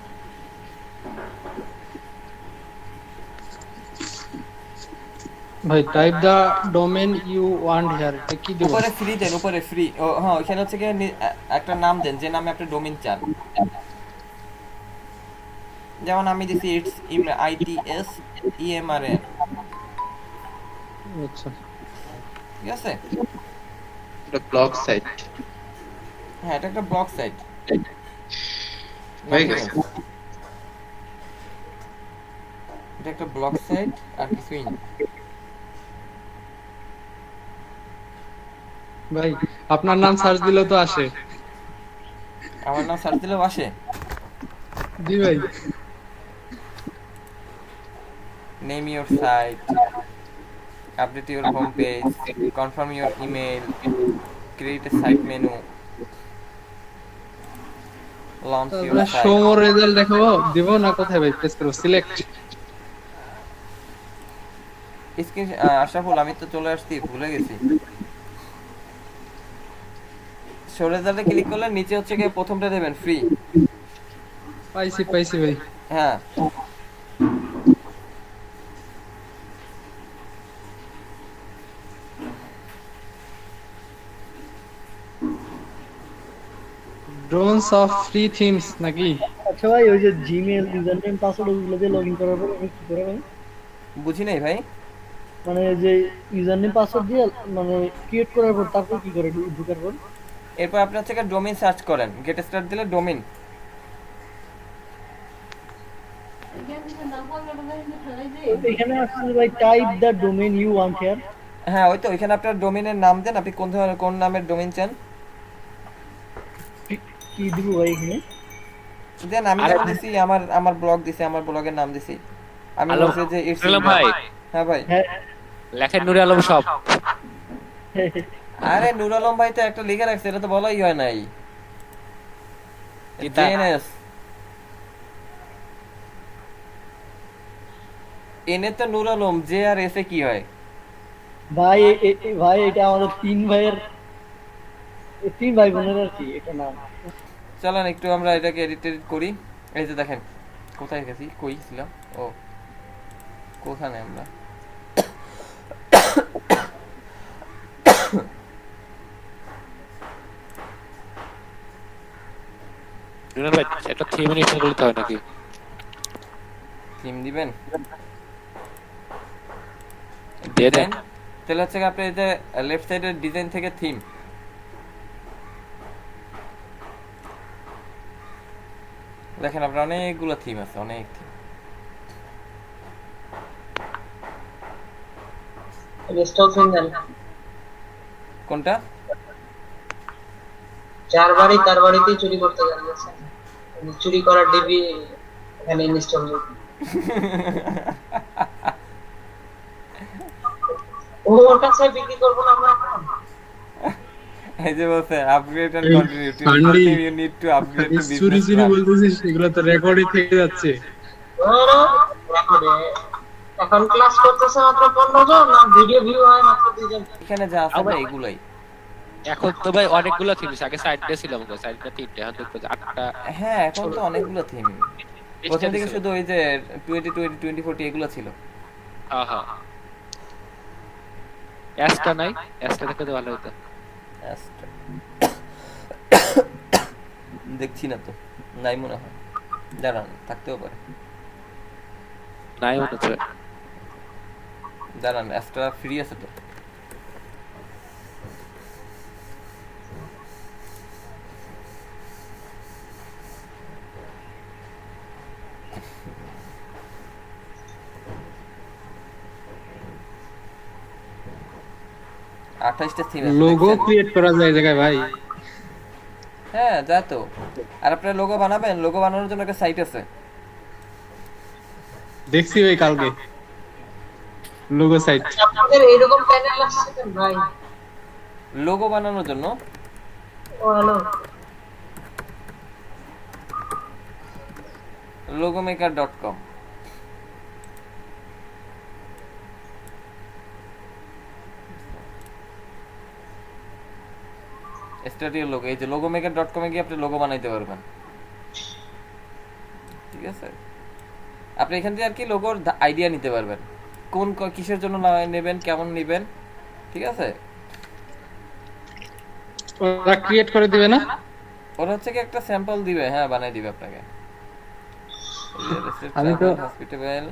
ভাই type the domain you want here এটা কি দেব?
উপরে ফ্রি দেন, উপরে ফ্রি। ও হ্যাঁ, ওখানে হচ্ছে কি একটা নাম দেন যে নামে আপনি ডোমেইন চান। যেমন আমি দিছি ইটস ITS EMRN।
আচ্ছা,
ঠিক আছে,
এটা ব্লগ সাইট।
হ্যাঁ এটা একটা ব্লগ সাইট।
হয়ে গেছে।
এটা একটা ব্লগ সাইট আর কিছুই না।
ভাই আপনার নাম সার্চ দিলে তো আসে।
আমার নাম সার্চ দিলেও আসে?
জি ভাই।
Name your site, update your home page, confirm your email, create a site menu, launch your
তাহলে
site.
শো মোর রেজাল্ট দেখাবো দিব না? কোথায় ভাই প্রেস করব? সিলেক্ট।
স্ক্রিন আশরাফুল, আমি তো চলে আসছি, ভুলে গেছি। শো রেজাল্টে ক্লিক করলে নিচে হচ্ছে গিয়ে প্রথমটা দেবেন ফ্রি।
পাইছি ভাই।
হ্যাঁ
ড্রোনস অফ ফ্রি থিমস নাকি?
আচ্ছা ভাই, ওই যে জিমেইল ইউজার নেম পাসওয়ার্ড ওগুলো দিয়ে লগইন করার পর আমি কি করে ভাই?
বুঝি নাই ভাই।
মানে যে ইউজার নেম পাসওয়ার্ড দিয়ে মানে ক্রিয়েট করার পর তারপর কি করে ঢোকার পর?
এরপর আপনি হচ্ছে গিয়ে ডোমেইন সার্চ করেন, গেট স্টার্ট দিলে ডোমেইন।
এখানে আসলে ভাই type the domain you want here.
হ্যাঁ ওই তো, ওইখানে আপনার ডোমেইনের নাম দেন, আপনি কোন ধরনের কোন নামের ডোমেইন চান
কি দিব ভাই এখানে?
দেন। আমি যেমন দিছি আমার ব্লগ দিছি, আমার ব্লগের নাম দিছি। আমি
হ্যালো
বলছি যে ইটস
ভাই।
হ্যাঁ ভাই,
লেখেন নুরে আলম সব।
আরে নূর আলম ভাই তো একটা লিখে রাখছে, এটা তো বলাই হয় নাই। জেএনএস এনে তো Nur Alam, J R S এ কি হয়
ভাই? ভাই এটা আমাদের তিন ভাই বোনের আর কি এটা নাম।
চলেন একটু আমরা এটাকে এডিট করি। এই যে দেখেন কোথায় গেছি, কই ছিলাম, ও কোথানে আমরা।
ভাই এটা থিম ইনস্টল করতে হয় নাকি?
থিম দিবেন
দিয়ে দেন।
তাহলে হচ্ছে আপনি এই যে লেফট সাইডের ডিজাইন থেকে থিম, দেখেন আপনার অনেকগুলো থিম আছে, অনেক থিম। কোনটা?
যার বাড়ি তার বাড়িতেই চুরি করতে যাচ্ছে, চুরি করার ডিবি এখানে ইনস্টল করতে। ওর কাছে বিক্রি করব না আমরা।
এই যে বলছে upgrade and continue, you need to upgrade to business.
চুরি বলতেছিস, এগুলো তো রেকর্ডই থেকে যাচ্ছে।
এখন ক্লাস করতেছে মাত্র 15 জন, না ভিডিও ভিউ হয় মাত্র 2 জন।
এখানে যা আছে না এগুলাই।
এখন তো ভাই অনেকগুলো থিম আছে, আগে সাইডে ছিল আমাদের সাইডে 3টে, এখন দেখতে 8টা।
হ্যাঁ এখন তো অনেকগুলো থিম। প্রথম দিকে শুধু ওই যে 2020 2040 এগুলো ছিল।
হ্যাঁ হ্যাঁ, অ্যাসটা নাই, অ্যাসটা দেখতে ভালো হতো।
অ্যাসটা দেখছি না তো, নাই মনে হয়, দাঁড়ান থাকতেও পারে,
নাই মনে হচ্ছে।
দাঁড়ান অ্যাসটা ফ্রি আছে তো।
লোগো ক্রিয়েট করা যায় জায়গায় ভাই।
হ্যাঁ যা তো। আর আপনারা লোগো বানাবেন, লোগো বানানোর জন্য একটা সাইট আছে,
দেখছি ভাই কালকে লোগো সাইট।
আপনাদের এরকম প্যানেল আছে কেন ভাই
লোগো বানানোর জন্য?
ও হ্যালো,
logomaker.com। স্টুডিও লোগো, এই যে logomaker.com এ গিয়ে আপনি লোগো বানাইতে পারবেন। ঠিক আছে, আপনি এখান থেকে আর কি লোগোর আইডিয়া নিতে পারবেন, কোন কিসের জন্য নেবেন, কেমন নেবেন, ঠিক আছে?
ওরা ক্রিয়েট করে দিবে না?
ওরা হচ্ছে কি একটা স্যাম্পল দিবে, হ্যাঁ বানাই দিবে আপনাকে।
আমি তো
হসপিটাল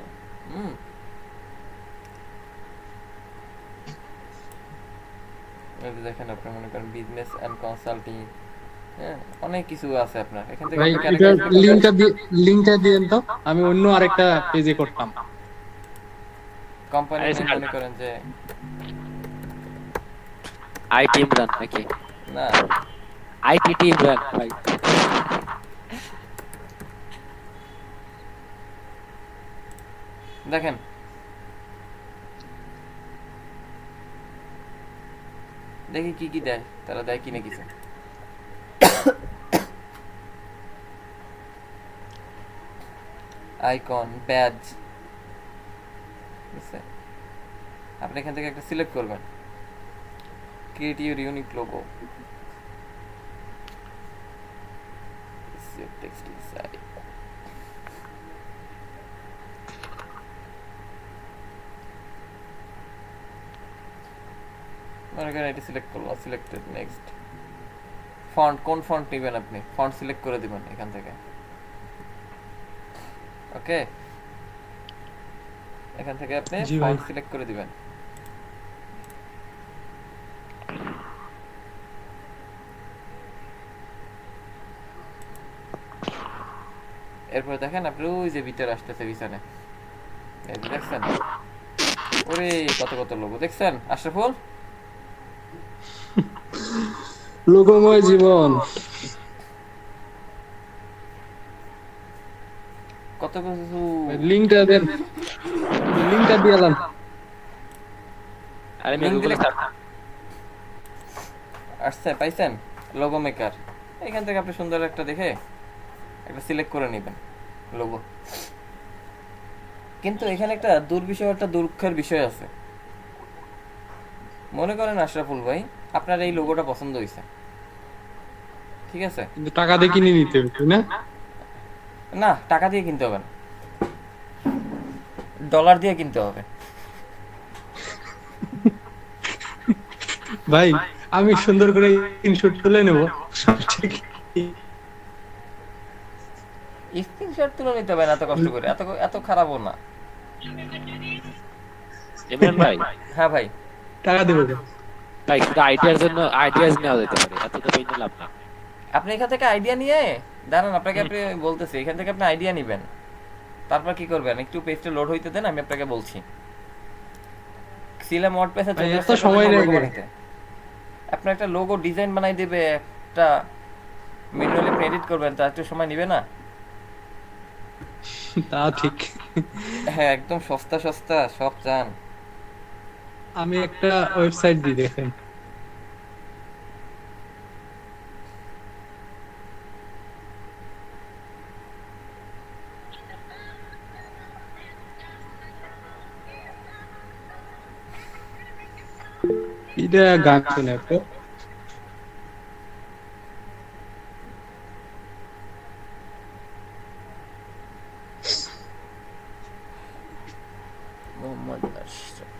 দেখেন, আপনি মনে করেন বিজনেস এন্ড কনসাল্টিং, হ্যাঁ অনেক কিছু আছে আপনার এখান থেকে।
ভাই লিংকটা দিয়েন তো, আমি অন্য আরেকটা পেজে করতাম।
কোম্পানি মনে করেন যে
আইটি ইমরান নাকি?
না,
আইটি ইমরান ভাই।
দেখেন দেখি কি কি দেয়, তারা দেয় কিনে কিছু। আইকন, ব্যাজ, আপনি এখান থেকে একটা সিলেক্ট করবেন, create your unique logo, text inside. মনে করেন এটা সিলেক্ট করলাম, সিলেক্টেড, নেক্সট। ফন্ট, কোন ফন্ট নেবেন আপনি, ফন্ট সিলেক্ট করে দিবেন এখান থেকে। ওকে, এখান থেকে আপনি ফন্ট সিলেক্ট করে দিবেন। এরপর দেখেন আপনি ওই যে ভিতরে আসতেছে বিছানে, এই যে দেখছেন, ওরে কত কত লোগো দেখছেন আশরাফুল?
লোগোময় জীবন,
কত কিছু।
লিংকটা দেন, লিংকটা দিলাম।
আরে
লিংক দিলে আসছে, পাইছেন লোগো মেকার। এখান থেকে আপনি সুন্দর একটা দেখে একটা সিলেক্ট করে নেবেন লোগো। কিন্তু এখানে একটা দুঃখের বিষয় আছে। মনে করেন আশরাফুল ভাই আপনার এই লোগোটা পছন্দ হয়েছে, ঠিক আছে,
কিন্তু টাকা দিয়ে কিনে নিতে হবে, তাই না?
না, টাকা দিয়ে কিনতে হবে না, ডলার দিয়ে কিনতে হবে।
ভাই আমি সুন্দর করে স্ক্রিনশট তুলে নেব,
স্ক্রিনশট তুলে নিতে হবে না এত কষ্ট করে, এত খারাপও না।
ইমরান ভাই,
হ্যাঁ ভাই, টাকা দেবো
ভাই। শুধু আইডিয়ার জন্য আইডিয়াস নেওয়া যেতে পারে, এত তো পেইন লাভ না।
আপনি এখান থেকে আইডিয়া নিয়ে দাঁড়ান, আপনাকে আপনি বলতেছি, এখান থেকে আপনি আইডিয়া নেবেন, তারপর কি করবেন, একটু পেজটা লোড হইতে দেন, আমি আপনাকে বলছি। সিলাম ওয়ার্ডপ্রেসে চলে আসছে, সময় লাগে। আপনি একটা লোগো ডিজাইন বানাই দিবে, একটা ম্যানুয়ালি এডিট করবেন, তার একটু সময় নেবে না?
তা ঠিক।
হ্যাঁ, একদম সস্তা সস্তা সব চান।
আমি একটা ওয়েবসাইট দিই, দেখেন। এটা গান শুনে তো
মোহাম্মদ আশরাফ।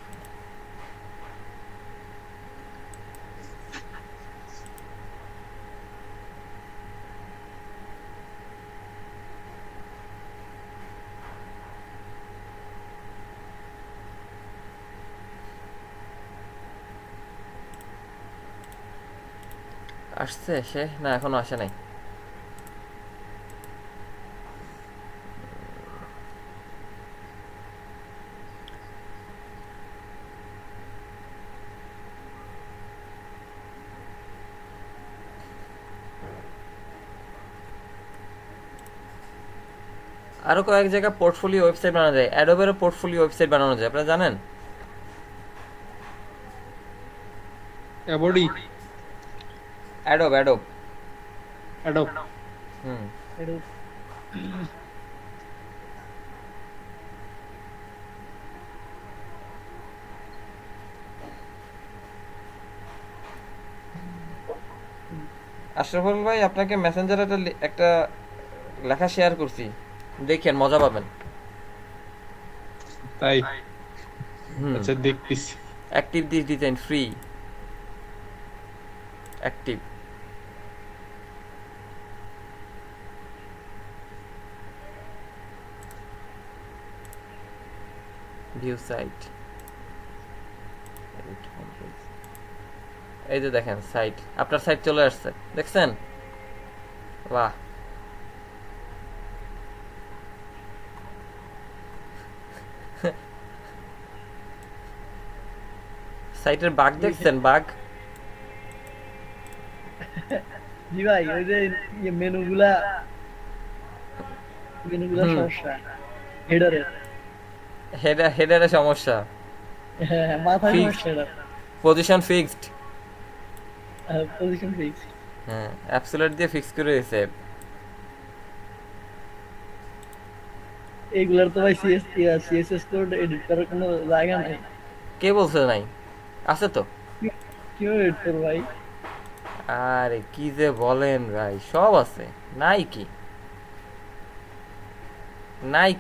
আসছে সে? না, এখনো আসে নাই। আরো কয়েক জায়গায় পোর্টফোলিও ওয়েবসাইট বানানো যায়, অ্যাডোবেরও পোর্টফোলিও ওয়েবসাইট বানানো যায়, আপনারা জানেন? অ্যাডোব আশরাফুল ভাই, আপনাকে মেসেঞ্জারে একটা লেখা শেয়ার করছি, দেখেন মজা পাবেন।
তাই
আচ্ছা দেখতেছি।
Active this design free active view site এই যে দেখেন সাইট আপনার সাইট চলে আসছে দেখছেন বাহ সাইটের বাগ দেখছেন বাগ
জি ভাই ওই যে মেনুগুলা সমস্যা
হেডারের সমস্যা
হ্যাঁ মাথায় সমস্যা
পজিশন ফিক্সড
পজিশন ফিক্সড
হ্যাঁ অ্যাবসোলিউট দিয়ে ফিক্স করে দিয়েছে
এইগুলার তো ভাই সিএসএস কোড এডিট করার কোনো জায়গা নাই
কে বলছে নাই আছে তো
কি এডিট করব ভাই
আরে কি যে বলেন ভাই সব আছে নাই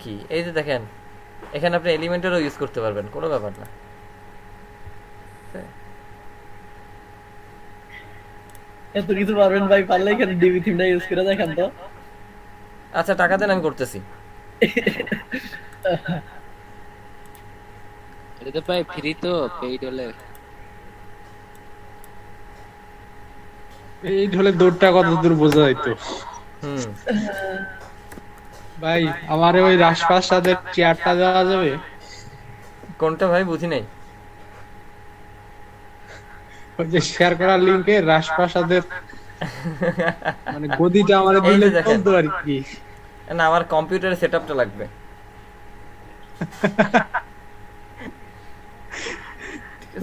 কি এই যে দেখেন এখানে আপনি এলিমেন্টারও ইউজ করতে পারবেন কোনো ব্যাপার না
এত কিছু পারবেন ভাই পারলে এখানে ডিবি থিমটা ইউজ করে দেখেন তো
আচ্ছা টাকা দেন আমি করতেছি
এটা তো ভাই ফ্রি তো পেইড হলে
এই ঢোলে দৌড়টা কত দূর বোঝা যাইতো ভাই আমারে ওই রাজপ্রাসাদের চেয়ারটা দেওয়া যাবে
কোনটা ভাই বুঝি নাই
ওই যে শেয়ার করার লিংকে রাজপ্রাসাদের মানে গদিটা আমারে দিলে চলতো আর কি
না আমার কম্পিউটারের সেটআপটা লাগবে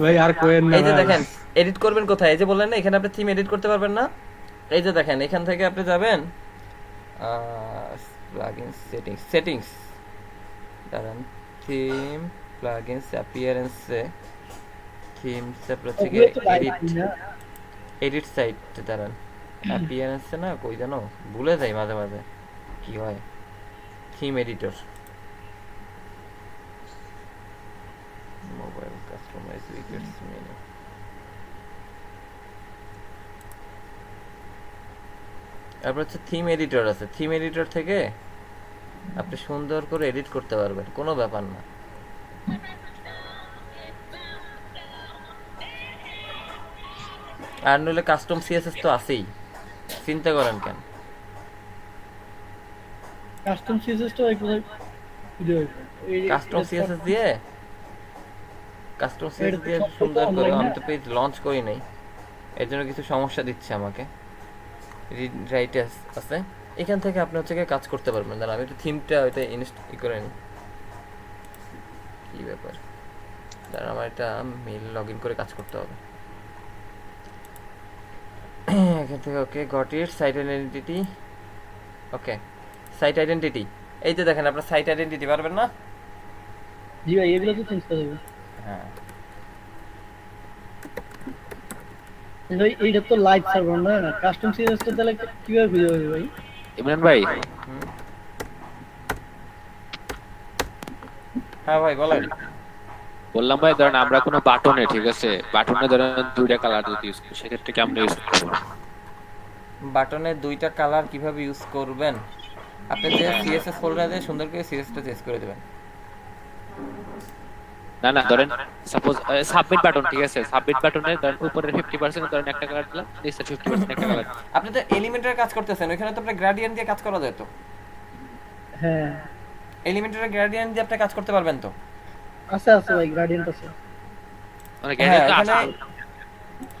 ভাই আর কোয়েন না
এই যে দেখেন এডিট করবেন কোথায় এই যে বললেন না এখানে আপনি থিম এডিট করতে পারবেন না এই যে দেখেন এখান থেকে আপনি যাবেন প্লাগইন সেটিংস দাঁড়ান থিম প্লাগইনস অ্যাপিয়ারেন্সে থিমস আপনার থেকে এডিট সাইট দাঁড়ান অ্যাপিয়ারেন্সে না কই জানো ভুলে যাই মাঝে মাঝে কি হয় theme editor mobile customize widgets menu তারপর হচ্ছে থিম এডিটর আছে থিম এডিটর থেকে আপনি সুন্দর করে এডিট করতে পারবেন কোনো ব্যাপার না আর নইলে কাস্টম সিএসএস তো আছেই চিন্তা করেন কেন
কাস্টম সিএসএস তো
কাস্টম সিএসএস দিয়ে সুন্দর করে আমি তো পেজ লঞ্চ করি নাই এর জন্য কিছু সমস্যা দিচ্ছে আমাকে রাইট আছে এখান থেকে আপনি হচ্ছে কাজ করতে পারবেন দাঁড়া আমি একটু থিমটা ওইটা ইনস্টল করে নিই কি ব্যাপার দাঁড়া আমার এটা মেইল লগইন করে কাজ করতে হবে এখান থেকে okay got it site identity okay site identity এই যে দেখেন আপনার সাইট আইডেন্টিটি পারবেন না
জি ভাই এগুলো তো চেঞ্জ করে দেব
হ্যাঁ
ভাই এইটা তো লাইভ সার্ভার না কাস্টম সিরিজ তো তাহলে কিভাবে খুঁজে পাবে ভাই
ইমরান ভাই
হ্যাঁ ভাই বলেন
বললাম ভাই ধরেন আমরা কোনো বাটনে ঠিক আছে বাটনে ধরেন দুইটা কালার যদি ইউজ করি সেক্ষেত্রে কি আমরা ইউজ করব
বাটনে দুইটা কালার কিভাবে ইউজ করবেন আপনি যে সিএসএস ফোল্ডারে সুন্দর করে সিএসএসটা চেঞ্জ করে দিবেন
না ধরেন সাপোজ সাবমিট বাটন ঠিক আছে সাবমিট বাটনে ধরেন উপরের 50% ধরেন একটা কালার দিলাম নিচে 50% একটা কালার
আপনি তো এলিমেন্টারে কাজ করতেছেন ওখানে তো আপনি গ্রেডিয়েন্ট দিয়ে কাজ করা যায় তো
হ্যাঁ
এলিমেন্টারে গ্রেডিয়েন্ট দিয়ে আপনি কাজ করতে পারবেন তো
আছে ভাই গ্রেডিয়েন্ট আছে
মানে গ্রেডিয়েন্ট আছে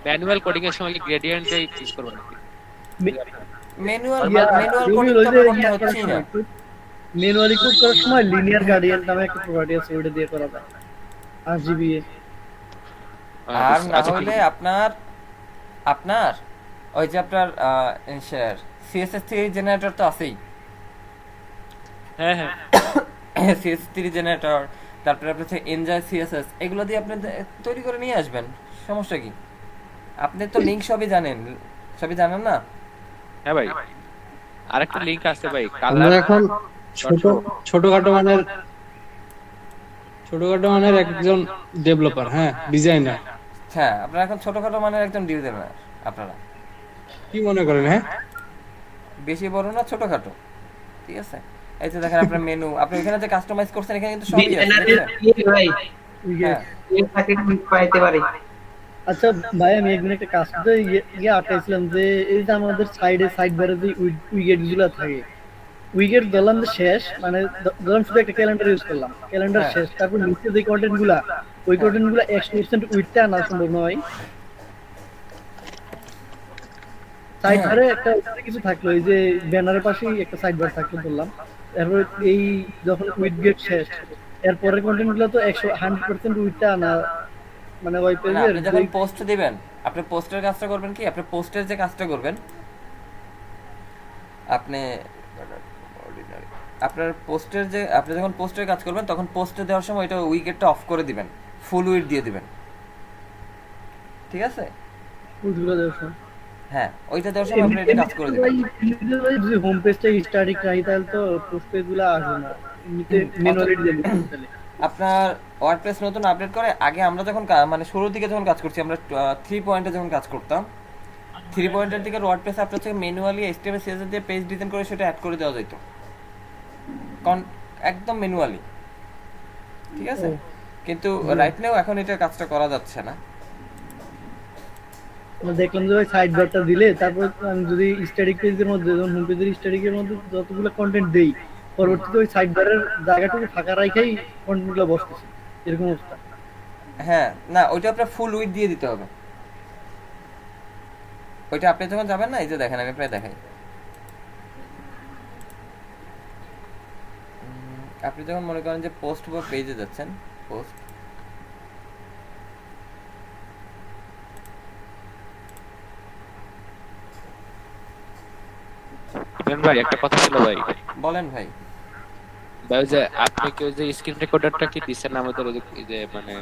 ম্যানুয়াল কোডিং এর সময় কি গ্রেডিয়েন্ট দিয়ে ইউজ করব নাকি
ম্যানুয়াল কোডিং তো করতে হচ্ছে না
ম্যানুয়ালি কোড করার সময় লিনিয়ার গ্রেডিয়েন্ট নামে একটা প্রপার্টি আছে ওটা দিয়ে করা যায় আরজিবি
আর না হলে আপনার ওই যে আপনার CSS3 জেনারেটর তো আছেই
হ্যাঁ
CSS3 জেনারেটর তারপরে আপনার এনজয় CSS এগুলো দিয়ে আপনি তৈরি করে নিয়ে আসবেন সমস্যা কি আপনি তো লিংক সবই জানেন না
হ্যাঁ ভাই আরেকটা লিংক আছে ভাই
আমরা এখন ছোটখাটো মানের
ছোটখাটো মানের একজন ডেভেলপার, হ্যাঁ, ডিজাইনার।
হ্যাঁ, আপনারা এখন ছোটখাটো মানের একজন ডিজাইনার আপনারা।
কি মনে করেন? হ্যাঁ,
বেশি বড় না, ছোটখাটো, ঠিক আছে। এই যে দেখেন আপনার মেনু, আপনি এখানে যে কাস্টমাইজ করছেন এখানে কিন্তু সবই আছে,
ভাই
হ্যাঁ।
এই সার্কিট পাইতে পারি।
আচ্ছা ভাই, আমি একদিন একটা কাজ করতে গিয়ে আটকাইছিলাম যে এই যে আমাদের সাইড বারে যে উইকেট গুলো থাকে, উইকেট ধরলাম যে শেষ, মানে ধরলাম শুধু একটা ক্যালেন্ডার ইউজ করলাম, ক্যালেন্ডার শেষ, তারপর নিচে যে কন্টেন্ট গুলা, ওই কন্টেন্ট গুলা 100% উইথটা আনা সম্ভব নয়। সাইড বারে একটা কিছু থাকলো, এই যে ব্যানারের পাশেই একটা সাইড বার থাকলো বললাম, তারপর এই যখন উইথ গেট শেষ, এরপরের কন্টেন্ট গুলো তো 100% উইথটা আনা, মানে ওই
না, আপনি যখন পোস্ট দিবেন, আপনি পোস্টের কাজটা করবেন কি, আপনি পোস্টের যে কাজটা করবেন, আপনি আপনার পোস্টের যে আপনি যখন পোস্টের কাজ করবেন তখন পোস্টে দেওয়ার সময় এটা উইকেটটা অফ করে দিবেন, ফুল উইট দিয়ে দিবেন, ঠিক আছে?
ফুলগুলো দেওয়ার সময়,
হ্যাঁ, ওইটা দেওয়ার সময় আপনি এটা কাজ করে দিবেন।
যদি হোম পেজটা স্ট্যাটিক রাখি তাহলে তো পোস্ট পেজগুলো আসবে না, এমনিতে ম্যানুয়ালি দিয়ে দিতে।
আপনার ওয়ার্ডপ্রেস নতুন আপডেট করে আগে আমরা যখন মানে শুরুর দিকে যখন কাজ করছি, আমরা 3 পয়েন্টে যখন কাজ করতাম, 3 পয়েন্টের দিকে ওয়ার্ডপ্রেস আপডেট থেকে ম্যানুয়ালি HTML CSS দিয়ে পেজ ডিজাইন করে সেটা অ্যাড করে দেওয়া যেত, একদম ম্যানুয়ালি, ঠিক আছে? কিন্তু রাইট নাও এখন এটা কাজটা করা যাচ্ছে না।
আমরা দেখলাম যে সাইড বারটা দিলে তারপর আমি যদি স্ট্যাটিক পেজের মধ্যে, যখন হোম পেজের স্ট্যাটিকের মধ্যে যতগুলো কন্টেন্ট দেই, পরবর্তীতে ওই সাইড বারের জায়গাটুকু ফাঁকা রাখাই কন্টেন্টগুলো বসতেছে, এরকম অবস্থা।
হ্যাঁ, না, ওইটা আপনার ফুল উইথ দিয়ে দিতে হবে। ওইটা আপনি যখন যাবেন না, এই যে দেখেন আমি প্রায় দেখাই, আপনি যখন মনে করেন যে পোস্ট বা পেজে যাচ্ছেন, পোস্ট,
ভাই একটা কথা ছিল ভাই।
বলেন ভাই।
ভাই যে আপনি কি ওই যে স্ক্রিন রেকর্ডারটা কি দিবেন আমাদের ওই যে মানে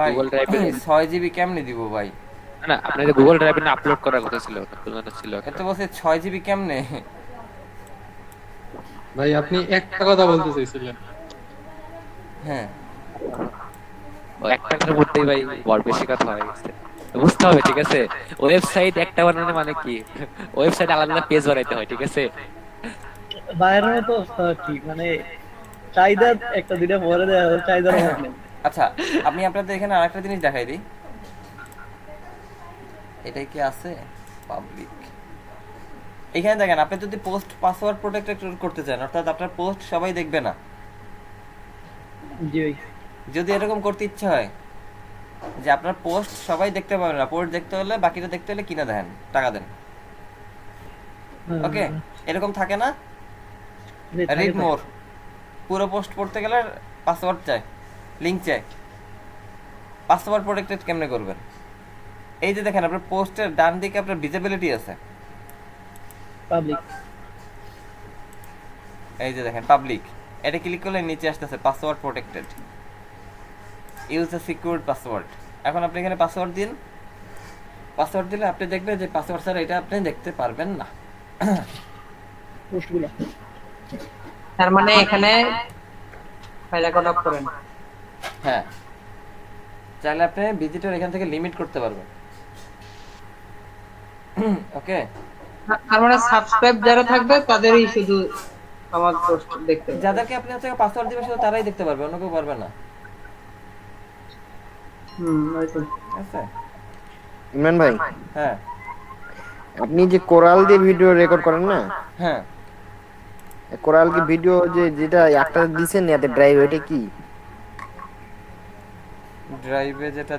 গুগল ড্রাইভে 6 জিবি কেমনে দিব ভাই?
না, আপনি যে গুগল ড্রাইভে না আপলোড করার কথা ছিল,
এত বলছে 6 জিবি কেমনে?
ভাই আপনি একটা কথা বলতে চাইছিলেন।
হ্যাঁ,
ও একটা কথার মধ্যেই ভাই বড় বেশি কথা হয়ে গেছে, বুঝতে হবে, ঠিক আছে? ওয়েবসাইট একটা বানানো মানে কি, ওয়েবসাইট আলাদা আলাদা পেজ বানাইতে হয়, ঠিক আছে?
বাইরের মতো ঠিক, মানে চাহিদা একটা দুইটা পরে দেওয়া হবে, চাহিদার অভাব নেই।
আচ্ছা, আমি আপনাদের এখানে আরেকটা জিনিস দেখাই দিই, এটাই কি আছে পাবলিক। এখানে দেখেন, আপনি যদি পোস্ট পাসওয়ার্ড প্রোটেক্টেড করতে চান, অর্থাৎ আপনার পোস্ট সবাই দেখবে না,
জি ভাই,
যদি এরকম করতে ইচ্ছা হয় যে আপনার পোস্ট সবাই দেখতে পাবে না, পোস্ট দেখতে হলে, বাকিটা দেখতে হলে কিনা দেন, টাকা দেন, ওকে? এরকম থাকে না? রিড মোর, পুরো পোস্ট পড়তে গেলে পাসওয়ার্ড চাই, লিংক চাই, পাসওয়ার্ড প্রোটেক্টেড কেমনে করবেন? এই যে দেখেন আপনার পোস্টের ডান দিকে আপনার ভিজিবিলিটি আছে,
পাবলিক,
এই যে দেখেন পাবলিক, এটা ক্লিক করলে নিচে আসতেছে পাসওয়ার্ড প্রোটেক্টেড, ইউজ আ সিকিউরড পাসওয়ার্ড। এখন আপনি এখানে পাসওয়ার্ড দিন, পাসওয়ার্ড দিলে আপনি দেখবেন যে পাসওয়ার্ড ছাড়া এটা আপনি দেখতে পারবেন না
পোস্টগুলো।
তার মানে এখানে ফাইল রেকর্ড অফ করেন।
হ্যাঁ, চাইলে আপনি ভিজিটর এখান থেকে লিমিট করতে পারবেন, ওকে?
তার মানে সাবস্ক্রাইব যারা থাকবে তাদেরই শুধু আমার পোস্ট দেখতে পাবে।
যাদেরকে আপনি হচ্ছে পাসওয়ার্ড দিবেন শুধু তারাই দেখতে পারবে, অন্য কেউ পারবে না। আচ্ছা
ইমরান ভাই,
হ্যাঁ,
আপনি যে কোরাল দিয়ে ভিডিও রেকর্ড করেন না,
হ্যাঁ,
কোরাল কি ভিডিও যেটা একটা দিছেন এতে ড্রাইভ, ওইটা কি
ড্রাইভে যেটা